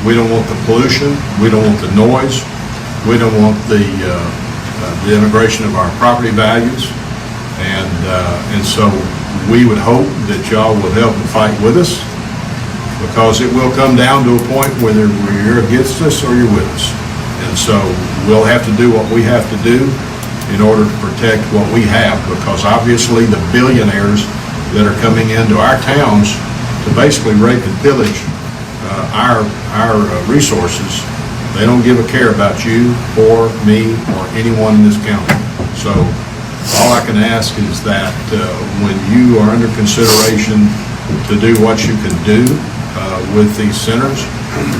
We don't want the pollution. We don't want the noise. We don't want the integration of our property values. And so we would hope that y'all would help and fight with us, because it will come down to a point whether you're against us or you're with us. And so we'll have to do what we have to do in order to protect what we have, because obviously the billionaires that are coming into our towns to basically rape and pillage our resources, they don't give a care about you or me or anyone in this county. So all I can ask is that when you are under consideration to do what you can do with these centers,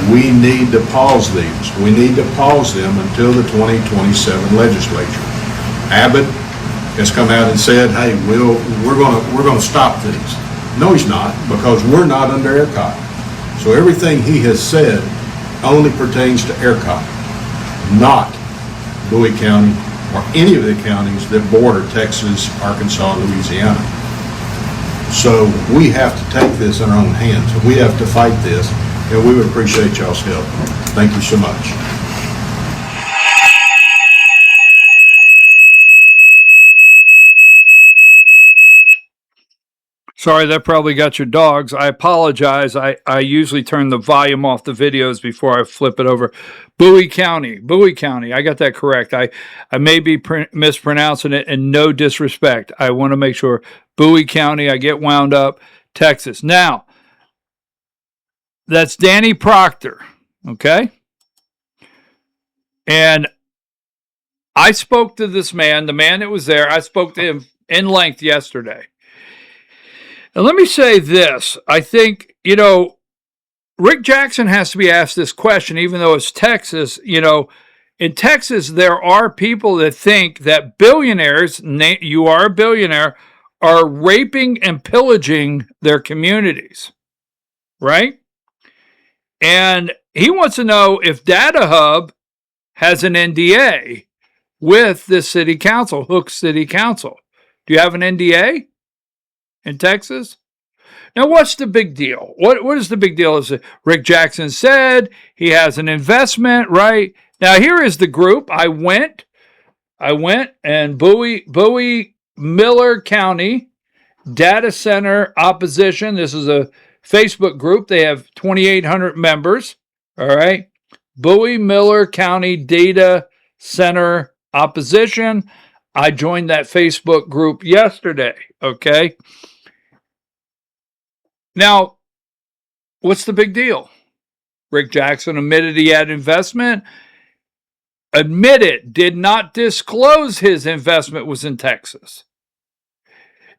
we need to pause these. We need to pause them until the 2027 legislature. Abbott has come out and said, "Hey, we're going to stop these." No, he's not, because we're not under ERCOT. So everything he has said only pertains to ERCOT, not Bowie County or any of the counties that border Texas, Arkansas, and Louisiana. So we have to take this in our own hands. We have to fight this, and we would appreciate y'all's help. Thank you so much. Sorry, that probably got your dogs. I apologize. I usually turn the volume off the videos before I flip it over. Bowie County. I got that correct. I may be mispronouncing it, and no disrespect. I want to make sure. Bowie County, I get wound up. Texas. Now, that's Danny Proctor, okay? And I spoke to this man, the man that was there. I spoke to him in length yesterday. And let me say this. I think, Rick Jackson has to be asked this question, even though it's Texas. In Texas, there are people that think that billionaires, you are a billionaire, are raping and pillaging their communities, right? And he wants to know if Data Hub has an NDA with the city council, Hook City Council. Do you have an NDA in Texas? Now, what's the big deal? What is the big deal? Is it Rick Jackson said he has an investment, right? Now, here is the group. I went and Bowie Miller County Data Center Opposition. This is a Facebook group. They have 2,800 members. All right. Bowie Miller County Data Center Opposition. I joined that Facebook group yesterday. Okay. Now, what's the big deal? Rick Jackson admitted he had investment. Admitted, did not disclose his investment was in Texas.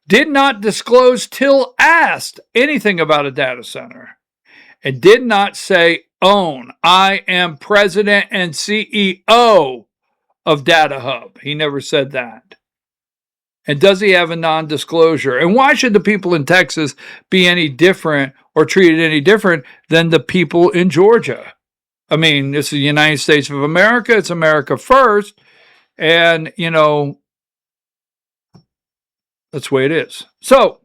Did not disclose till asked anything about a data center. And did not say own. I am president and CEO of Data Hub. He never said that. And does he have a non-disclosure? And why should the people in Texas be any different or treated any different than the people in Georgia? I mean, this is the United States of America. It's America first. And, that's the way it is. So,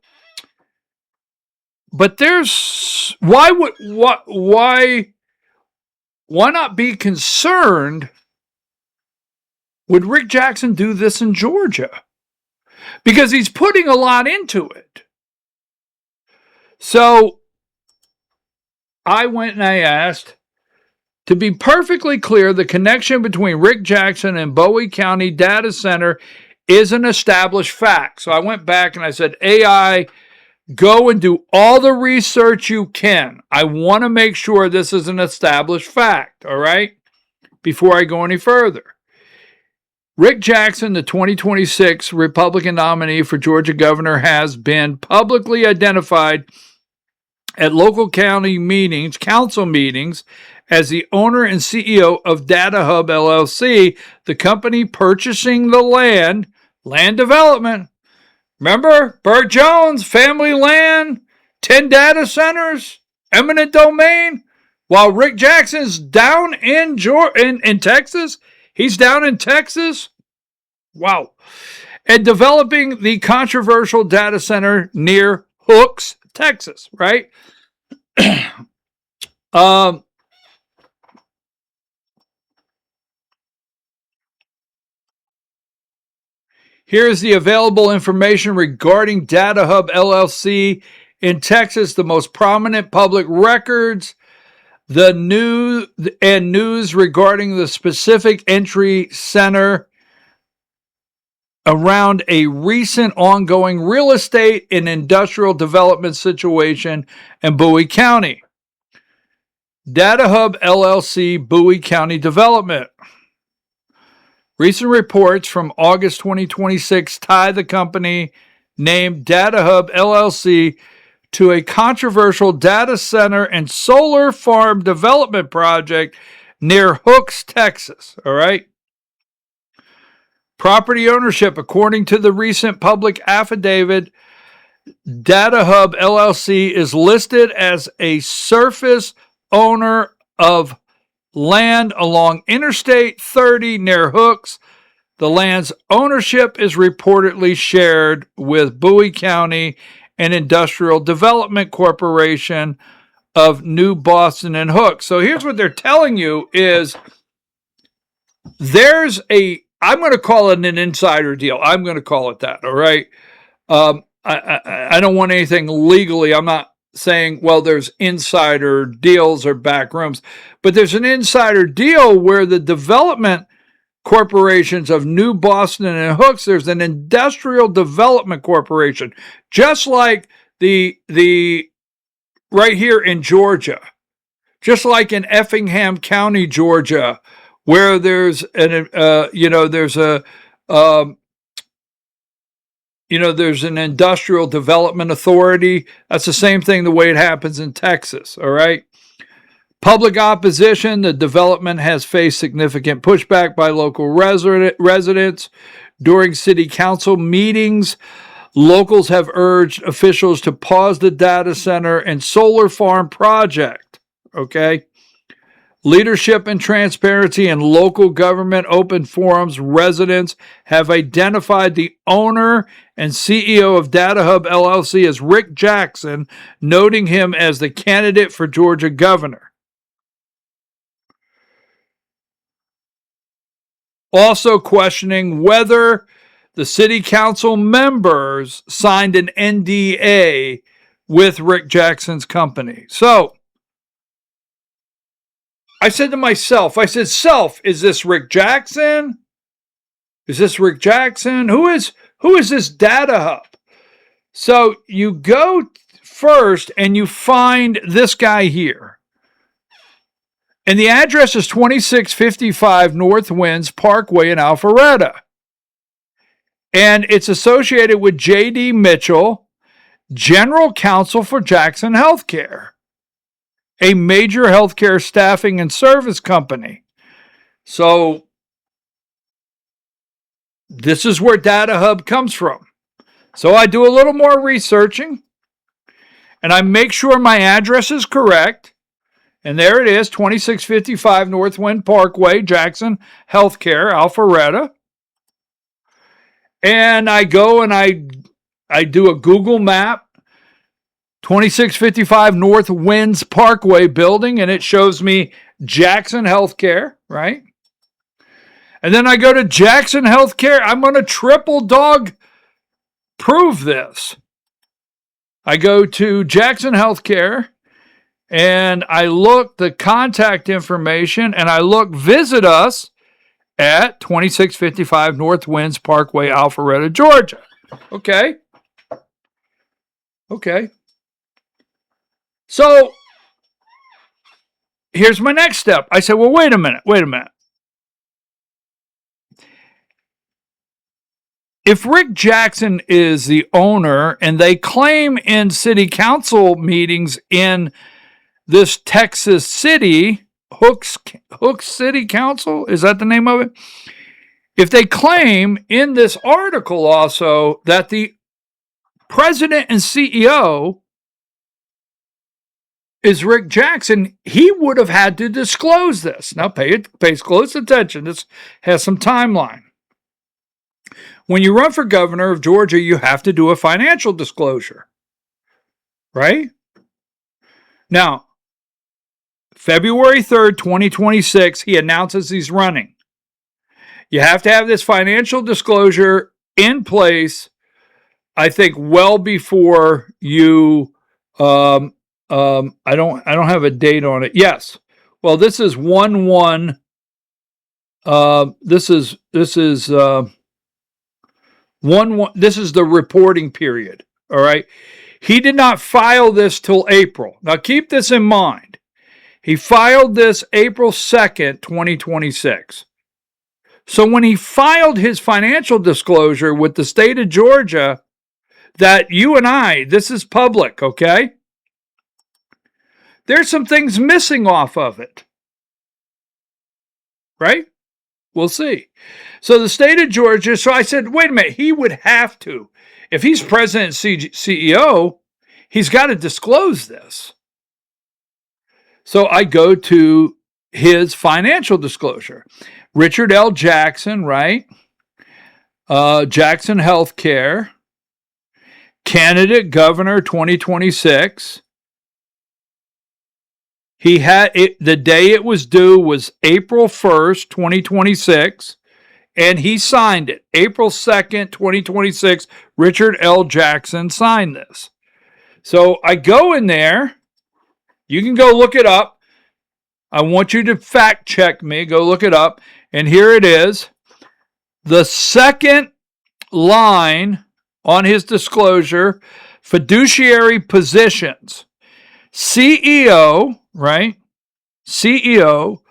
but there's, why not be concerned? Would Rick Jackson do this in Georgia? Because he's putting a lot into it. So I went and I asked, to be perfectly clear, the connection between Rick Jackson and Bowie County Data Center is an established fact. So I went back and I said, AI, go and do all the research you can. I want to make sure this is an established fact, all right, before I go any further. Rick Jackson, the 2026 Republican nominee for Georgia governor, has been publicly identified at local county meetings, council meetings, as the owner and CEO of Data Hub LLC, the company purchasing the land development. Remember, Burt Jones, family land, 10 data centers, eminent domain, while Rick Jackson's down in Texas. He's down in Texas. Wow. And developing the controversial data center near Hooks, Texas, right? Here's the available information regarding Data Hub LLC in Texas, the most prominent public records, the news regarding the specific entry center around a recent ongoing real estate and industrial development situation in Bowie County. Data Hub LLC, Bowie County Development. Recent reports from August 2026 tie the company named Data Hub LLC to a controversial data center and solar farm development project near Hooks, Texas. All right. Property ownership, according to the recent public affidavit, Data Hub LLC is listed as a surface owner of land along Interstate 30 near Hooks. The land's ownership is reportedly shared with Bowie County and Industrial Development Corporation of New Boston and Hooks. So here's what they're telling you is there's I'm going to call it an insider deal. I'm going to call it that, all right? I don't want anything legally. I'm not saying, well, there's insider deals or back rooms, but there's an insider deal where the development corporations of New Boston and Hooks, there's an industrial development corporation, just like the right here in Georgia, just like in Effingham County, Georgia, where there's there's an industrial development authority. That's the same thing the way it happens in Texas, all right? Public opposition, the development has faced significant pushback by local residents. During city council meetings, locals have urged officials to pause the data center and solar farm project, okay? Leadership and transparency in local government open forums, residents have identified the owner and CEO of Data Hub LLC as Rick Jackson, noting him as the candidate for Georgia governor. Also questioning whether the city council members signed an NDA with Rick Jackson's company. So, I said to myself, self, is this Rick Jackson? Is this Rick Jackson? Who is this Data Hub? So you go first and you find this guy here. And the address is 2655 North Winds Parkway in Alpharetta. And it's associated with J.D. Mitchell, General Counsel for Jackson Healthcare, a major healthcare staffing and service company. So this is where Data Hub comes from. So I do a little more researching and I make sure my address is correct. And there it is, 2655 North Wind Parkway, Jackson Healthcare, Alpharetta. And I go and I do a Google map, 2655 North Winds Parkway building, and it shows me Jackson Healthcare, right? And then I go to Jackson Healthcare. I'm going to triple dog prove this. I go to Jackson Healthcare, and I look the contact information, and I look visit us at 2655 North Winds Parkway, Alpharetta, Georgia. Okay. So here's my next step. I said, well, wait a minute. If Rick Jackson is the owner, and they claim in city council meetings in this Texas city, Hooks City Council, is that the name of it? If they claim in this article also that the president and CEO is Rick Jackson, he would have had to disclose this. Now pay close attention. This has some timeline. When you run for governor of Georgia, you have to do a financial disclosure, right? Now, February 3rd, 2026, he announces he's running. You have to have this financial disclosure in place, I think, well before you, I don't have a date on it. Yes. Well, this is 1/1. This is 1/1. This is the reporting period. All right. He did not file this till April. Now keep this in mind. He filed this April 2nd, 2026. So when he filed his financial disclosure with the state of Georgia, that you and I, this is public, okay? There's some things missing off of it. Right? We'll see. So the state of Georgia, so I said, wait a minute, he would have to. If he's president and CEO, he's got to disclose this. So I go to his financial disclosure. Richard L. Jackson, right? Jackson Healthcare, candidate governor 2026. He had it, the day it was due was April 1st, 2026, and he signed it. April 2nd, 2026, Richard L. Jackson signed this. So I go in there. You can go look it up. I want you to fact check me. Go look it up. And here it is. The second line on his disclosure, fiduciary positions. CEO, right? CEO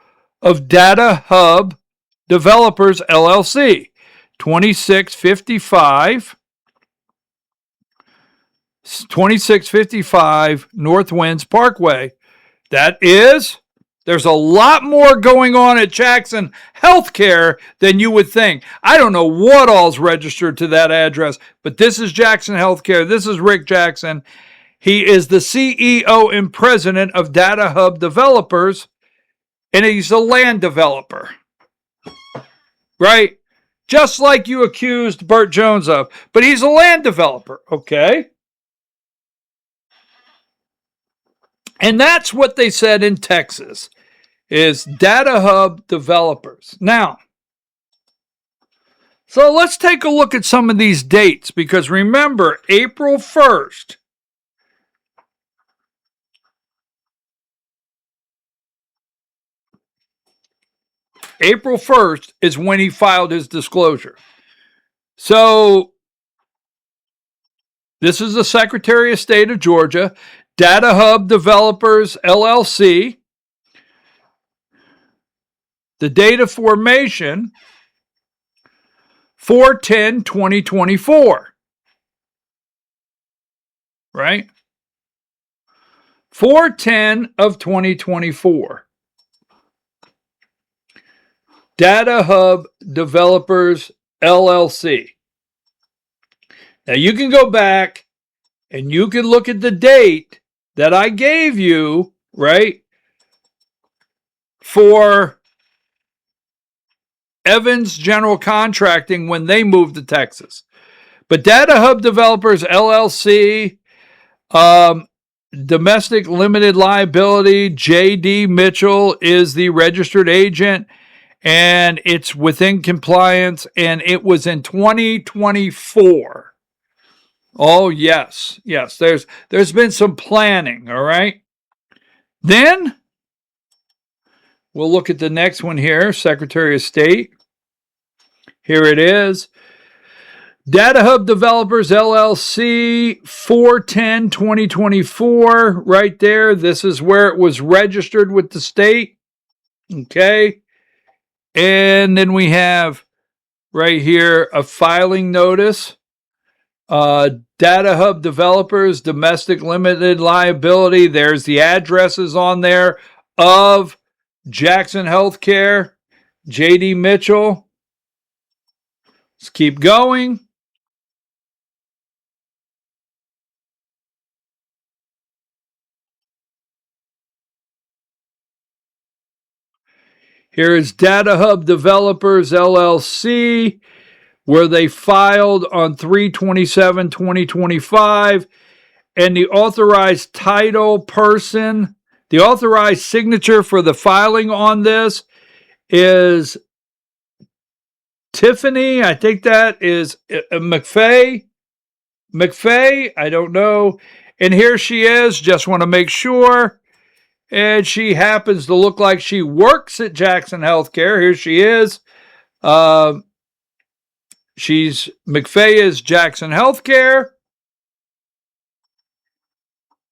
of Data Hub Developers, LLC. 2655 North Winds Parkway. That is, there's a lot more going on at Jackson Healthcare than you would think. I don't know what all's registered to that address, but this is Jackson Healthcare. This is Rick Jackson. He is the CEO and president of Data Hub Developers, and he's a land developer. Right? Just like you accused Burt Jones of, but he's a land developer, okay? And that's what they said in Texas, is Data Hub Developers. Now, so let's take a look at some of these dates, because remember, April 1st, April 1st is when he filed his disclosure. So this is the Secretary of State of Georgia, Data Hub Developers, LLC. The date of formation, 4/10/2024. Right? 4/10 of 2024. Data Hub Developers, LLC. Now you can go back and you can look at the date that I gave you, right, for Evans General Contracting when they moved to Texas. But Data Hub Developers, LLC, Domestic Limited Liability, J.D. Mitchell is the registered agent, and it's within compliance, and it was in 2024. Oh, yes. Yes, there's been some planning, all right? Then we'll look at the next one here, Secretary of State. Here it is. Data Hub Developers LLC 4/10/2024 right there. This is where it was registered with the state. Okay. And then we have right here a filing notice. Data Hub Developers Domestic Limited Liability. There's the addresses on there of Jackson Healthcare, JD Mitchell. Let's keep going. Here is Data Hub Developers LLC, where they filed on 3/27/2025, and the authorized title person, the authorized signature for the filing on this is Tiffany. I think that is McFay. I don't know. And here she is. Just want to make sure. And she happens to look like she works at Jackson Healthcare. Here she is. She's McFay is Jackson Healthcare.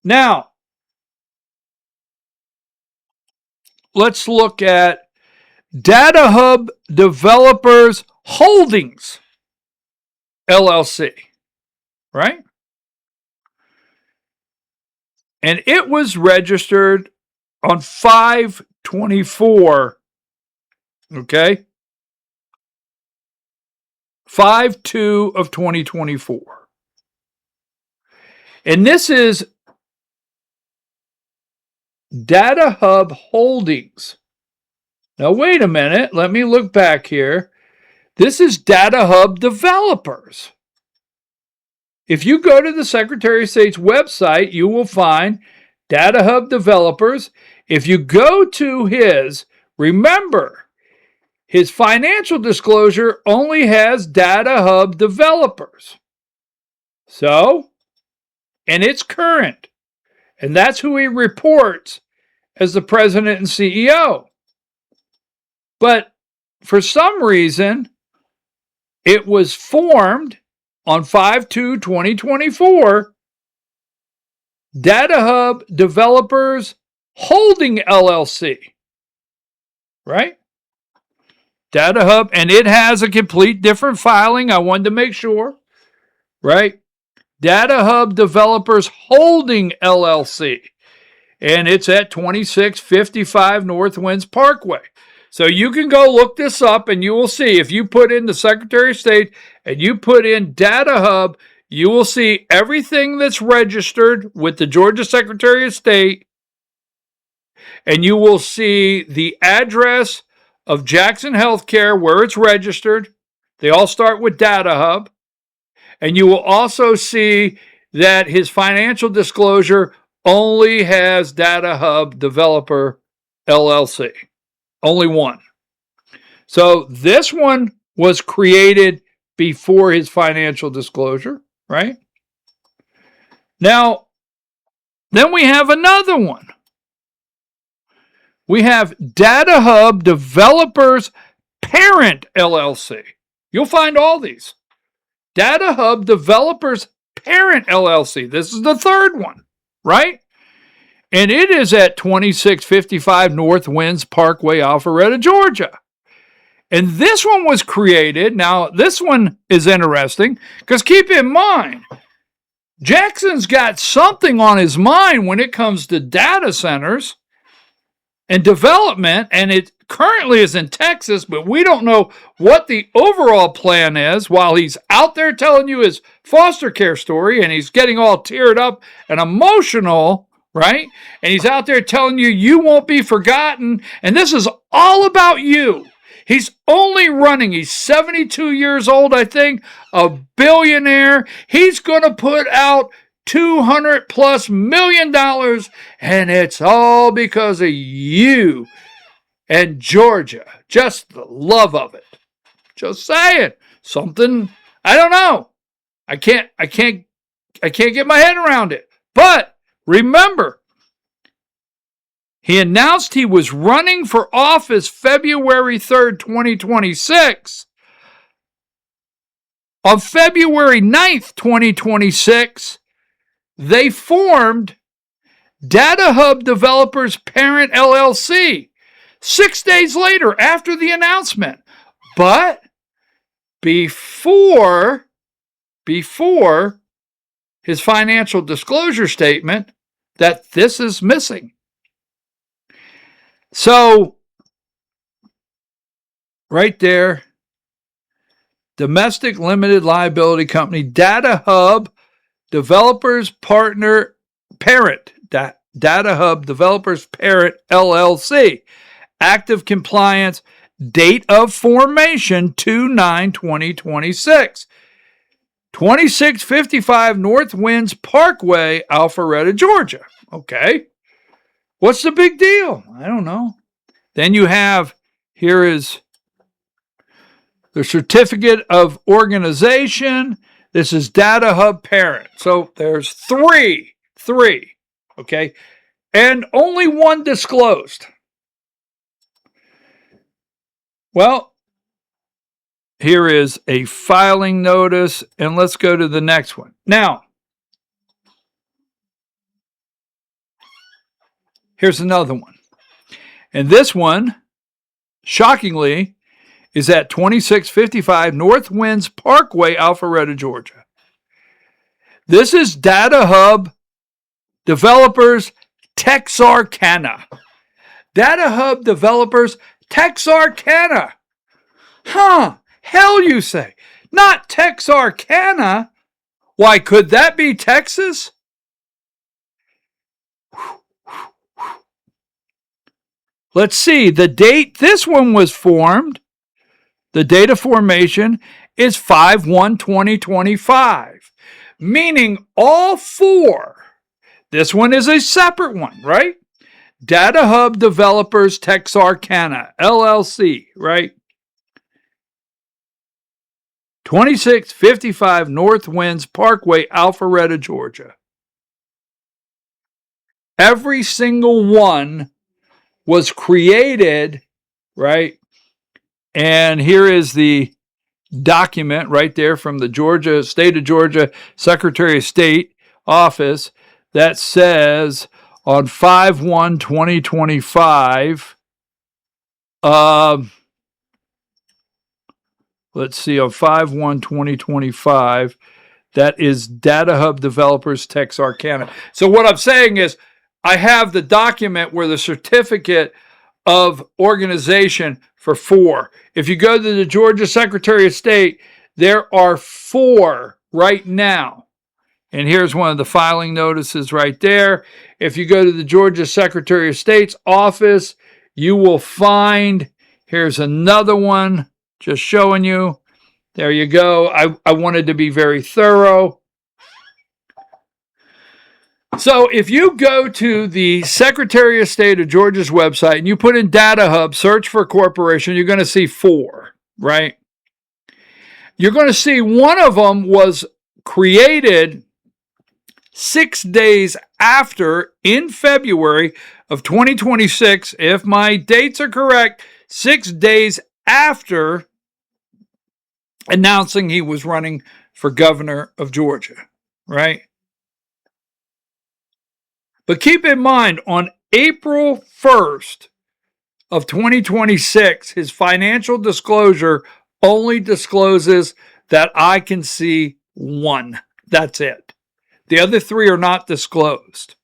Now, let's look at Data Hub Developers Holdings LLC, right? And it was registered on 5/24, okay? 5/2 of 2024. And this is Data Hub Holdings. Now, wait a minute. Let me look back here. This is Data Hub Developers. If you go to the Secretary of State's website, you will find Data Hub Developers. If you go to his, remember, his financial disclosure only has Data Hub Developers. So, and it's current. And that's who he reports as the president and CEO. But for some reason, it was formed on 5/2/2024, Data Hub Developers Holding LLC, right? Data Hub, and it has a complete different filing. I wanted to make sure, right? Data Hub Developers Holding LLC, and it's at 2655 North Winds Parkway. So you can go look this up and you will see, if you put in the Secretary of State and you put in Data Hub, you will see everything that's registered with the Georgia Secretary of State, and you will see the address of Jackson Healthcare where it's registered. They all start with Data Hub. And you will also see that his financial disclosure only has Data Hub Developer LLC. Only one. So this one was created before his financial disclosure, right? Now, then we have another one. We have Data Hub Developers Parent LLC. You'll find all these. Data Hub Developers Parent LLC. This is the third one, right? And it is at 2655 North Winds Parkway, Alpharetta, Georgia. And this one was created. Now, this one is interesting because keep in mind, Jackson's got something on his mind when it comes to data centers and development, and it currently is in Texas, but we don't know what the overall plan is while he's out there telling you his foster care story, and he's getting all teared up and emotional, right? And he's out there telling you, you won't be forgotten, and this is all about you. He's only running, he's 72 years old, I think, a billionaire. He's going to put out $200+ million, and it's all because of you and Georgia. Just the love of it. Just saying. Something, I don't know. I can't I can't get my head around it. But remember, he announced he was running for office February 3rd, 2026. On February 9th, 2026, they formed Data Hub Developers Parent LLC 6 days later after the announcement. But before his financial disclosure statement that this is missing. So, right there, domestic limited liability company, Data Hub Developers Parent, Data Hub Developers Parent LLC, active compliance, date of formation 2/9/2026. 2655 North Winds Parkway, Alpharetta, Georgia. Okay. What's the big deal? I don't know. Then you have, here is the certificate of organization. This is Data Hub Parent. So there's three. Okay. And only one disclosed. Well, here is a filing notice, and let's go to the next one. Now, here's another one. And this one, shockingly, is at 2655 North Winds Parkway, Alpharetta, Georgia. This is Data Hub Developers Texarkana. Data Hub Developers Texarkana. Huh. Hell, you say. Not Texarkana. Why, could that be Texas? Let's see. The date this one was formed, the date of formation is 5/1/2025. Meaning all four. This one is a separate one, right? Data Hub Developers Texarkana, LLC, right? 2655 North Winds Parkway, Alpharetta, Georgia. Every single one was created, right? And here is the document right there from the State of Georgia Secretary of State office that says on 5/1/2025, let's see, on 5/1/2025, that is Data Hub Developers Texarkana. So what I'm saying is I have the document where the certificate of organization for four. If you go to the Georgia Secretary of State, there are four right now. And here's one of the filing notices right there. If you go to the Georgia Secretary of State's office, you will find, here's another one. Just showing you. There you go. I wanted to be very thorough. So if you go to the Secretary of State of Georgia's website and you put in Data Hub, search for corporation, you're going to see four, right? You're going to see one of them was created 6 days after, in February of 2026, if my dates are correct, 6 days after announcing he was running for governor of Georgia, right? But keep in mind, on April 1st of 2026, his financial disclosure only discloses that I can see one. That's it. The other three are not disclosed.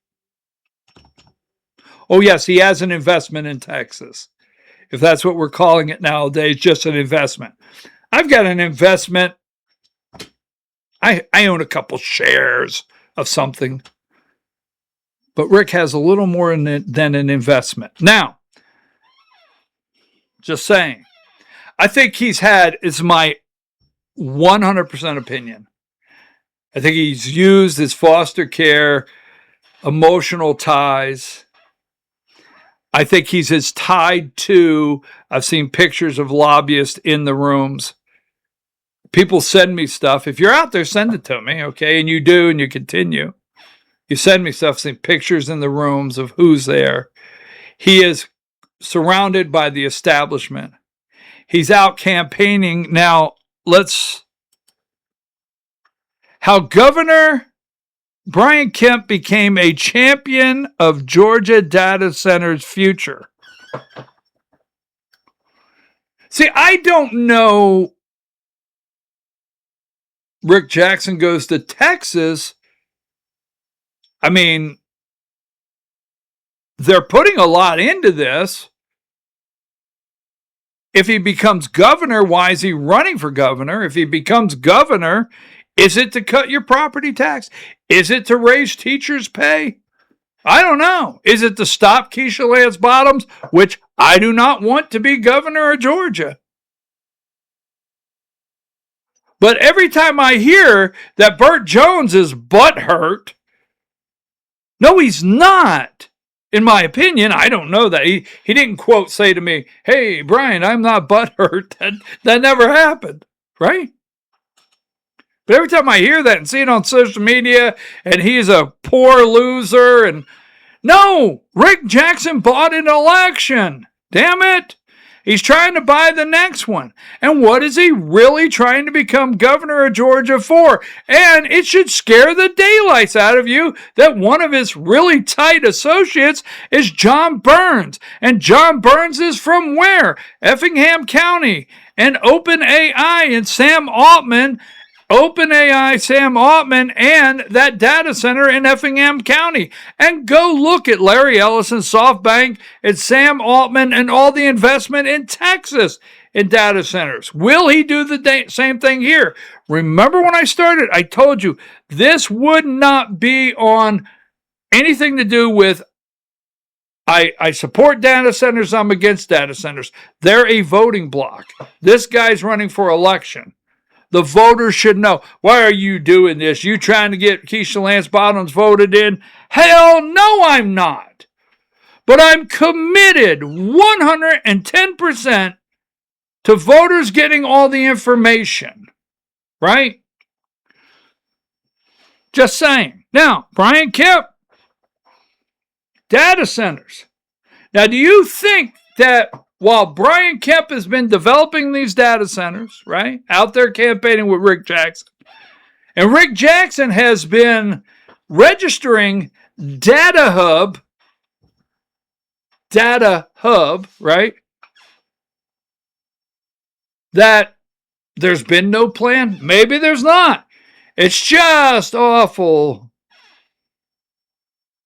Oh, yes, he has an investment in Texas. If that's what we're calling it nowadays, just an investment. I've got an investment. I own a couple shares of something. But Rick has a little more than an investment. Now, just saying. I think he's had, it's my 100% opinion. I think he's used his foster care, emotional ties. I think he's as tied to, I've seen pictures of lobbyists in the rooms, people send me stuff. If you're out there, send it to me, okay? And you do, and you continue. You send me stuff, seeing pictures in the rooms of who's there. He is surrounded by the establishment. He's out campaigning. Now, how Governor Brian Kemp became a champion of Georgia data centers' future. See, I don't know. Rick Jackson goes to Texas. I mean, they're putting a lot into this. If he becomes governor, why is he running for governor? If he becomes governor, is it to cut your property tax? Is it to raise teachers' pay? I don't know. Is it to stop Keisha Lance Bottoms, which I do not want to be governor of Georgia? But every time I hear that Burt Jones is butthurt, no, he's not. In my opinion, I don't know that. He didn't, quote, say to me, hey, Brian, I'm not butthurt. That never happened, right? But every time I hear that and see it on social media, and he's a poor loser, and no, Rick Jackson bought an election. Damn it. He's trying to buy the next one. And what is he really trying to become governor of Georgia for? And it should scare the daylights out of you that one of his really tight associates is John Burns. And John Burns is from where? Effingham County. And OpenAI and Sam Altman, and that data center in Effingham County. And go look at Larry Ellison, SoftBank, and Sam Altman, and all the investment in Texas in data centers. Will he do the same thing here? Remember when I started, I told you this would not be on anything to do with I support data centers, I'm against data centers. They're a voting block. This guy's running for election. The voters should know. Why are you doing this? You trying to get Keisha Lance Bottoms voted in? Hell no, I'm not. But I'm committed 110% to voters getting all the information. Right? Just saying. Now, Brian Kemp, data centers. Now, do you think that while Brian Kemp has been developing these data centers, right, out there campaigning with Rick Jackson, and Rick Jackson has been registering Data Hub, right, that there's been no plan? Maybe there's not. It's just awful.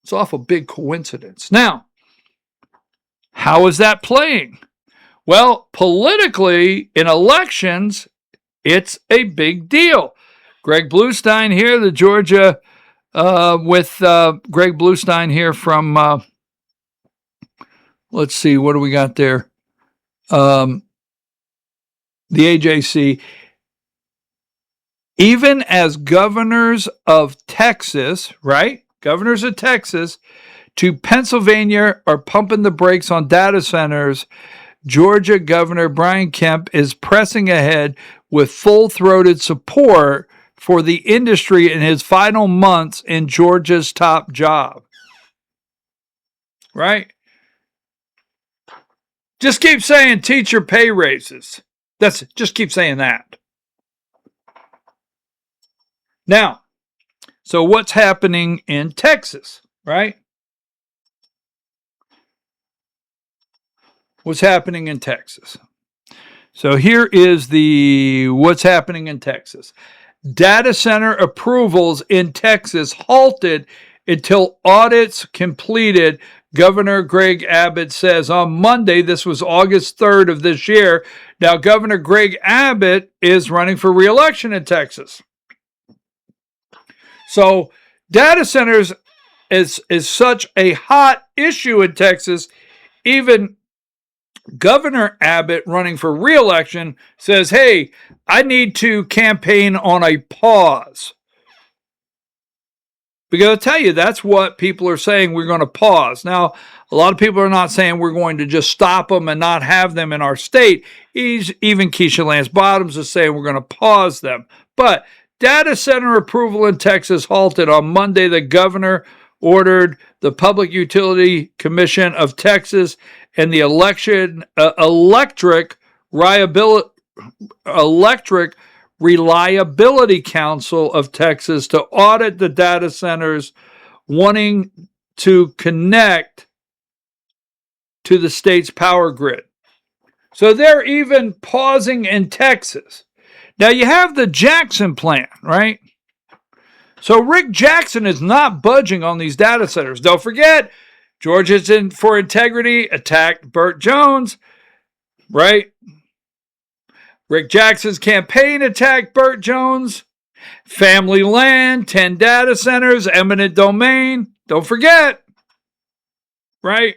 It's awful big coincidence. Now, how is that playing? Well, politically, in elections, it's a big deal. Greg Bluestein here, the Georgia, with Greg Bluestein here from, let's see, what do we got there? The AJC. Even as governors of Texas, right? Governors of Texas to Pennsylvania are pumping the brakes on data centers, Georgia Governor Brian Kemp is pressing ahead with full-throated support for the industry in his final months in Georgia's top job. Right? Just keep saying teacher pay raises. Just keep saying that. Now, so what's happening in Texas, right? What's happening in Texas? So here is what's happening in Texas. Data center approvals in Texas halted until audits completed, Governor Greg Abbott says on Monday. This was August 3rd of this year. Now, Governor Greg Abbott is running for re-election in Texas. So data centers is such a hot issue in Texas, even Governor Abbott, running for re-election, says, hey, I need to campaign on a pause. Because I'll tell you, that's what people are saying, we're going to pause. Now, A lot of people are not saying we're going to just stop them and not have them in our state. Even Keisha Lance Bottoms is saying we're going to pause them. But data center approval in Texas halted on Monday. The governor ordered the Public Utility Commission of Texas and the Electric Reliability Council of Texas to audit the data centers wanting to connect to the state's power grid. So they're even pausing in Texas. Now you have the Jackson plan, right? So Rick Jackson is not budging on these data centers. Don't forget, Georgia's for Integrity attacked Burt Jones, right? Rick Jackson's campaign attacked Burt Jones. Family land, 10 data centers, eminent domain. Don't forget, right?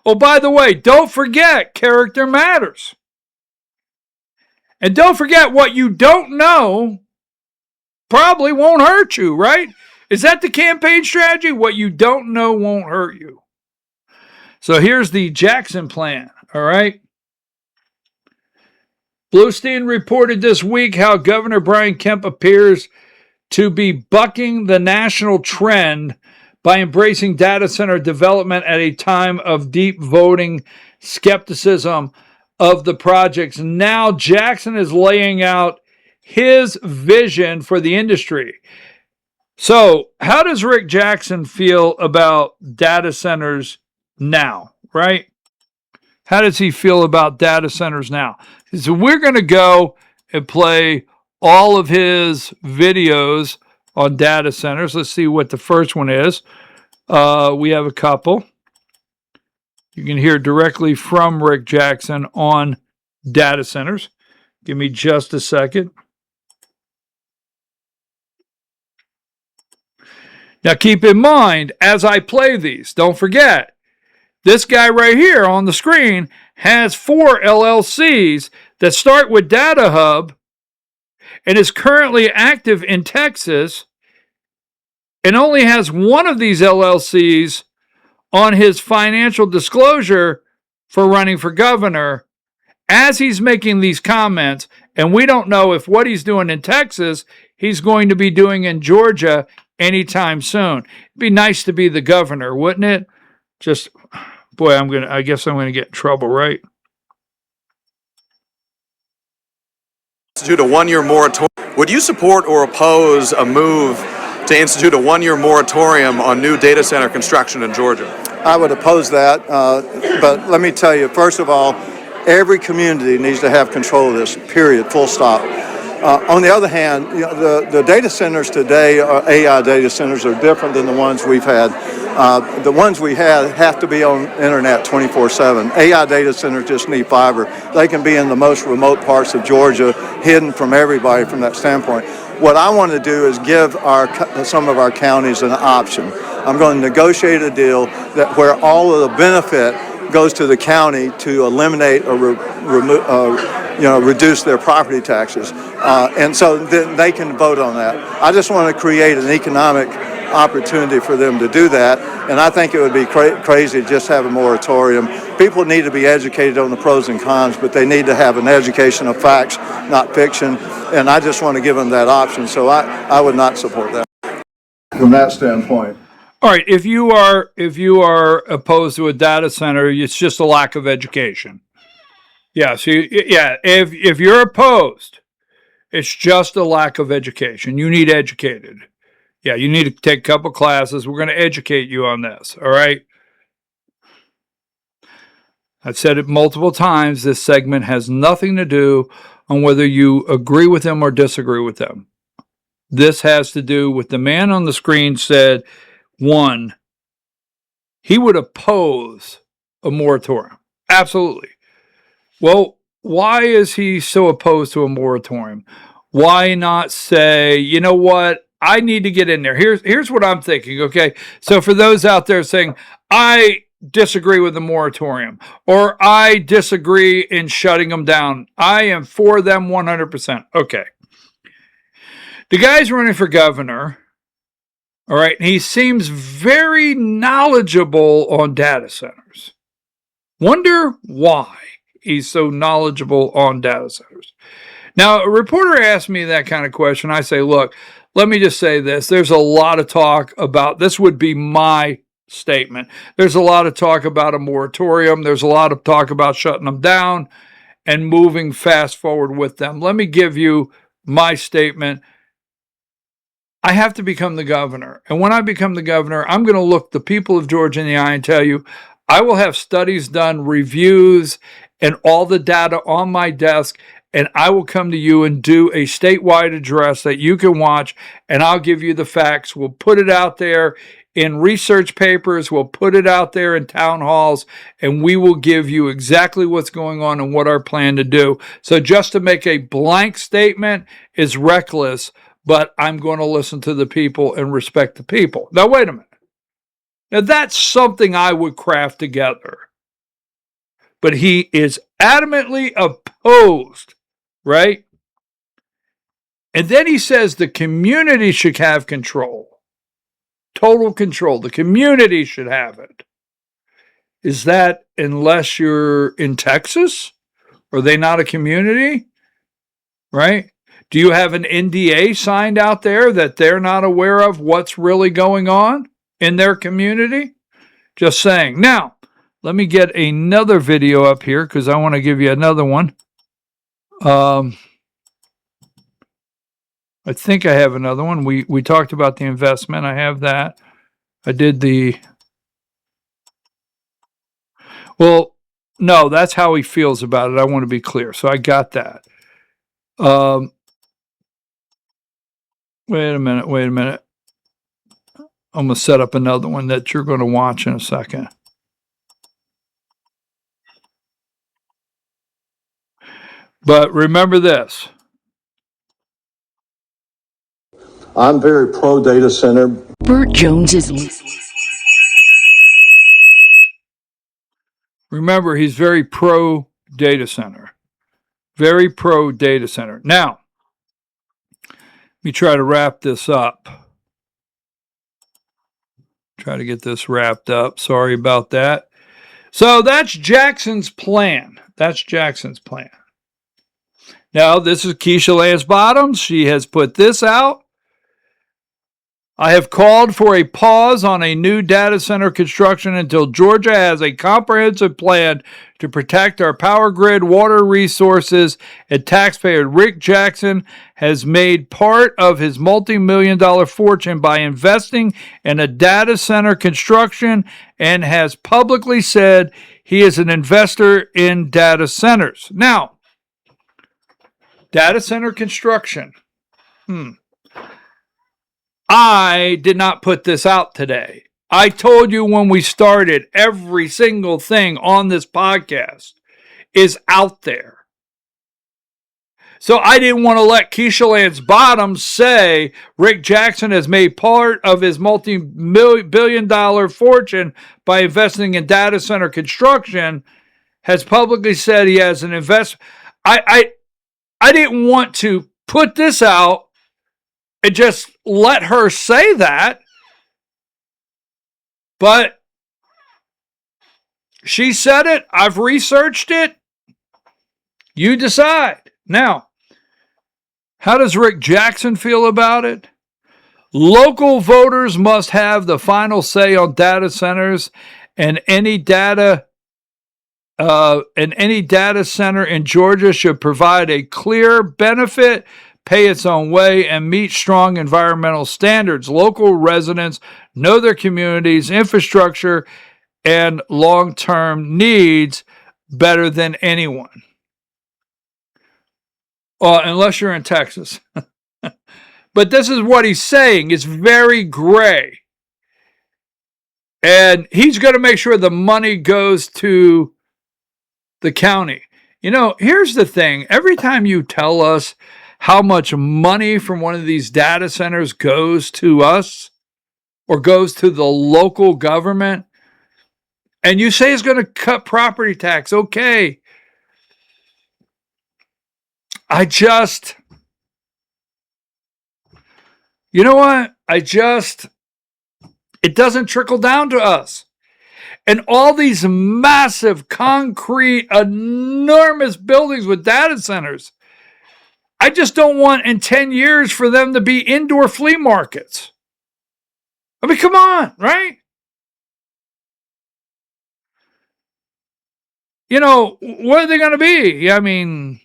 Oh, by the way, don't forget, character matters. And don't forget, what you don't know probably won't hurt you, right? Is that the campaign strategy? What you don't know won't hurt you. So here's the Jackson plan, all right? Bluestein reported this week how Governor Brian Kemp appears to be bucking the national trend by embracing data center development at a time of deep voting skepticism of the projects. Now Jackson is laying out his vision for the industry. So how does Rick Jackson feel about data centers now, right? How does he feel about data centers now? So we're going to go and play all of his videos on data centers. Let's see what the first one is. We have a couple. You can hear directly from Rick Jackson on data centers. Give me just a second. Now keep in mind, as I play these, don't forget, this guy right here on the screen has 4 LLCs that start with Data Hub and is currently active in Texas and only has one of these LLCs on his financial disclosure for running for governor as he's making these comments. And we don't know if what he's doing in Texas, he's going to be doing in Georgia anytime soon. It'd be nice to be the governor, wouldn't it? Just, boy, I guess I'm going to get in trouble, right? Institute a one-year moratorium. Would you support or oppose a move to institute a one-year moratorium on new data center construction in Georgia? I would oppose that, but let me tell you, first of all, every community needs to have control of this, period, full stop. On the other hand, you know, the data centers today, AI data centers, are different than the ones we've had. The ones we had have to be on internet 24/7. AI data centers just need fiber. They can be in the most remote parts of Georgia, hidden from everybody from that standpoint. What I want to do is give some of our counties an option. I'm going to negotiate a deal that where all of the benefit goes to the county to eliminate or reduce their property taxes, and so then they can vote on that. I just want to create an economic opportunity for them to do that, and I think it would be crazy to just have a moratorium. People need to be educated on the pros and cons, but they need to have an education of facts, not fiction, and I just want to give them that option, so I would not support that. From that standpoint. All right, if you are opposed to a data center, it's just a lack of education. Yeah, so if you're opposed, it's just a lack of education. You need educated. Yeah, you need to take a couple classes. We're going to educate you on this, all right? I've said it multiple times. This segment has nothing to do on whether you agree with them or disagree with them. This has to do with the man on the screen said, one, he would oppose a moratorium. Absolutely. Well, why is he so opposed to a moratorium? Why not say, you know what? I need to get in there. Here's what I'm thinking, okay? So for those out there saying, I disagree with the moratorium, or I disagree in shutting them down, I am for them 100%. Okay. The guy's running for governor, All right. And he seems very knowledgeable on data centers. Wonder why he's so knowledgeable on data centers. Now, a reporter asked me that kind of question. I say, look, let me just say this. There's a lot of talk about, this would be my statement. There's a lot of talk about a moratorium. There's a lot of talk about shutting them down and moving fast forward with them. Let me give you my statement. I have to become the governor. And when I become the governor, I'm going to look the people of Georgia in the eye and tell you, I will have studies done, reviews, and all the data on my desk, and I will come to you and do a statewide address that you can watch, and I'll give you the facts. We'll put it out there in research papers. We'll put it out there in town halls, and we will give you exactly what's going on and what our plan to do. So just to make a blank statement is reckless, but I'm going to listen to the people and respect the people. Now, wait a minute. Now, that's something I would craft together. But he is adamantly opposed, right? And then he says the community should have control. Total control. The community should have it. Is that unless you're in Texas? Are they not a community? Right? Do you have an NDA signed out there that they're not aware of what's really going on in their community? Just saying. Now, let me get another video up here because I want to give you another one. I think I have another one. We talked about the investment. I have that. I did the... Well, no, that's how he feels about it. I want to be clear. So I got that. Wait a minute. I'm going to set up another one that you're going to watch in a second. But remember this. I'm very pro data center. Burt Jones is... Remember, he's very pro data center. Very pro data center. Now, let me try to wrap this up. Try to get this wrapped up. Sorry about that. So that's Jackson's plan. Now, this is Keisha Lance Bottoms. She has put this out. I have called for a pause on a new data center construction until Georgia has a comprehensive plan to protect our power grid, water resources, and taxpayers. Rick Jackson has made part of his multi-million-dollar fortune by investing in a data center construction and has publicly said he is an investor in data centers. Now, data center construction. I did not put this out today. I told you when we started, every single thing on this podcast is out there. So I didn't want to let Keisha Lance Bottoms say Rick Jackson has made part of his multi-billion-dollar fortune by investing in data center construction, has publicly said he has an investment. I didn't want to put this out and just let her say that. But she said it. I've researched it. You decide. Now, how does Rick Jackson feel about it? Local voters must have the final say on data centers, and any data center in Georgia should provide a clear benefit, pay its own way, and meet strong environmental standards. Local residents know their communities, infrastructure, and long-term needs better than anyone. Unless you're in Texas. But this is what he's saying. It's very gray. And he's going to make sure the money goes to the county. You know, here's the thing. Every time you tell us how much money from one of these data centers goes to us or goes to the local government, and you say it's going to cut property tax, okay. You know what? It doesn't trickle down to us. And all these massive, concrete, enormous buildings with data centers, I just don't want in 10 years for them to be indoor flea markets. I mean, come on, right? You know, what are they going to be? I mean,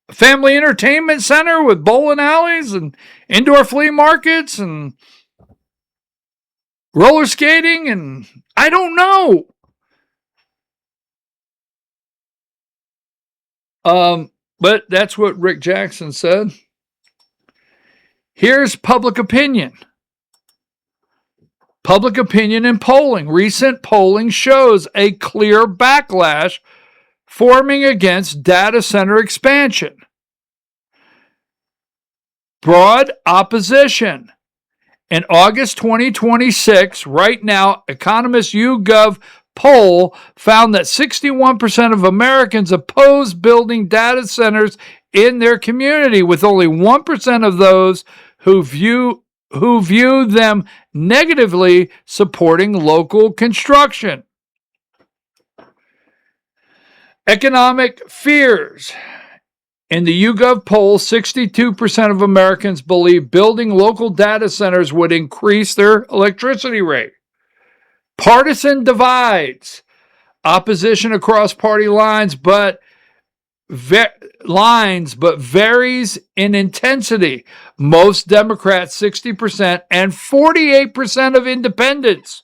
a family entertainment center with bowling alleys and indoor flea markets and roller skating, and I don't know. But that's what Rick Jackson said. Here's public opinion. Public opinion and polling. Recent polling shows a clear backlash forming against data center expansion. Broad opposition. In August 2026, right now, Economist YouGov poll found that 61% of Americans oppose building data centers in their community, with only 1% of those who view them negatively supporting local construction. Economic fears. In the YouGov poll, 62% of Americans believe building local data centers would increase their electricity rate. Partisan divides. Opposition across party lines, but varies in intensity. Most Democrats, 60%, and 48% of independents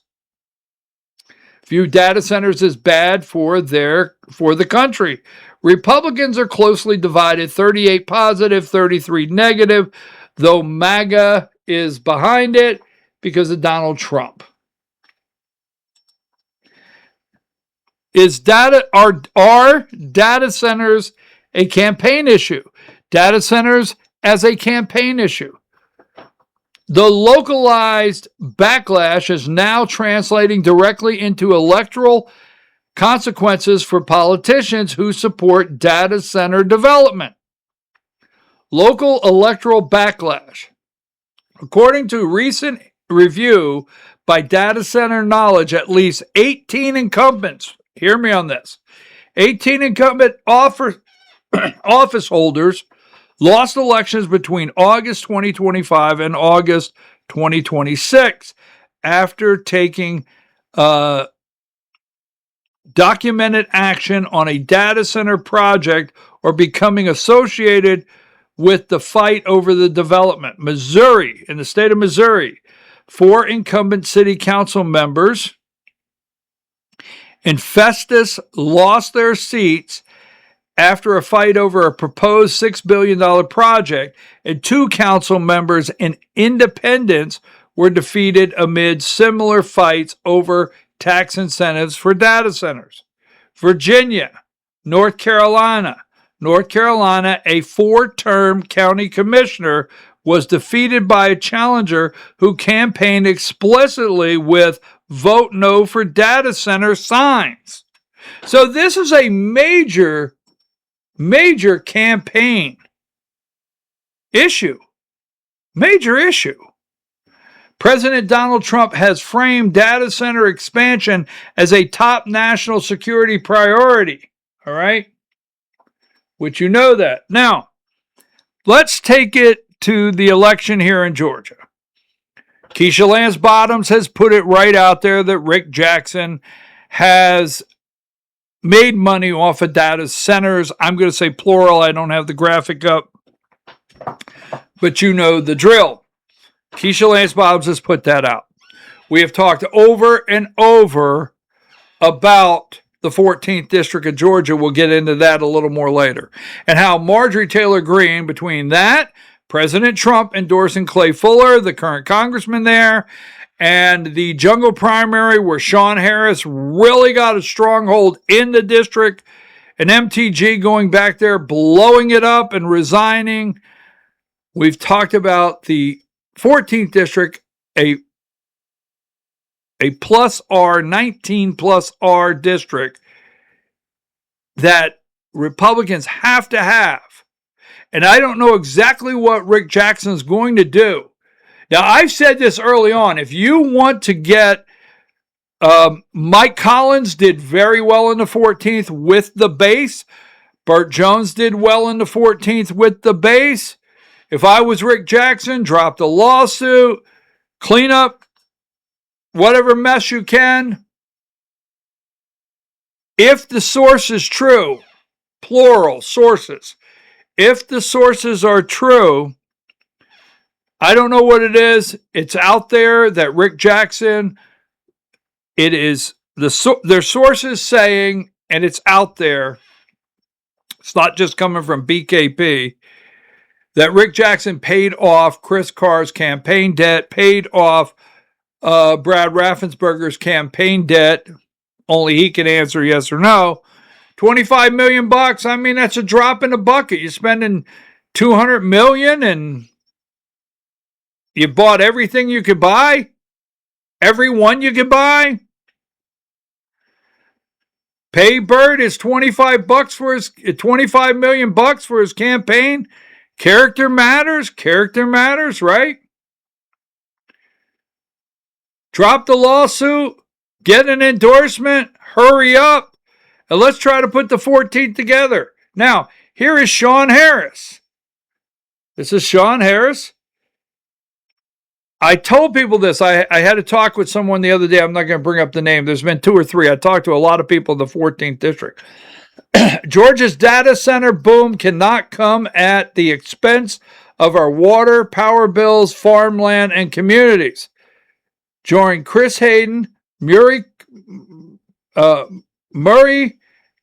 view data centers as bad for the country. Republicans are closely divided, 38 positive, 33 negative, though MAGA is behind it because of Donald Trump. Are data centers a campaign issue? Data centers as a campaign issue. The localized backlash is now translating directly into electoral consequences for politicians who support data center development. Local electoral backlash. According to recent review by Data Center Knowledge, at least 18 incumbents, hear me on this, 18 incumbent office holders lost elections between August 2025 and August 2026 after taking documented action on a data center project or becoming associated with the fight over the development. Missouri, in the state of Missouri, 4 incumbent city council members in Festus lost their seats after a fight over a proposed $6 billion project, and 2 council members in Independence were defeated amid similar fights over tax incentives for data centers. Virginia, North Carolina, a 4-term county commissioner was defeated by a challenger who campaigned explicitly with "Vote No for Data Center" signs. So this is a major campaign issue. Major issue. President Donald Trump has framed data center expansion as a top national security priority. All right? Which you know that. Now, let's take it to the election here in Georgia. Keisha Lance Bottoms has put it right out there that Rick Jackson has made money off of data centers. I'm going to say plural. I don't have the graphic up. But you know the drill. Keisha Lance Bottoms has put that out. We have talked over and over about the 14th District of Georgia. We'll get into that a little more later. And how Marjorie Taylor Greene, between that, President Trump endorsing Clay Fuller, the current congressman there, and the jungle primary where Sean Harris really got a stronghold in the district, and MTG going back there, blowing it up and resigning. We've talked about the 14th District, a plus R, 19 plus R district that Republicans have to have. And I don't know exactly what Rick Jackson's going to do. Now, I've said this early on. If you want to get Mike Collins did very well in the 14th with the base. Burt Jones did well in the 14th with the base. If I was Rick Jackson, drop the lawsuit, clean up whatever mess you can. If the source is true, plural sources, if the sources are true, I don't know what it is. It's out there that Rick Jackson, it is their sources saying, and it's out there, it's not just coming from BKP, that Rick Jackson paid off Chris Carr's campaign debt, paid off Brad Raffensperger's campaign debt. Only he can answer yes or no. $25 million. I mean, that's a drop in the bucket. You're spending $200 million and you bought everything you could buy, everyone you could buy. Pay Burt his $25 million for his campaign. Character matters, right? Drop the lawsuit, get an endorsement, hurry up, and let's try to put the 14th together. Now, here is Sean Harris. This is Sean Harris. I told people this. I had a talk with someone the other day. I'm not going to bring up the name. There's been 2 or 3. I talked to a lot of people in the 14th district. Georgia's data center boom cannot come at the expense of our water, power bills, farmland, and communities. Join Chris Hayden, Murray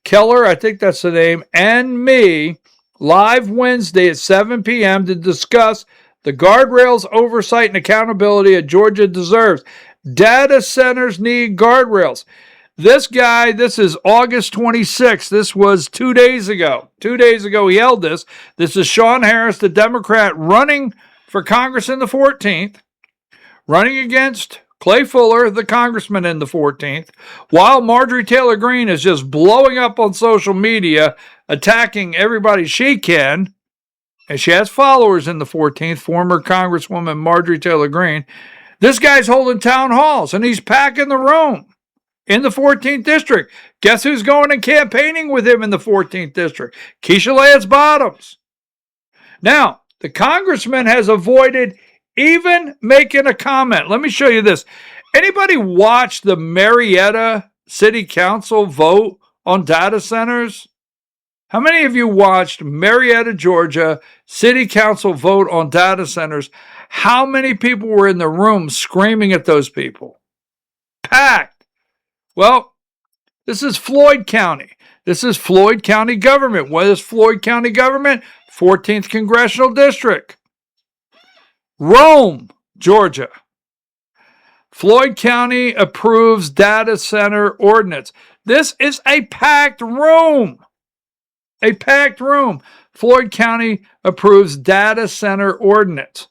Keller, I think that's the name, and me live Wednesday at 7 p.m. to discuss the guardrails, oversight, and accountability that Georgia deserves. Data centers need guardrails. This is August 26th. This was 2 days ago. 2 days ago he held this. This is Sean Harris, the Democrat, running for Congress in the 14th, running against Clay Fuller, the congressman in the 14th, while Marjorie Taylor Greene is just blowing up on social media, attacking everybody she can. And she has followers in the 14th, former Congresswoman Marjorie Taylor Greene. This guy's holding town halls, and he's packing the room in the 14th district. Guess who's going and campaigning with him in the 14th district? Keisha Lance Bottoms. Now, the congressman has avoided even making a comment. Let me show you this. Anybody watch the Marietta City Council vote on data centers? How many of you watched Marietta, Georgia City Council vote on data centers? How many people were in the room screaming at those people? Packed. Well, this is Floyd County. This is Floyd County government. What is Floyd County government? 14th Congressional District. Rome, Georgia. Floyd County approves data center ordinance. This is a packed room. A packed room. Floyd County approves data center ordinance.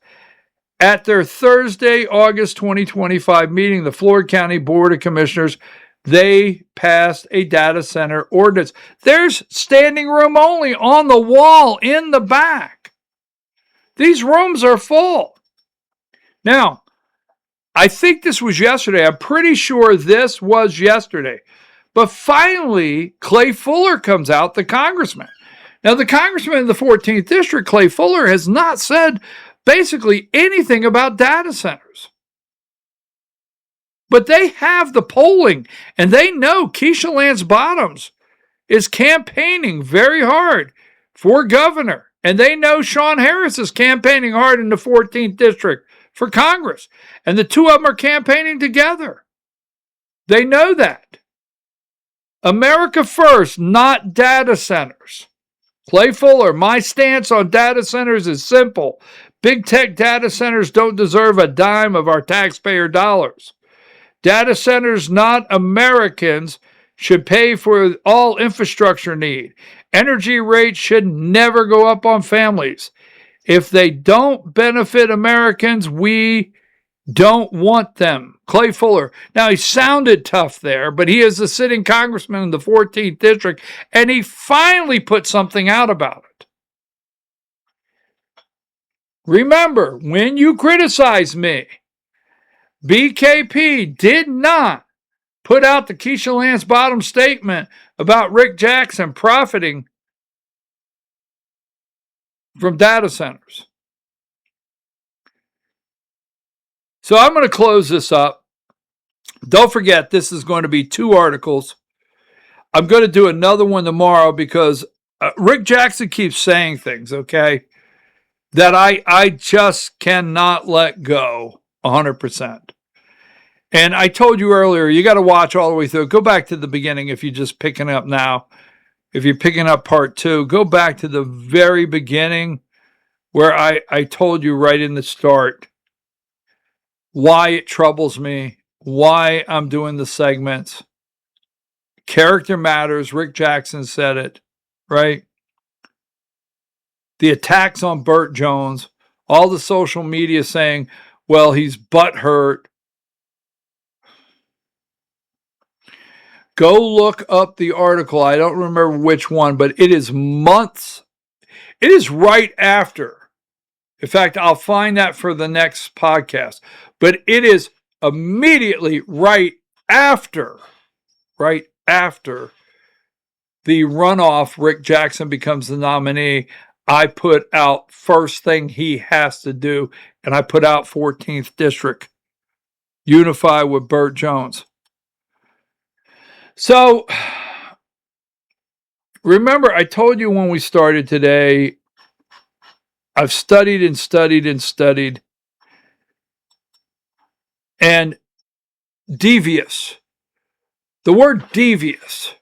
At their Thursday, August 2025 meeting, the Floyd County Board of Commissioners, they passed a data center ordinance. There's standing room only on the wall in the back. These rooms are full. Now, I think this was yesterday. I'm pretty sure this was yesterday. But finally, Clay Fuller comes out, the congressman. Now, the congressman in the 14th district, Clay Fuller, has not said basically anything about data centers. But they have the polling, and they know Keisha Lance Bottoms is campaigning very hard for governor. And they know Sean Harris is campaigning hard in the 14th district for Congress. And the two of them are campaigning together. They know that. America first, not data centers. Clay Fuller, my stance on data centers is simple. Big tech data centers don't deserve a dime of our taxpayer dollars. Data centers, not Americans, should pay for all infrastructure need. Energy rates should never go up on families. If they don't benefit Americans, we don't want them. Clay Fuller. Now, he sounded tough there, but he is the sitting congressman in the 14th district, and he finally put something out about it. Remember, when you criticize me, BKP did not put out the Keisha Lance Bottom statement about Rick Jackson profiting from data centers. So I'm going to close this up. Don't forget, this is going to be 2 articles. I'm going to do another one tomorrow because Rick Jackson keeps saying things, okay, that I just cannot let go 100%. And I told you earlier, you got to watch all the way through. Go back to the beginning if you're just picking up now. If you're picking up part 2, go back to the very beginning where I told you right in the start why it troubles me, why I'm doing the segments. Character matters. Rick Jackson said it, right? The attacks on Burt Jones, all the social media saying, well, he's butthurt. Go look up the article. I don't remember which one, but it is months. It is right after. In fact, I'll find that for the next podcast. But it is immediately right after the runoff, Rick Jackson becomes the nominee. I put out first thing he has to do, and I put out 14th District. Unify with Burt Jones. So, remember, I told you when we started today, I've studied and studied and studied. And devious. The word devious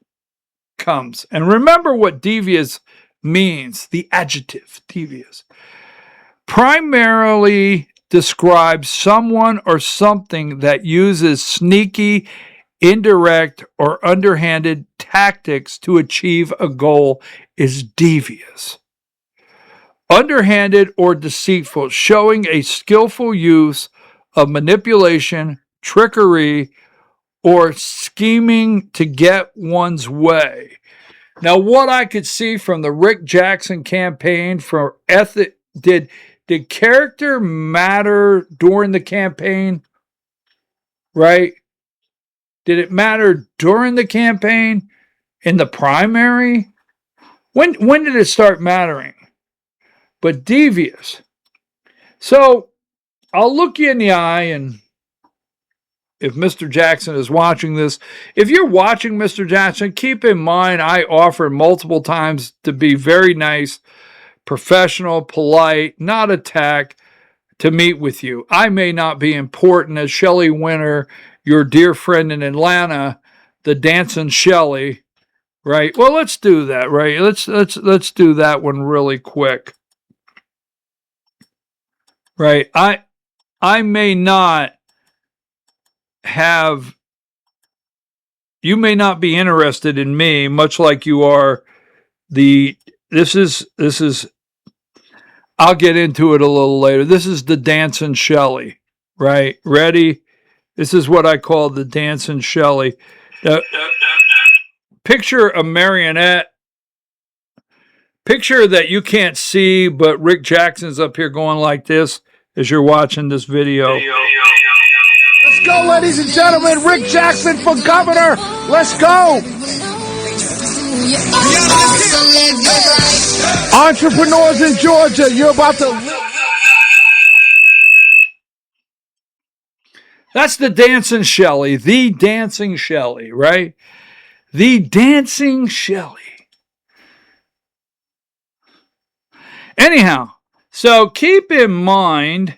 comes. And remember what devious means, the adjective devious. Primarily describes someone or something that uses sneaky, indirect, or underhanded tactics to achieve a goal is devious. Underhanded or deceitful, showing a skillful use of manipulation, trickery, or scheming to get one's way. Now, what I could see from the Rick Jackson campaign for ethic, did character matter during the campaign? Right? Did it matter during the campaign? In the primary? When did it start mattering? But devious. So, I'll look you in the eye, and if Mr. Jackson is watching this, if you're watching Mr. Jackson, keep in mind I offered multiple times to be very nice, professional, polite, not attack, to meet with you. I may not be important as Shelley Winter, your dear friend in Atlanta, the dancing Shelley, right? Well, let's do that, right? Let's do that one really quick. Right? I may not have, you may not be interested in me, much like you are this is, I'll get into it a little later. This is the dancing Shelley, right? Ready? This is what I call the dancing Shelley. Picture a marionette. Picture that you can't see, but Rick Jackson's up here going like this as you're watching this video. Let's go, ladies and gentlemen. Rick Jackson for governor. Let's go. Entrepreneurs in Georgia, you're about to... That's the dancing Shelley, the dancing Shelley, right? The dancing Shelley. Anyhow, so keep in mind,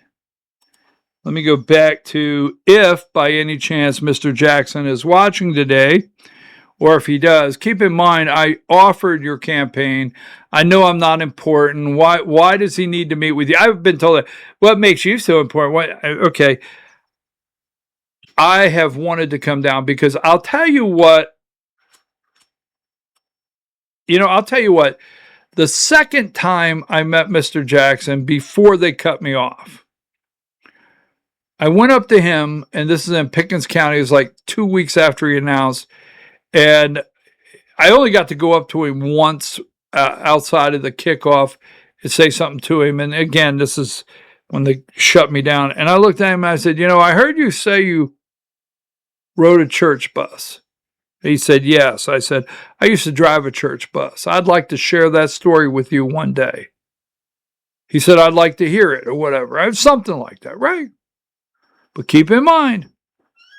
let me go back to if by any chance Mr. Jackson is watching today, or if he does, keep in mind I offered your campaign. I know I'm not important. Why does he need to meet with you? I've been told that. What makes you so important? Okay. I have wanted to come down because I'll tell you what, the second time I met Mr. Jackson before they cut me off, I went up to him, and this is in Pickens County. It was like 2 weeks after he announced, and I only got to go up to him once outside of the kickoff. could say something to him. And again, this is when they shut me down. And I looked at him and I said, I heard you say you rode a church bus. He said, yes. I said, I used to drive a church bus. I'd like to share that story with you one day. He said, I'd like to hear it or whatever. Something like that, right? But keep in mind,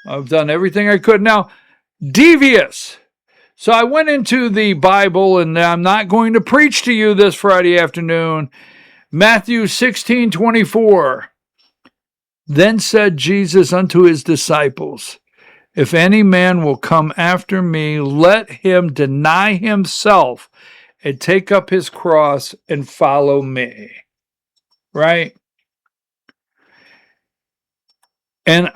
I've done everything I could. Now, devious. So I went into the Bible, and I'm not going to preach to you this Friday afternoon. Matthew 16:24. Then said Jesus unto his disciples, if any man will come after me, let him deny himself and take up his cross and follow me. Right? And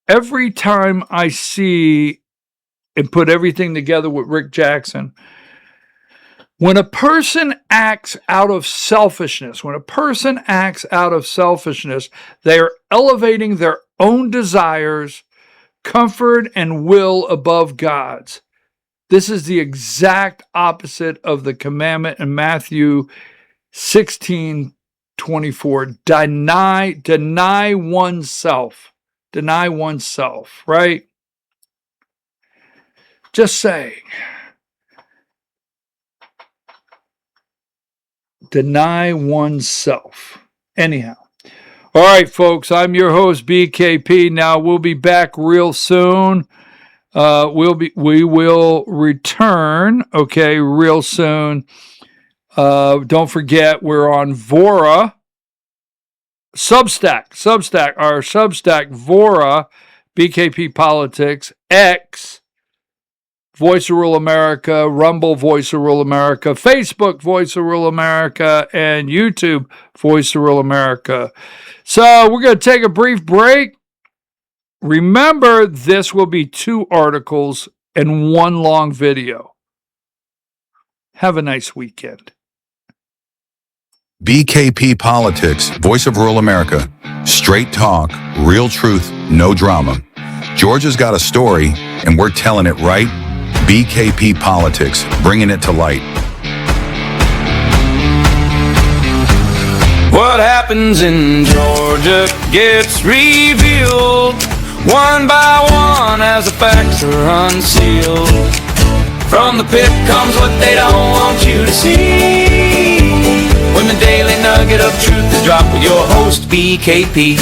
every time I see and put everything together with Rick Jackson, when a person acts out of selfishness, they are elevating their own desires, comfort, and will above God's. This is the exact opposite of the commandment in Matthew 16:24. Deny oneself. Deny oneself, right? Just saying. Deny oneself. Anyhow. All right, folks, I'm your host, BKP. Now, we'll be back real soon. We will return, okay, real soon. Don't forget, we're on Vora. Substack, our Substack, Vora, BKP Politics, X, Voice of Rural America, Rumble, Voice of Rural America, Facebook, Voice of Rural America, and YouTube, Voice of Rural America. So we're going to take a brief break. Remember, this will be 2 articles and 1 long video. Have a nice weekend. BKP Politics, Voice of Rural America. Straight talk, real truth, no drama. Georgia's got a story, and we're telling it right. BKP Politics, bringing it to light. What happens in Georgia gets revealed one by one as the facts are unsealed. From the pit comes what they don't want you to see. When the daily nugget of truth is dropped with your host, BKP.